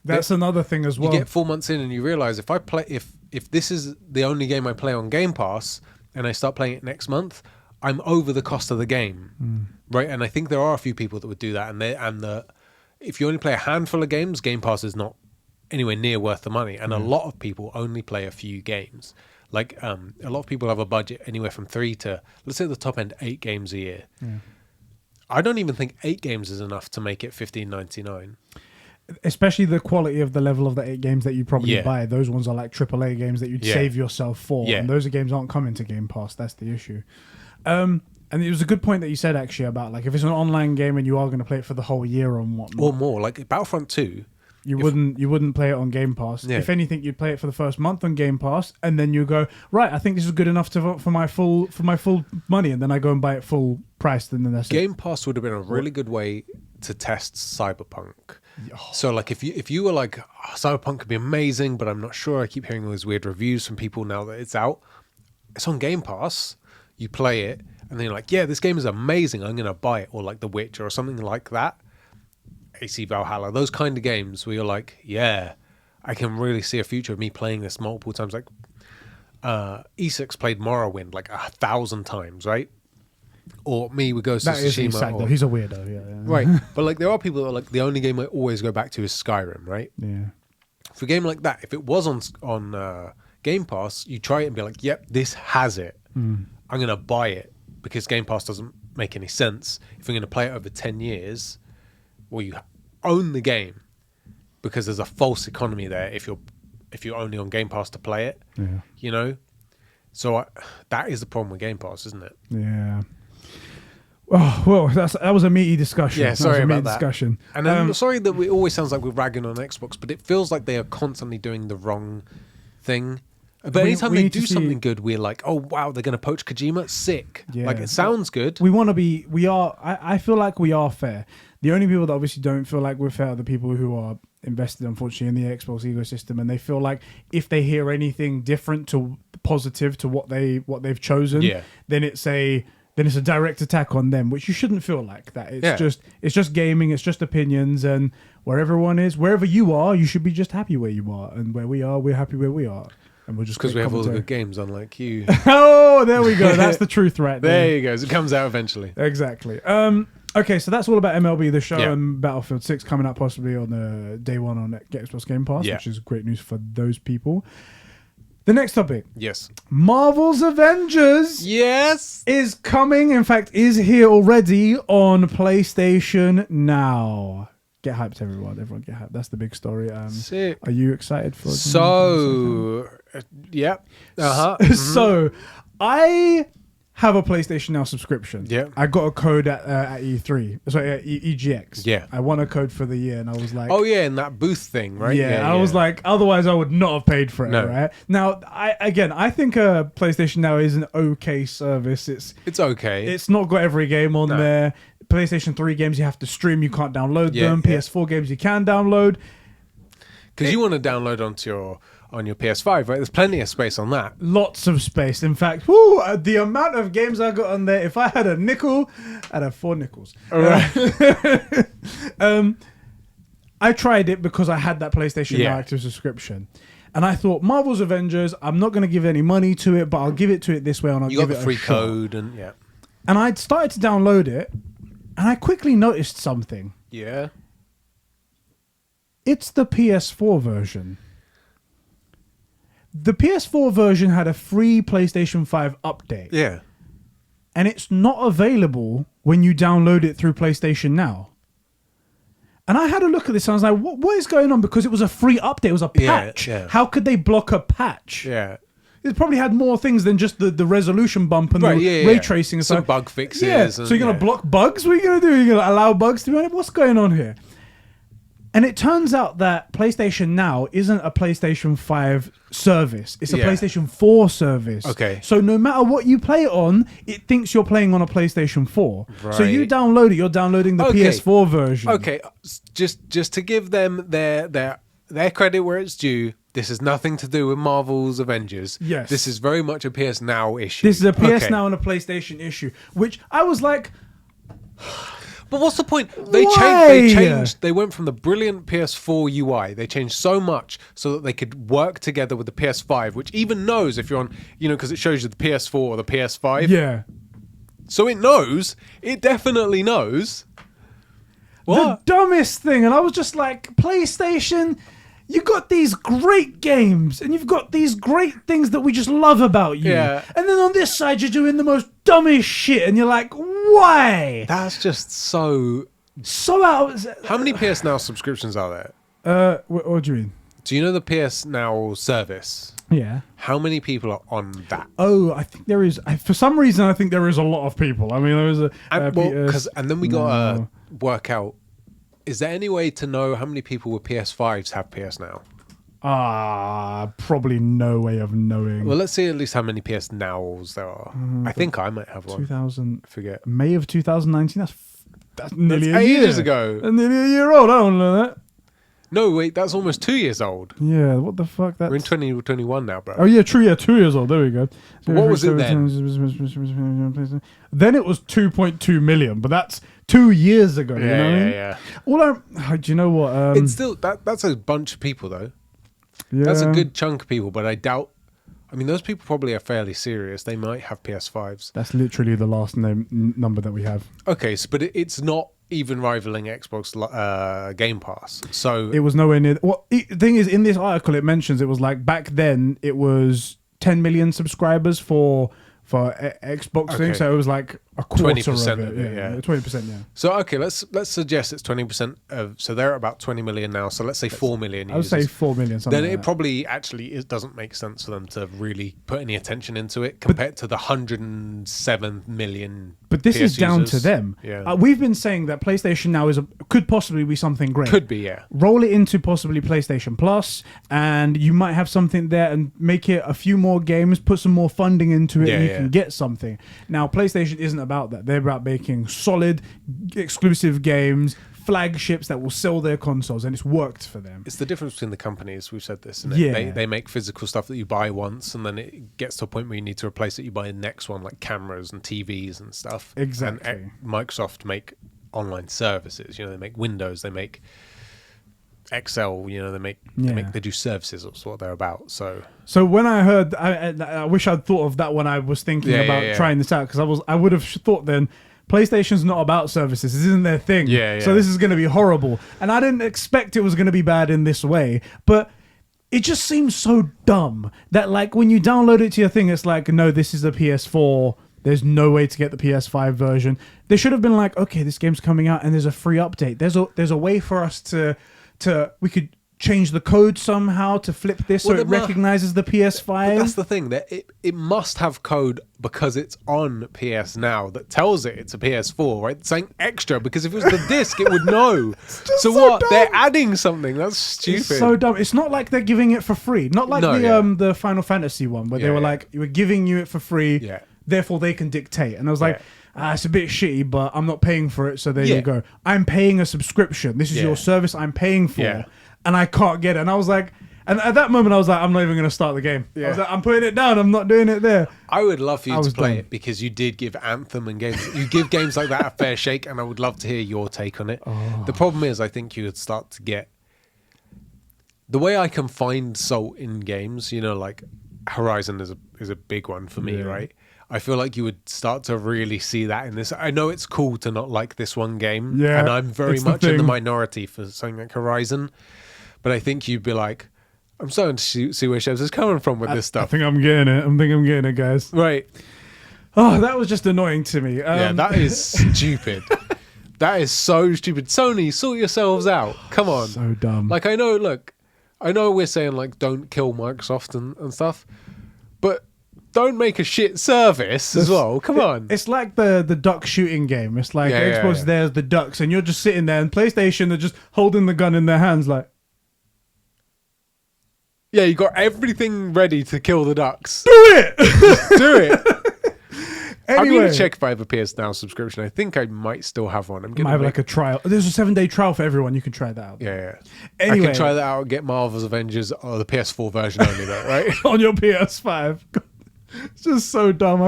That's another thing as well. You get 4 months in and you realize if this is the only game I play on Game Pass and I start playing it next month, I'm over the cost of the game, right? And I think there are a few people that would do that. And if you only play a handful of games, Game Pass is not anywhere near worth the money. And a lot of people only play a few games. Like a lot of people have a budget anywhere from 3 to, let's say the top end, 8 games a year. Yeah. I don't even think 8 games is enough to make it $15.99. Especially the quality of the level of the 8 games that you probably buy. Those ones are like AAA games that you'd save yourself for. Yeah. And those games aren't coming to Game Pass. That's the issue. And it was a good point that you said actually about like if it's an online game and you are going to play it for the whole year or whatnot, or more, like Battlefront 2, you wouldn't play it on Game Pass. Yeah. If anything, you'd play it for the first month on Game Pass, and then you go, right, I think this is good enough for my full money, and then I go and buy it full price, and then that's Game Pass would have been a really good way to test Cyberpunk. So like if you were like, Cyberpunk could be amazing, but I'm not sure. I keep hearing all these weird reviews from people now that it's out. It's on Game Pass. You play it, and then you're like, yeah, this game is amazing. I'm going to buy it. Or like The Witcher or something like that. AC Valhalla. Those kind of games where you're like, yeah, I can really see a future of me playing this multiple times. Like E6 played Morrowind like 1,000 times, right? Or me with Ghost of Tsushima. Isak, though. He's a weirdo, yeah. Right. But like there are people that are like, the only game I always go back to is Skyrim, right? Yeah. For a game like that, if it was on Game Pass, you try it and be like, yep, this has it. I'm going to buy it because Game Pass doesn't make any sense. If you're going to play it over 10 years, well, you own the game because there's a false economy there if you're if you're only on Game Pass to play it. Yeah. You know, so that is the problem with Game Pass, isn't it? Yeah. Oh well, that was a meaty discussion. Yeah, sorry about that. Discussion. And I'm sorry that it always sounds like we're ragging on Xbox, but it feels like they are constantly doing the wrong thing. But anytime they do something good, we're like, oh wow, they're going to poach Kojima. Sick. Yeah. Like it sounds good. We want to be. We are. I feel like we are fair. The only people that obviously don't feel like we're fair are the people who are invested, unfortunately, in the Xbox ecosystem, and they feel like if they hear anything different to positive to what they've chosen, then it's a direct attack on them, which you shouldn't feel like that. It's just gaming, it's just opinions, and wherever you are, you should be just happy where you are, and where we are, we're happy where we are, and we'll just because we have all the good games, unlike you. Oh, there we go. That's the truth, right there. There you go. It comes out eventually. Exactly. Okay, so that's all about MLB The Show and Battlefield 6 coming out possibly on day one on Xbox Game Pass, which is great news for those people. The next topic. Yes. Marvel's Avengers. Yes. Is coming. In fact, is here already on PlayStation Now. Get hyped, everyone. Everyone get hyped. That's the big story. Sick. Are you excited for yep. Uh-huh. So, I have a PlayStation Now subscription. Yeah. I got a code at E3. Sorry, at EGX. Yeah. I won a code for the year, and I was like, oh yeah, in that booth thing, right? Yeah, I was like, otherwise I would not have paid for it, right? Now, I think PlayStation Now is an okay service. It's okay. It's not got every game on there. PlayStation 3 games you have to stream, you can't download them. PS4 games you can download. Because you want to download on your PS5, right? There's plenty of space on that. Lots of space. In fact, the amount of games I got on there, if I had a nickel, I'd have 4 nickels. All right. I tried it because I had that PlayStation Now active subscription. And I thought, Marvel's Avengers, I'm not going to give any money to it, but I'll give it to it this way and I'll give it a shot. You got the free code and And I'd started to download it, and I quickly noticed something. Yeah. It's the PS4 version. The PS4 version had a free PlayStation 5 update. Yeah. And it's not available when you download it through PlayStation Now. And I had a look at this and I was like, what is going on? Because it was a free update. It was a patch. Yeah. How could they block a patch? Yeah. It probably had more things than just the resolution bump and the ray tracing and some stuff. Bug fixes. Yeah. So you're going to block bugs? What are you going to do? You're going to allow bugs to be on it? What's going on here? And it turns out that PlayStation Now isn't a PlayStation 5 service. It's a PlayStation 4 service. Okay. So no matter what you play it on, it thinks you're playing on a PlayStation 4. Right. So you download it, you're downloading the PS4 version. Okay. Just to give them their credit where it's due, this has nothing to do with Marvel's Avengers. Yes. This is very much a PS Now issue. This is a PS Now and a PlayStation issue, which I was like... But what's the point? They changed. They went from the brilliant PS4 UI. They changed so much so that they could work together with the PS5, which even knows if you're on, because it shows you the PS4 or the PS5. Yeah. So it knows. It definitely knows. What? The dumbest thing. And I was just like, PlayStation, you got these great games and you've got these great things that we just love about you. Yeah. And then on this side, you're doing the most dumbest shit. And you're like, why? That's just so out. How many PS Now subscriptions are there? What do you mean? Do you know the PS Now service? Yeah. How many people are on that? Oh, I think there is. For some reason, I think there is a lot of people. I mean, there is and then we got to work out. Is there any way to know how many people with PS5s have PS Now? Probably no way of knowing. Well, let's see at least how many PS Nows there are. I think I might have one. 2000. Forget. May of 2019. That's nearly a years year ago. And nearly a year old. I don't know that. No, wait, that's almost 2 years old. Yeah, what the fuck? We're in 2021 now, bro. Oh yeah, true. Yeah, 2 years old. There we go. So what was it then? Then it was 2.2 million, but that's 2 years ago. Yeah, you know what I mean? yeah. Do you know what? It's still that's a bunch of people though. Yeah. That's a good chunk of people, but I doubt. I mean, those people probably are fairly serious. They might have PS5s. That's literally the last number that we have. Okay, but it's not even rivaling Xbox Game Pass. So it was nowhere near. The thing is, in this article, it mentions it was like back then it was 10 million subscribers for for Xbox thing, Okay. so it was like a quarter 20% of it. Yeah, 20%. Yeah, So okay, let's suggest it's 20% of. So they're at about 20 million now. So let's say 4 million I would users. say 4 million. Something Then like it that. probably it doesn't make sense for them to really put any attention into it compared to the 107 million. But this is PS down users. to them. Yeah, We've been saying that PlayStation now could possibly be something great. could be. Yeah, Roll it into possibly PlayStation Plus, and you might have something there, and make it a few more games, put some more funding into it, and you can get something. Now, PlayStation isn't about that. They're about making solid, exclusive games, flagships that will sell their consoles, and it's worked for them. it's the difference between the companies. We've said this, isn't it? Yeah. They make physical stuff that you buy once, and then it gets to a point where you need to replace it. You buy the next one, like cameras and TVs and stuff. Exactly. And Microsoft make online services. They make Windows, they make Excel. They do services. That's what they're about. So when I heard, I wish I'd thought of that when I was thinking about trying this out, because I would have thought then PlayStation's not about services. This isn't their thing. Yeah. So this is going to be horrible, and I didn't expect it was going to be bad in this way, but. It just seems so dumb that, like, when you download it to your thing, it's like, no, this is a PS4. There's no way to get the PS5 version. They should have been like, okay, this game's coming out and there's a free update. There's a way for us we could change the code somehow to flip this so it recognizes the PS5. But that's the thing, that it must have code because it's on PS Now that tells it it's a PS4, right? It's saying extra, because if it was the disc, it would know. So what? dumb. They're adding something. That's stupid. It's so dumb. It's not like they're giving it for free. Not like the Final Fantasy one where they were like, we're giving you it for free, therefore they can dictate. And I was like, it's a bit shitty, but I'm not paying for it, so there you go. I'm paying a subscription. This is your service I'm paying for, and I can't get it. And I was like, and at that moment I was like, I'm not even going to start the game. I was like, I'm putting it down. I'm not doing it there. I would love for you to play it, because you did give Anthem and games. You give games like that a fair shake, and I would love to hear your take on it. The problem is, I think you would start to get the way I can find salt in games. Like Horizon is a big one for me, right? I feel like you would start to really see that in this. I know it's cool to not like this one game, and I'm very much in the minority for something like Horizon, but I think you'd be like, I'm starting to see where Sheps is coming from with this stuff. I think I'm getting it, guys. Right. Oh, that was just annoying to me. That is stupid. That is so stupid. Sony, sort yourselves out. Come on. So dumb. Like, I know we're saying, like, don't kill Microsoft and stuff, but don't make a shit service as well. Come on. It's like the duck shooting game. It's like Xbox, there's the ducks, and you're just sitting there, and PlayStation, they're just holding the gun in their hands like... Yeah, you got everything ready to kill the ducks. Do it! Do it. Anyway. I'm going to check if I have a PS Now subscription. I think I might still have one. Might have like a trial. There's a 7-day trial for everyone. You can try that out. Yeah. Anyway. I can try that out and get Marvel's Avengers or the PS4 version only though, right? On your PS5. It's just so dumb.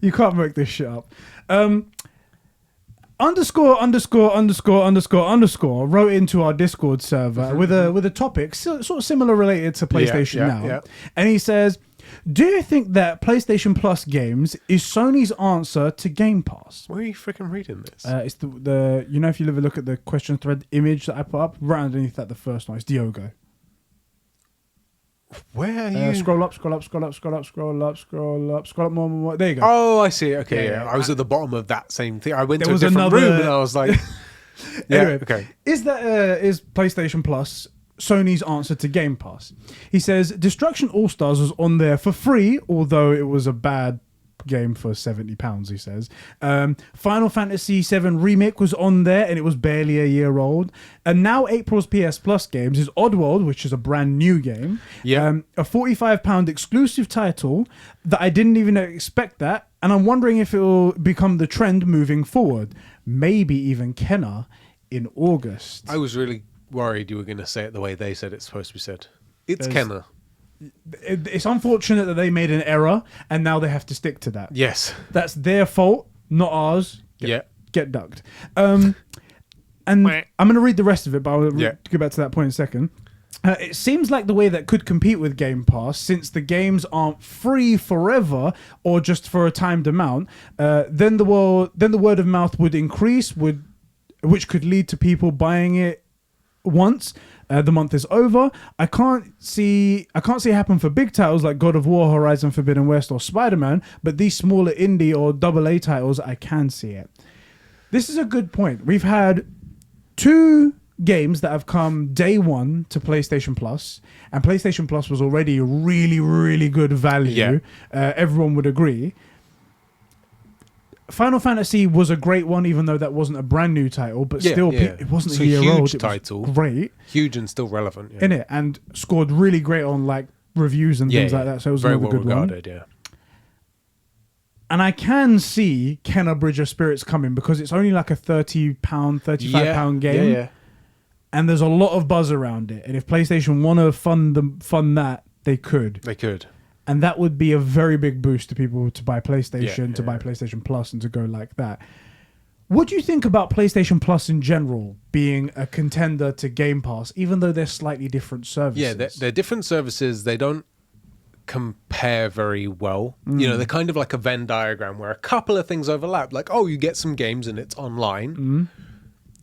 You can't make this shit up. Underscore wrote into our Discord server with a topic sort of similar related to PlayStation Now. And he says, do you think that PlayStation Plus games is Sony's answer to Game Pass? Where are you freaking reading this? It's the if you ever look at the question thread image that I put up, right underneath that, the first one, it's Diogo. Where are you? Scroll up more. There you go. Oh, I see. Okay, Yeah. I was at the bottom of that same thing. I went There to a was different another- room and I was like, Anyway, okay. Is PlayStation Plus Sony's answer to Game Pass? He says Destruction All-Stars was on there for free, although it was a bad game for £70, he says. Final Fantasy VII Remake was on there, and it was barely a year old. And now April's PS Plus games is Oddworld, which is a brand new game. Yeah. A £45 exclusive title that I didn't even expect that. And I'm wondering if it will become the trend moving forward. Maybe even Kenna in August. I was really worried you were going to say it the way they said it's supposed to be said. It's Kenna. It's unfortunate that they made an error and now they have to stick to that. Yes. That's their fault, not ours. Get ducked. And I'm going to read the rest of it, but I'll get back to that point in a second. It seems like the way that could compete with Game Pass, since the games aren't free forever or just for a timed amount, then the word of mouth would increase, which could lead to people buying it once, The month is over. I can't see it happen for big titles like God of War, Horizon Forbidden West, or Spider-Man, but these smaller indie or AA titles, I can see it. This is a good point. We've had 2 games that have come day one to PlayStation Plus, and PlayStation Plus was already a really, really good value. Everyone would agree. Final Fantasy was a great one, even though that wasn't a brand new title, but still, it wasn't a year old. Huge title, great, huge and still relevant in it, and scored really great on like reviews and things like that. So it was very another well good regarded, one. And I can see Kenna Bridge of Spirits coming because it's only like a £30, £35 game. Yeah. And there's a lot of buzz around it. And if PlayStation want to fund that, they could. They could. And that would be a very big boost to people to buy PlayStation, buy PlayStation Plus, and to go like that. What do you think about PlayStation Plus in general being a contender to Game Pass, even though they're slightly different services? Yeah, they're different services. They don't compare very well. You know, they're kind of like a Venn diagram where a couple of things overlap. Like, oh, you get some games and it's online.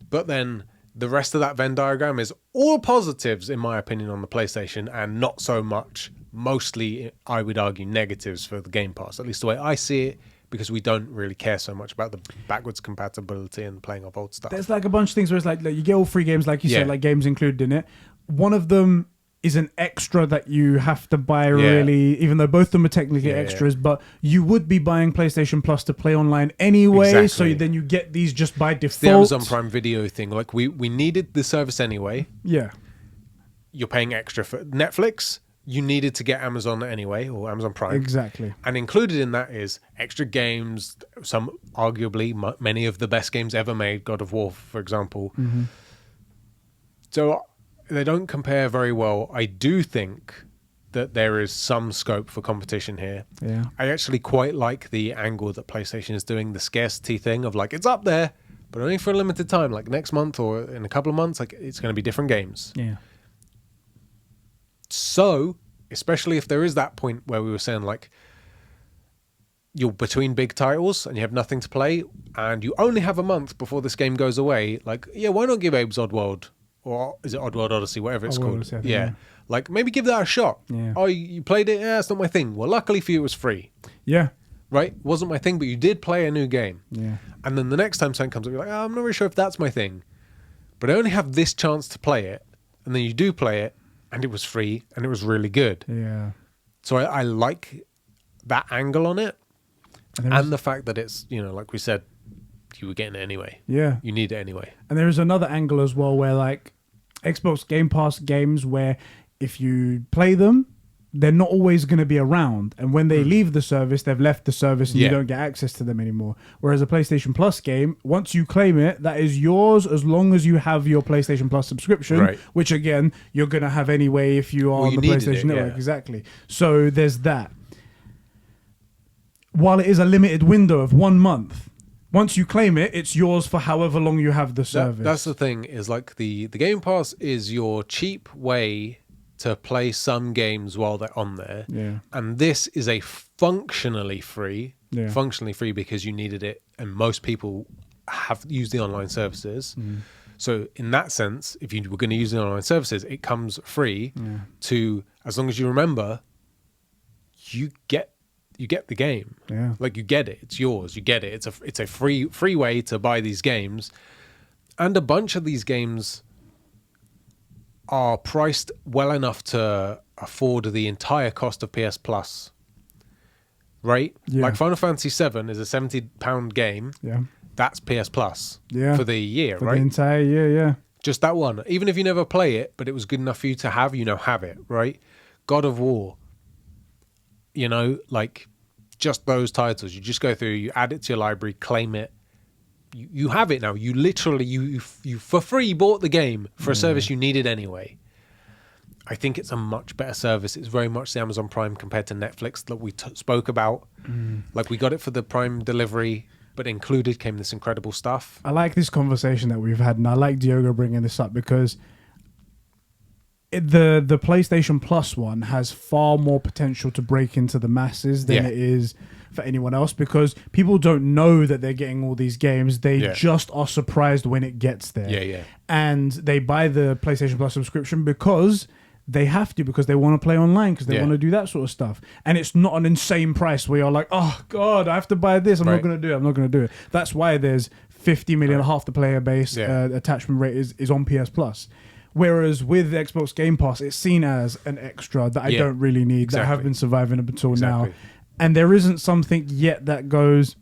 But then the rest of that Venn diagram is all positives, in my opinion, on the PlayStation, and not so much, mostly, I would argue, negatives for the Game Pass, at least the way I see it, because we don't really care so much about the backwards compatibility and playing off old stuff. There's like a bunch of things where it's like you get all free games, like you said, like games included in it. One of them is an extra that you have to buy really, even though both of them are technically extras, but you would be buying PlayStation Plus to play online anyway, so then you get these just by default. It's the Amazon Prime Video thing. Like, we needed the service anyway. Yeah. You're paying extra for Netflix. You needed to get Amazon anyway, or Amazon Prime. Exactly. And included in that is extra games, some arguably many of the best games ever made, God of War, for example. So they don't compare very well. I do think that there is some scope for competition here. Yeah. I actually quite like the angle that PlayStation is doing, the scarcity thing of like, it's up there, but only for a limited time, like next month or in a couple of months, like it's going to be different games. Yeah. So, especially if there is that point where we were saying like, you're between big titles and you have nothing to play and you only have a month before this game goes away, like, yeah, why not give Abe's Oddworld, or is it Oddworld Odyssey, whatever it's called? Odyssey, yeah. Like, maybe give that a shot. Yeah. Oh, you played it? Yeah, it's not my thing. Well, luckily for you, it was free. Yeah. Right? Wasn't my thing, but you did play a new game. Yeah. And then the next time something comes up, you're like, oh, I'm not really sure if that's my thing. But I only have this chance to play it. And then you do play it, and it was free, and it was really good. Yeah. So I like that angle on it. And the fact that it's, you know, like we said, you were getting it anyway. Yeah. You need it anyway. And there is another angle as well where like Xbox Game Pass games where if you play them, they're not always going to be around. And when they leave the service, they've left the service and you don't get access to them anymore. Whereas a PlayStation Plus game, once you claim it, that is yours as long as you have your PlayStation Plus subscription, which again, you're going to have anyway if you are on the PlayStation Network. Exactly. So there's that. While it is a limited window of 1 month, once you claim it, it's yours for however long you have the service. That's the thing, is like the Game Pass is your cheap way to play some games while they're on there. Yeah. And this is a functionally free because you needed it, and most people have used the online services. So in that sense, if you were going to use the online services, it comes free to, as long as you remember, you get the game. Yeah. Like, you get it. It's yours. You get it. It's a free way to buy these games. And a bunch of these games are priced well enough to afford the entire cost of PS Plus. Right? Yeah. Like Final Fantasy VII is a £70 game. Yeah. That's PS Plus for the year, for right? the entire year, yeah. Just that one. Even if you never play it, but it was good enough for you to have, have it, right? God of War, like just those titles. You just go through, you add it to your library, claim it. You have it now. You literally, you for free bought the game for a service you needed anyway. I think it's a much better service. It's very much the Amazon Prime compared to Netflix that we spoke about. Like, we got it for the Prime delivery, but included came this incredible stuff. I like this conversation that we've had, and I like Diogo bringing this up because the PlayStation Plus one has far more potential to break into the masses than it is for anyone else, because people don't know that they're getting all these games. They just are surprised when it gets there. And they buy the PlayStation Plus subscription because they have to, because they want to play online, because they want to do that sort of stuff. And it's not an insane price where you're like, oh God, I have to buy this. I'm not going to do it. That's why there's 50 million, half the player base attachment rate is on PS Plus. Whereas with Xbox Game Pass, it's seen as an extra that I don't really need, that have been surviving up until now. And there isn't something yet that goes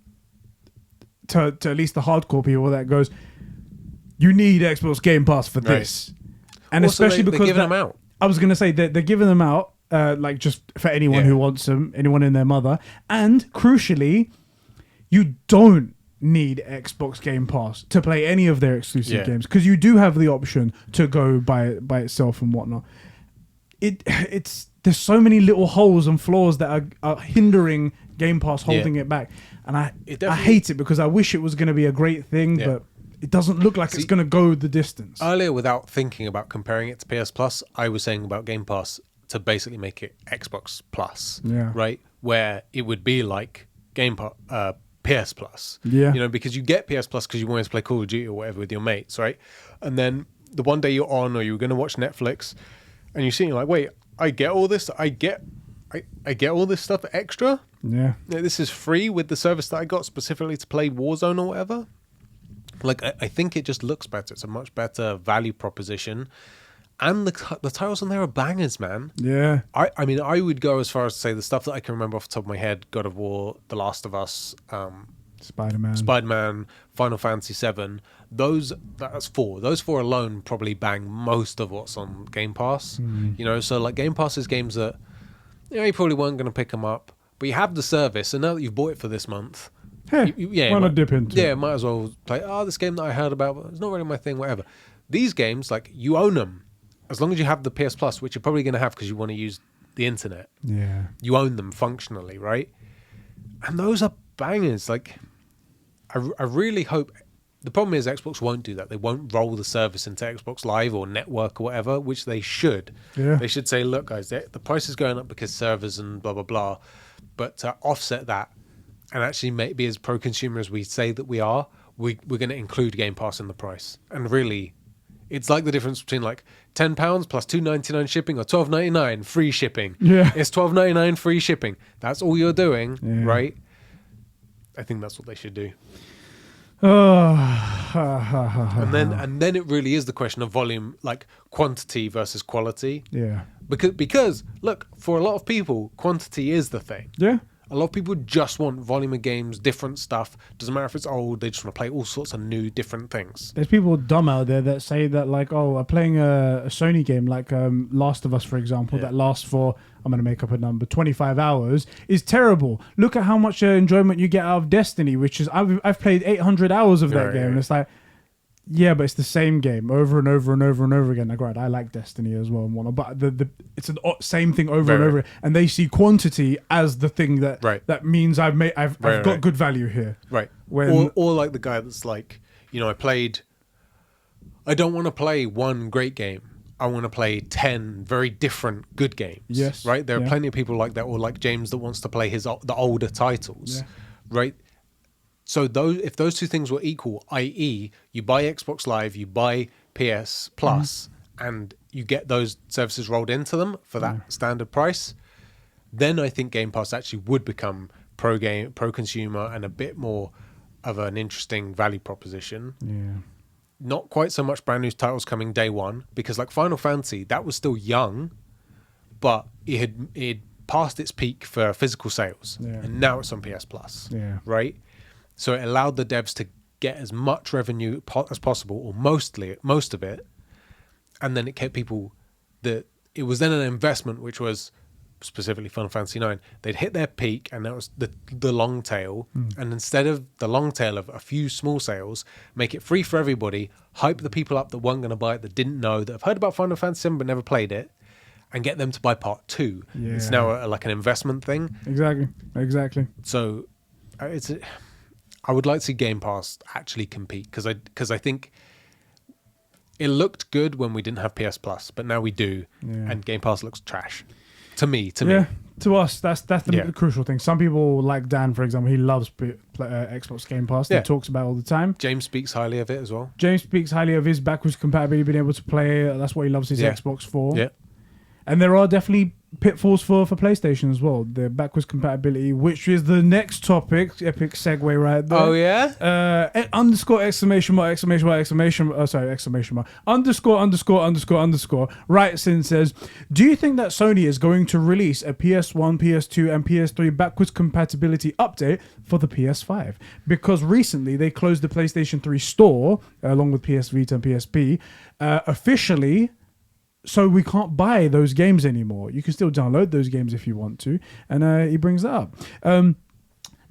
to at least the hardcore people that goes, you need Xbox Game Pass for this. And also, especially because they're giving them out. I was going to say that they're giving them out, like just for anyone who wants them, anyone and their mother. And crucially, you don't need Xbox Game Pass to play any of their exclusive games, because you do have the option to go by itself and whatnot. There's so many little holes and flaws that are hindering Game Pass, holding it back, and I hate it, because I wish it was going to be a great thing, but it doesn't look like it's going to go the distance. Earlier, without thinking about comparing it to PS Plus, I was saying about Game Pass to basically make it Xbox Plus, right, where it would be like Game Pass. PS Plus, because you get PS Plus because you want to play Call of Duty or whatever with your mates, right? And then the one day you're on, or you're going to watch Netflix, and you see, you're like, wait, I get all this, I get all this stuff extra. This is free with the service that I got specifically to play Warzone or whatever. Like, I think it just looks better. It's a much better value proposition. And the titles on there are bangers, man. I mean, I would go as far as to say the stuff that I can remember off the top of my head: God of War, The Last of Us, Spider-Man, Final Fantasy VII. That's four. Those four alone probably bang most of what's on Game Pass. So like Game Pass is games that you probably weren't going to pick them up, but you have the service, and now that you've bought it for this month, why not dip into it? Might as well play. This game that I heard about, but it's not really my thing. Whatever. These games, like, you own them. As long as you have the PS Plus, which you're probably going to have because you want to use the internet. You own them functionally, right? And those are bangers. Like, I really hope... The problem is Xbox won't do that. They won't roll the service into Xbox Live or Network or whatever, which they should. They should say, look, guys, the price is going up because servers and blah, blah, blah. But to offset that and actually be as pro-consumer as we say that we are, we're going to include Game Pass in the price. And really... It's like the difference between like £10 plus $2.99 shipping or $12.99 free shipping. It's $12.99 free shipping. That's all you're doing, right? I think that's what they should do. And then it really is the question of volume, like quantity versus quality. Because look, for a lot of people, quantity is the thing. A lot of people just want volume of games, different stuff. Doesn't matter if it's old, they just want to play all sorts of new, different things. There's people dumb out there that say that, like, I'm playing a Sony game, like Last of Us, for example, that lasts for, I'm going to make up a number, 25 hours, is terrible. Look at how much enjoyment you get out of Destiny, which is, I've played 800 hours of that game. And it's like, but it's the same game over and over and over and over again. Like, right, I like Destiny as well and whatnot, but it's the same thing over and over. And they see quantity as the thing that means I've got good value here. Or like the guy that's like, I don't want to play one great game. I want to play 10 very different good games. Right? There are plenty of people like that, or like James that wants to play the older titles. Right? So if those two things were equal, i.e. you buy Xbox Live, you buy PS Plus, and you get those services rolled into them for that standard price, then I think Game Pass actually would become pro-consumer and a bit more of an interesting value proposition. Not quite so much brand new titles coming day one, because like Final Fantasy, that was still young, but it had passed its peak for physical sales, and now it's on PS Plus, right? So it allowed the devs to get as much revenue as possible, or most of it, and then it kept people it was then an investment, which was specifically Final Fantasy IX. They'd hit their peak, and that was the long tail. And instead of the long tail of a few small sales, make it free for everybody, hype the people up that weren't going to buy it, that didn't know, that have heard about Final Fantasy VII but never played it, and get them to buy part 2. It's now like an investment thing. Exactly. So I would like to see Game Pass actually compete, because I think It looked good when we didn't have PS Plus, but now we do, and Game Pass looks trash. To me. To us, that's the crucial thing. Some people, like Dan, for example, he loves Xbox Game Pass. He talks about it all the time. James speaks highly of it as well. James speaks highly of his backwards compatibility, being able to play. That's what he loves his Xbox for. Yeah. And there are definitely pitfalls for PlayStation as well. The backwards compatibility, which is the next topic. Epic segue right there. Oh, yeah? Underscore exclamation mark, exclamation mark, exclamation mark. Underscore writes in, says, do you think that Sony is going to release a PS1, PS2 and PS3 backwards compatibility update for the PS5? Because recently they closed the PlayStation 3 store along with PS Vita and PSP officially. So we can't buy those games anymore. You can still download those games if you want to. And he brings that up.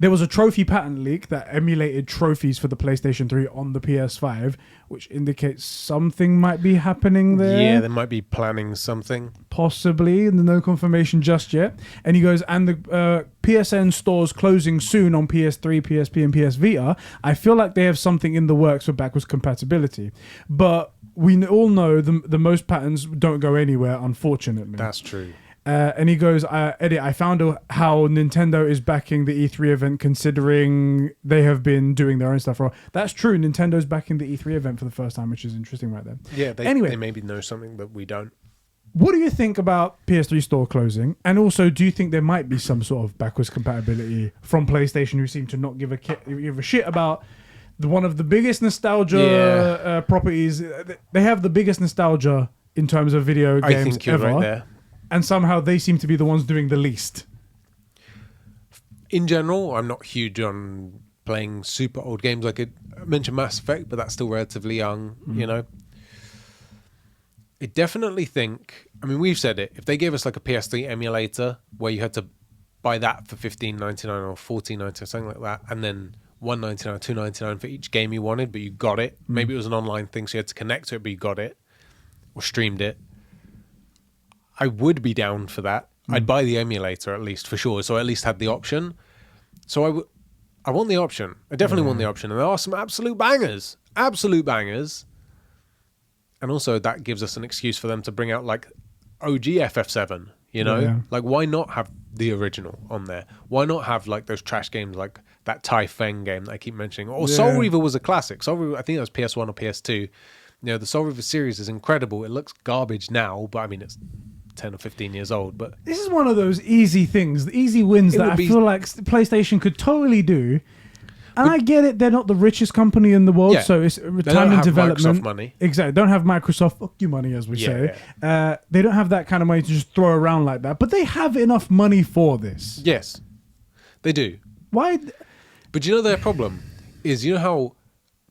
There was a trophy patent leak that emulated trophies for the PlayStation 3 on the PS5, which indicates something might be happening there. Yeah, they might be planning something. Possibly, and no confirmation just yet. And he goes, and the PSN stores closing soon on PS3, PSP, and PS Vita. I feel like they have something in the works for backwards compatibility. But we all know the most patents don't go anywhere, unfortunately. That's true. And he goes, Eddie, I found out how Nintendo is backing the E3 event, considering they have been doing their own stuff. That's true. Nintendo's backing the E3 event for the first time, which is interesting right there. Yeah, they maybe know something that we don't. What do you think about PS3 store closing? And also, do you think there might be some sort of backwards compatibility from PlayStation, who seem to not give a shit about one of the biggest nostalgia properties? They have the biggest nostalgia in terms of video games I think you're ever. right there. And somehow they seem to be the ones doing the least. In general, I'm not huge on playing super old games. I could mention Mass Effect, but that's still relatively young, you know. I definitely think, I mean, we've said it, if they gave us like a PS3 emulator where you had to buy that for $15.99 or $14.99, something like that, and then $1.99 or $2.99 for each game you wanted, but you got it. Maybe it was an online thing, so you had to connect to it, but you got it, or streamed it. I would be down for that. I'd buy the emulator at least, for sure, so I at least had the option. So I want the option. I definitely want the option. And there are some absolute bangers. And also that gives us an excuse for them to bring out like OG FF7, you know? Yeah. Like, why not have the original on there? Why not have like those trash games like that Tai Feng game that I keep mentioning? Or Soul Reaver was a classic. Soul Reaver, I think that was PS1 or PS2. You know, the Soul Reaver series is incredible. It looks garbage now, but I mean, it's 10 or 15 years old. But this is one of those easy things, the easy wins that I feel like PlayStation could totally do. And I get it, they're not the richest company in the world, so it's time in development. Microsoft money. Exactly. Don't have Microsoft, fuck you money, as we say. Yeah. They don't have that kind of money to just throw around like that. But they have enough money for this. Yes, they do. Why? But you know their problem is, you know how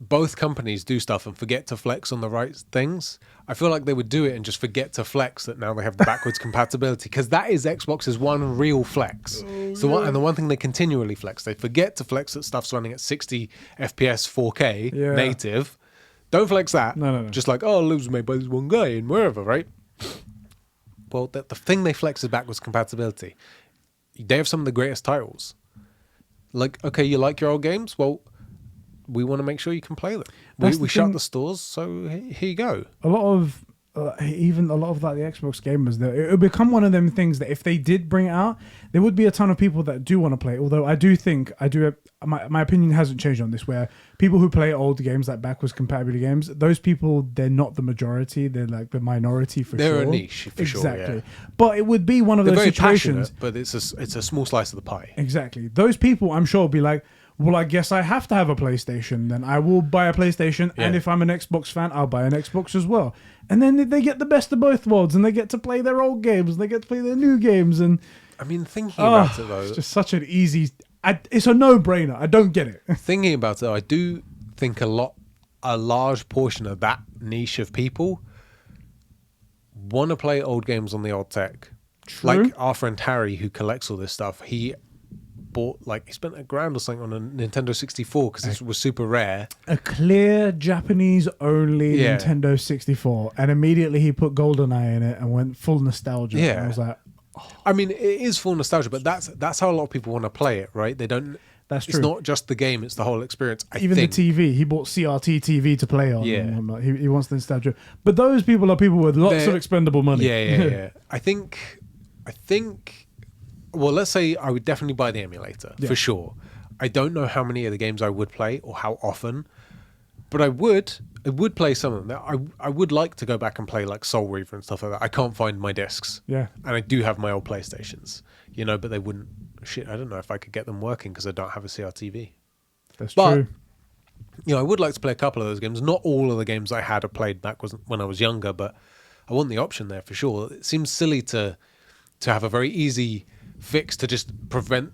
both companies do stuff and forget to flex on the right things? I feel like they would do it and just forget to flex that now they have the backwards compatibility, because that is Xbox's one real flex. And the one thing they continually flex, they forget to flex that stuff's running at 60 FPS 4K native. Don't flex that. No. Just like, oh, it was made by this one guy and wherever, right? Well, the thing they flex is backwards compatibility. They have some of the greatest titles. Like, okay, you like your old games? Well, we want to make sure you can play them. We shut the stores, so here you go. A lot of like the Xbox gamers, it would become one of them things that if they did bring it out, there would be a ton of people that do want to play it. Although I do think my opinion hasn't changed on this, where people who play old games like backwards compatibility games, those people, they're not the majority, they're like the minority for sure. They're a niche for sure. Exactly. But it would be one of those situations. But it's a small slice of the pie. Exactly. Those people, I'm sure, will be like, well, I guess I have to have a PlayStation. Then I will buy a PlayStation, and if I'm an Xbox fan, I'll buy an Xbox as well. And then they get the best of both worlds, and they get to play their old games, and they get to play their new games. And I mean, thinking about it though, it's just such an easy. It's a no-brainer. I don't get it. Thinking about it, though, I do think a large portion of that niche of people want to play old games on the old tech. True. Like our friend Harry, who collects all this stuff, he spent $1,000 or something on a Nintendo 64 because this was super rare. A clear Japanese only Nintendo 64, and immediately he put GoldenEye in it and went full nostalgia. Yeah, and I was like, I mean, it is full nostalgia, but that's how a lot of people want to play it, right? They don't. That's It's true. not just the game; it's the whole experience. Even think. the TV, he bought CRT TV to play on. Yeah. And whatnot. He wants the nostalgia. But those people are people with lots of expendable money. Yeah. I think. Well, let's say I would definitely buy the emulator for sure. I don't know how many of the games I would play or how often, but I would play some of them. I would like to go back and play like Soul Reaver and stuff like that. I can't find my discs. Yeah. And I do have my old PlayStations, but they wouldn't. Shit, I don't know if I could get them working because I don't have a CRTV. That's But, true. I would like to play a couple of those games. Not all of the games I had or played back when I was younger, but I want the option there for sure. It seems silly to have a very easy fix to just present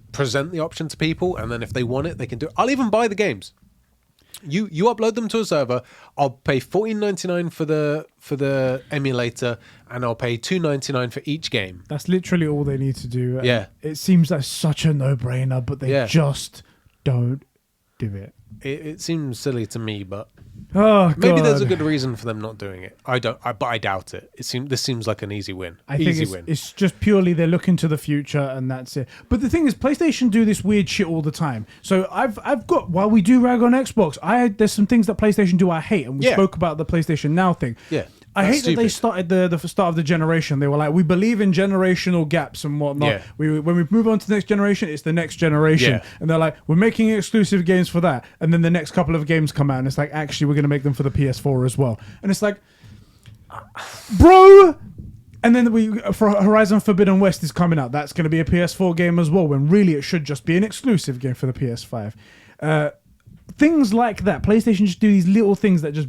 the option to people, and then if they want it, they can do it. I'll even buy the games. You upload them to a server. I'll pay $14.99 for the emulator, and I'll pay $2.99 for each game. That's literally all they need to do. And Yeah. it seems like such a no-brainer, but they just don't do it. It seems silly to me, but Oh, God. maybe there's a good reason for them not doing it. But I doubt it. This seems like an easy win. I think it's just purely they're looking to the future and that's it. But the thing is, PlayStation do this weird shit all the time. So I've got, while we do rag on Xbox, there's some things that PlayStation do I hate, and we spoke about the PlayStation Now thing. Yeah. I hate stupid. that they started the start of the generation. They were like, we believe in generational gaps and whatnot. Yeah. When we move on to the next generation, it's the next generation. Yeah. And they're like, we're making exclusive games for that. And then the next couple of games come out, and it's like, actually, we're going to make them for the PS4 as well. And it's like, bro. And then for Horizon Forbidden West is coming out. That's going to be a PS4 game as well, when really it should just be an exclusive game for the PS5. Things like that. PlayStation just do these little things that just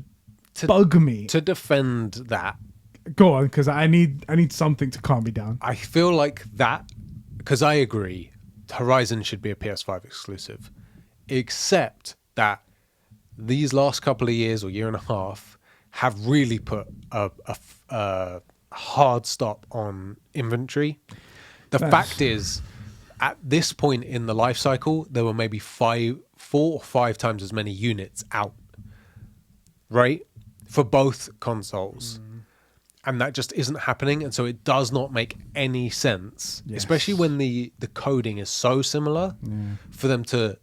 bug me. To defend that, Go on, because I need something to calm me down. I feel like that, because I agree, Horizon should be a PS5 exclusive, except that these last couple of years or year and a half have really put a hard stop on inventory. The fact is, at this point in the life cycle, there were maybe 4 or 5 times as many units out, right? For both consoles. And that just isn't happening. And so it does not make any sense, especially when the coding is so similar, for them to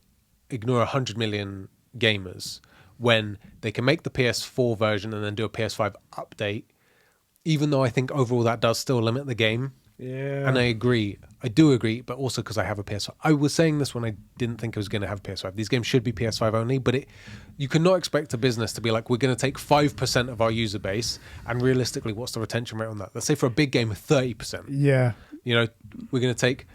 ignore 100 million gamers when they can make the PS4 version and then do a PS5 update, even though I think overall that does still limit the game. Yeah. And I do agree, but also because I have a PS5. I was saying this when I didn't think I was going to have a PS5. These games should be PS5 only, but you cannot expect a business to be like, we're going to take 5% of our user base, and realistically, what's the retention rate on that? Let's say for a big game, 30%. Yeah. We're going to take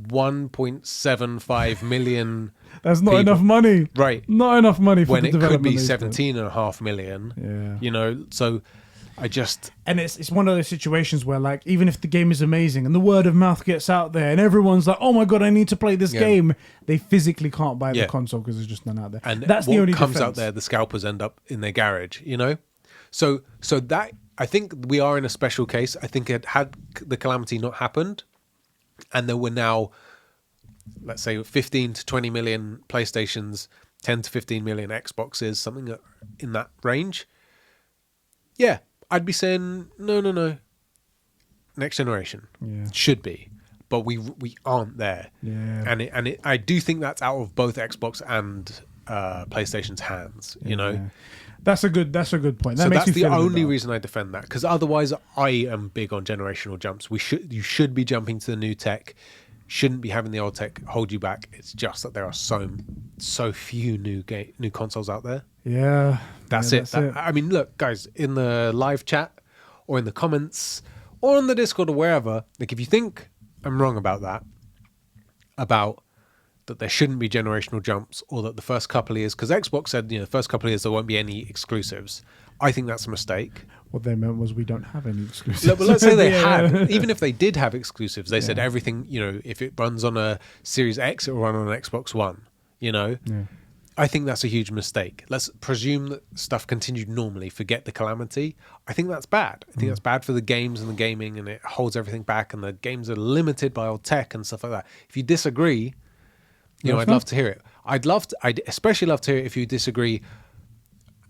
1.75 million. That's not people. enough money. Right. Not enough money for When the it could development. be 17.5 million. Yeah. So I just... And it's one of those situations where, like, even if the game is amazing and the word of mouth gets out there and everyone's like, oh my God, I need to play this game, they physically can't buy the console because there's just none out there. And that's what the only comes defense. out there, the scalpers end up in their garage, So that, I think we are in a special case. I think had the calamity not happened, and there were now, let's say, 15 to 20 million PlayStations, 10 to 15 million Xboxes, something in that range. Yeah, I'd be saying no. Next generation should be, but we aren't there. Yeah, and I do think that's out of both Xbox and PlayStation's hands. That's a good point. So that's the only reason I defend that, because otherwise I am big on generational jumps. You should be jumping to the new tech. Shouldn't be having the old tech hold you back. It's just that there are so few new consoles out there. Yeah, that's it. I mean, look, guys, in the live chat or in the comments or on the Discord or wherever, like, if you think I'm wrong about that there shouldn't be generational jumps, or that the first couple of years, because Xbox said, the first couple of years there won't be any exclusives. I think that's a mistake. What they meant was we don't have any exclusives. But let's say they had. Even if they did have exclusives, they said everything, if it runs on a Series X, it will run on an Xbox One, Yeah. I think that's a huge mistake. Let's presume that stuff continued normally, forget the calamity. I think that's bad. I think that's bad for the games and the gaming, and it holds everything back, and the games are limited by old tech and stuff like that. If you disagree, I'd love to hear it. I'd especially love to hear it if you disagree,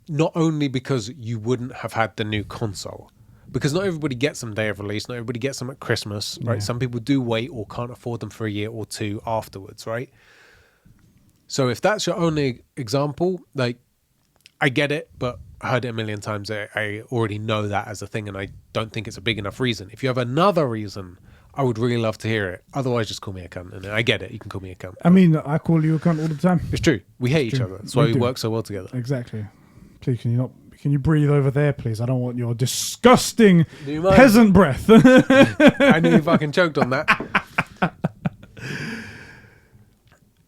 not only because you wouldn't have had the new console, because not everybody gets them day of release, not everybody gets them at Christmas, right? Some people do wait or can't afford them for a year or two afterwards, right? So if that's your only example, like, I get it, but I heard it a million times. I already know that as a thing, and I don't think it's a big enough reason. If you have another reason, I would really love to hear it. Otherwise, just call me a cunt. And I get it. You can call me a cunt. I mean, I call you a cunt all the time. It's true. We hate each other. That's why we work so well together. Exactly. Please, can you breathe over there, please? I don't want your disgusting peasant breath. I knew you fucking choked on that.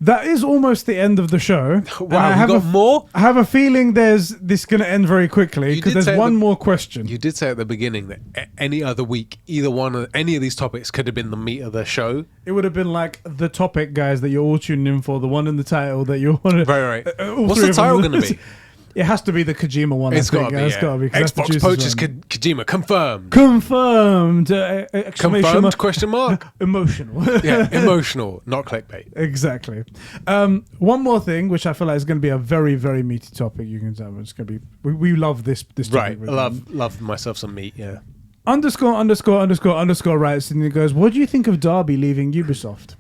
That is almost the end of the show. Wow, you got more? I have a feeling this is going to end very quickly because there's one more question. You did say at the beginning that any other week, any of these topics could have been the meat of the show. It would have been like the topic, guys, that you're all tuning in for, the one in the title that you want to... Right. What's the title going to be? It has to be the Kojima one. It's got to be. It's gotta be, Xbox poaches Kojima confirmed. Confirmed! Confirmed? Question mark? Emotional. Yeah, emotional, not clickbait. Exactly. One more thing, which I feel like is going to be a very, very meaty topic. You can tell it's going to be. We love this topic. Right. I love myself some meat. Yeah. ____ writes and he goes, "What do you think of Darby leaving Ubisoft?"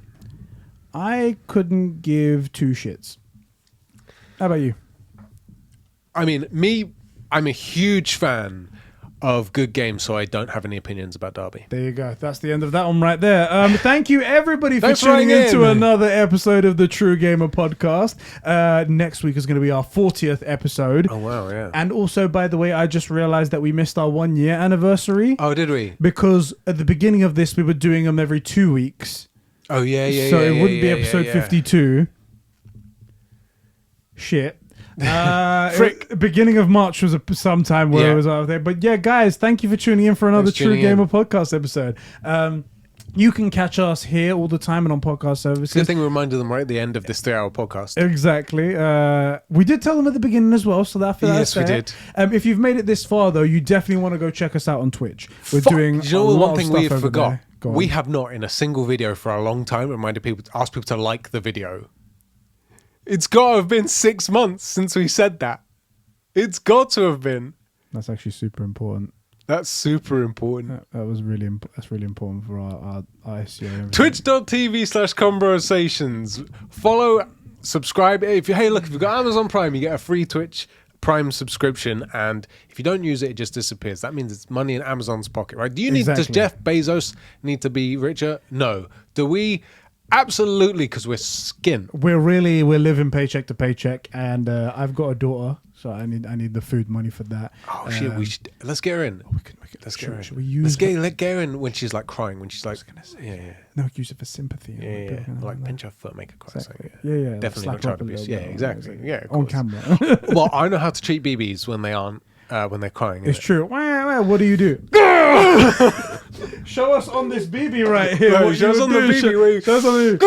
I couldn't give two shits. How about you? I mean, I'm a huge fan of good games, so I don't have any opinions about Darby. There you go. That's the end of that one right there. Thank you, everybody, for Thanks tuning for into another episode of the True Gamer podcast. Next week is going to be our 40th episode. Oh, wow, yeah. And also, by the way, I just realized that we missed our 1 year anniversary. Oh, did we? Because at the beginning of this, we were doing them every 2 weeks. Oh, yeah. So it wouldn't be episode 52. Shit. Beginning of March was some time where I was out there. But yeah, guys, thank you for tuning in for another True Gamer podcast episode. You can catch us here all the time and on podcast services. Good thing we reminded them right at the end of this 3-hour podcast. Exactly. We did tell them at the beginning as well, so that yes, we did. If you've made it this far, though, you definitely want to go check us out on Twitch. We're doing you know a lot one thing of we stuff over forgot? there. We have not, in a single video for a long time, asked people to like the video. It's got to have been 6 months since we said that. It's got to have been. That's actually super important. That's super important. That was really that's really important for our SEO. Twitch.tv/conversations. Follow, subscribe. If you've got Amazon Prime, you get a free Twitch Prime subscription, and if you don't use it, it just disappears. That means it's money in Amazon's pocket, right? Does Jeff Bezos need to be richer? No. Do we? Absolutely, because we're skin. We're living paycheck to paycheck, and I've got a daughter, so I need the food money for that. Oh shit! Let's get her in. Let's get her in. Should we use? Let's get her in when she's like crying. When she's like, no, use it for sympathy. Like pinch her foot, make her cry. Exactly. Yeah. Definitely not child abuse. Yeah, exactly. Yeah, on camera. Well, I know how to treat BBs when they aren't. When they're crying. It's true. What do you do? Show us on this BB right here. No, show us on the BB. Show us on the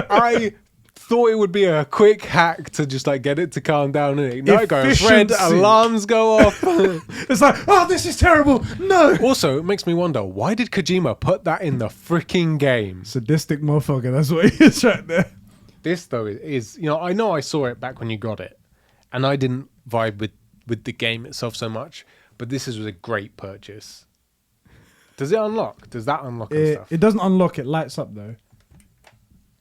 I thought it would be a quick hack to just like get it to calm down. And no, it goes red, alarms go off. It's like, oh, this is terrible. No. Also, it makes me wonder, why did Kojima put that in the freaking game? Sadistic motherfucker. That's what he is right there. This, though, is, I know I saw it back when you got it, and I didn't vibe with the game itself so much, but this was a great purchase. Does it unlock? Does that unlock and stuff? It doesn't unlock. It lights up, though.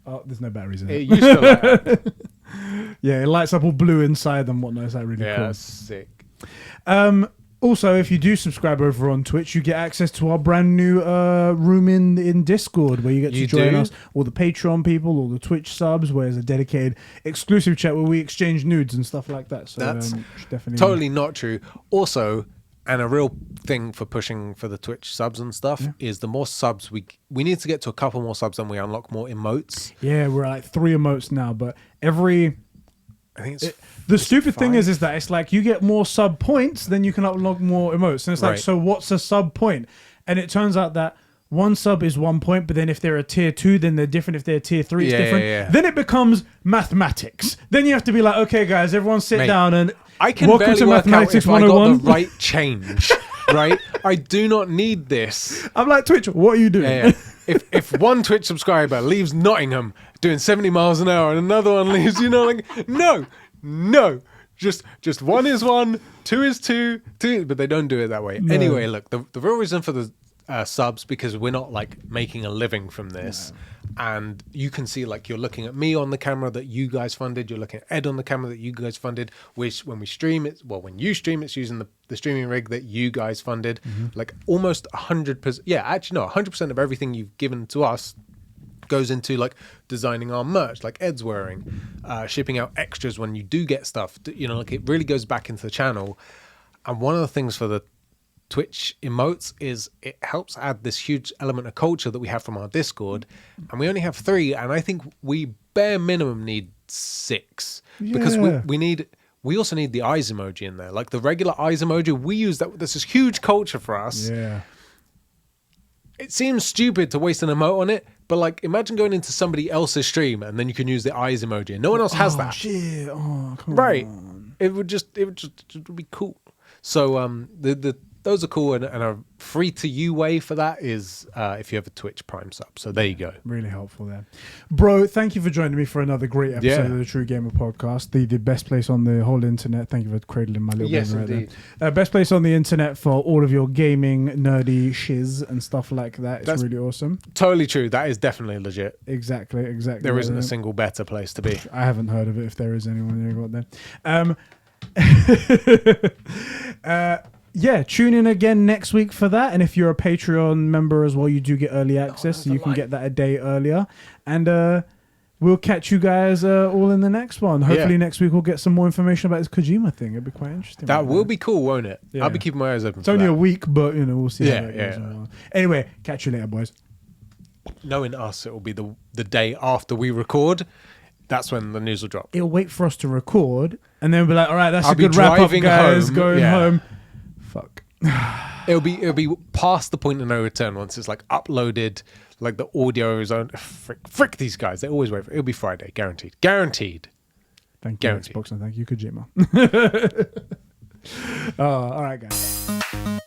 Oh, there's no batteries in it. It used to light up. Yeah, it lights up all blue inside and whatnot. Is that really cool? Yeah, that's sick. Also, if you do subscribe over on Twitch, you get access to our brand new room in Discord, where you get to join us, all the Patreon people, all the Twitch subs, where there's a dedicated exclusive chat where we exchange nudes and stuff like that. So that's definitely totally not true. Also, and a real thing for pushing for the Twitch subs and stuff is the more subs we need to get to a couple more subs, and we unlock more emotes. Yeah, we're like 3 emotes now, but I think it's the stupid thing is that it's like you get more sub points, then you can unlock more emotes. And it's like, so what's a sub point? And it turns out that one sub is 1 point, but then if they're a tier 2, then they're different. If they're a tier 3, it's different. Yeah. Then it becomes mathematics. Then you have to be like, okay, guys, everyone sit down and I can welcome barely to work Mathematics out if 101. I got the right change, right? I do not need this. I'm like, Twitch, what are you doing? Yeah. If one Twitch subscriber leaves Nottingham doing 70 miles an hour and another one leaves, no. Just 1 is 1, 2 is 2, but they don't do it that way. No. Anyway, look, the real reason for the subs, because we're not like making a living from this. and you can see like you're looking at me on the camera that you guys funded, you're looking at Ed on the camera that you guys funded, which when we stream it, well, when you stream, it's using the streaming rig that you guys funded. Like almost 100%, yeah, actually no, 100% of everything you've given to us goes into like designing our merch, like Ed's wearing, shipping out extras when you do get stuff, you know, like it really goes back into the channel. And one of the things for the Twitch emotes is it helps add this huge element of culture that we have from our Discord, and we only have 3, and I think we bare minimum need 6 because we also need the eyes emoji in there, like the regular eyes emoji. We use that. This is huge culture for us. Yeah. It seems stupid to waste an emote on it, but like imagine going into somebody else's stream and then you can use the eyes emoji and no one else has that. Shit. Oh, come right. on. It would be cool. So those are cool, and a free to you way for that is if you have a Twitch Prime sub. So there you go. Really helpful there. Bro, thank you for joining me for another great episode Yeah. of the True Gamer Podcast, the best place on the whole internet. Thank you for cradling my little Yes, baby right indeed. there. Best place on the internet for all of your gaming, nerdy shiz and stuff like that. It's That's really awesome. Totally true. That is definitely legit. Exactly. There isn't a right single better place to be. there. I haven't heard of it if there is anyone there got there. Yeah, tune in again next week for that. And if you're a Patreon member as well, you do get early access, so you can get that a day earlier. And we'll catch you guys all in the next one. Hopefully next week we'll get some more information about this Kojima thing. It'd be quite interesting. That will be cool, won't it? Yeah. I'll be keeping my eyes open. It's only a week, but we'll see Yeah, how it goes. yeah. Anyway, catch you later, boys. Knowing us, it will be the day after we record. That's when the news will drop. It'll wait for us to record, and then we'll be like, all right, that's I'll a good be wrap up, driving guys. home, Going yeah. home. Fuck. It'll be past the point of no return once it's like uploaded, like the audio is on. Frick these guys. They always wait for it. It'll be Friday, guaranteed. Guaranteed. Thank you, Guaranteed. Xbox, and thank you, Kojima. All right, guys.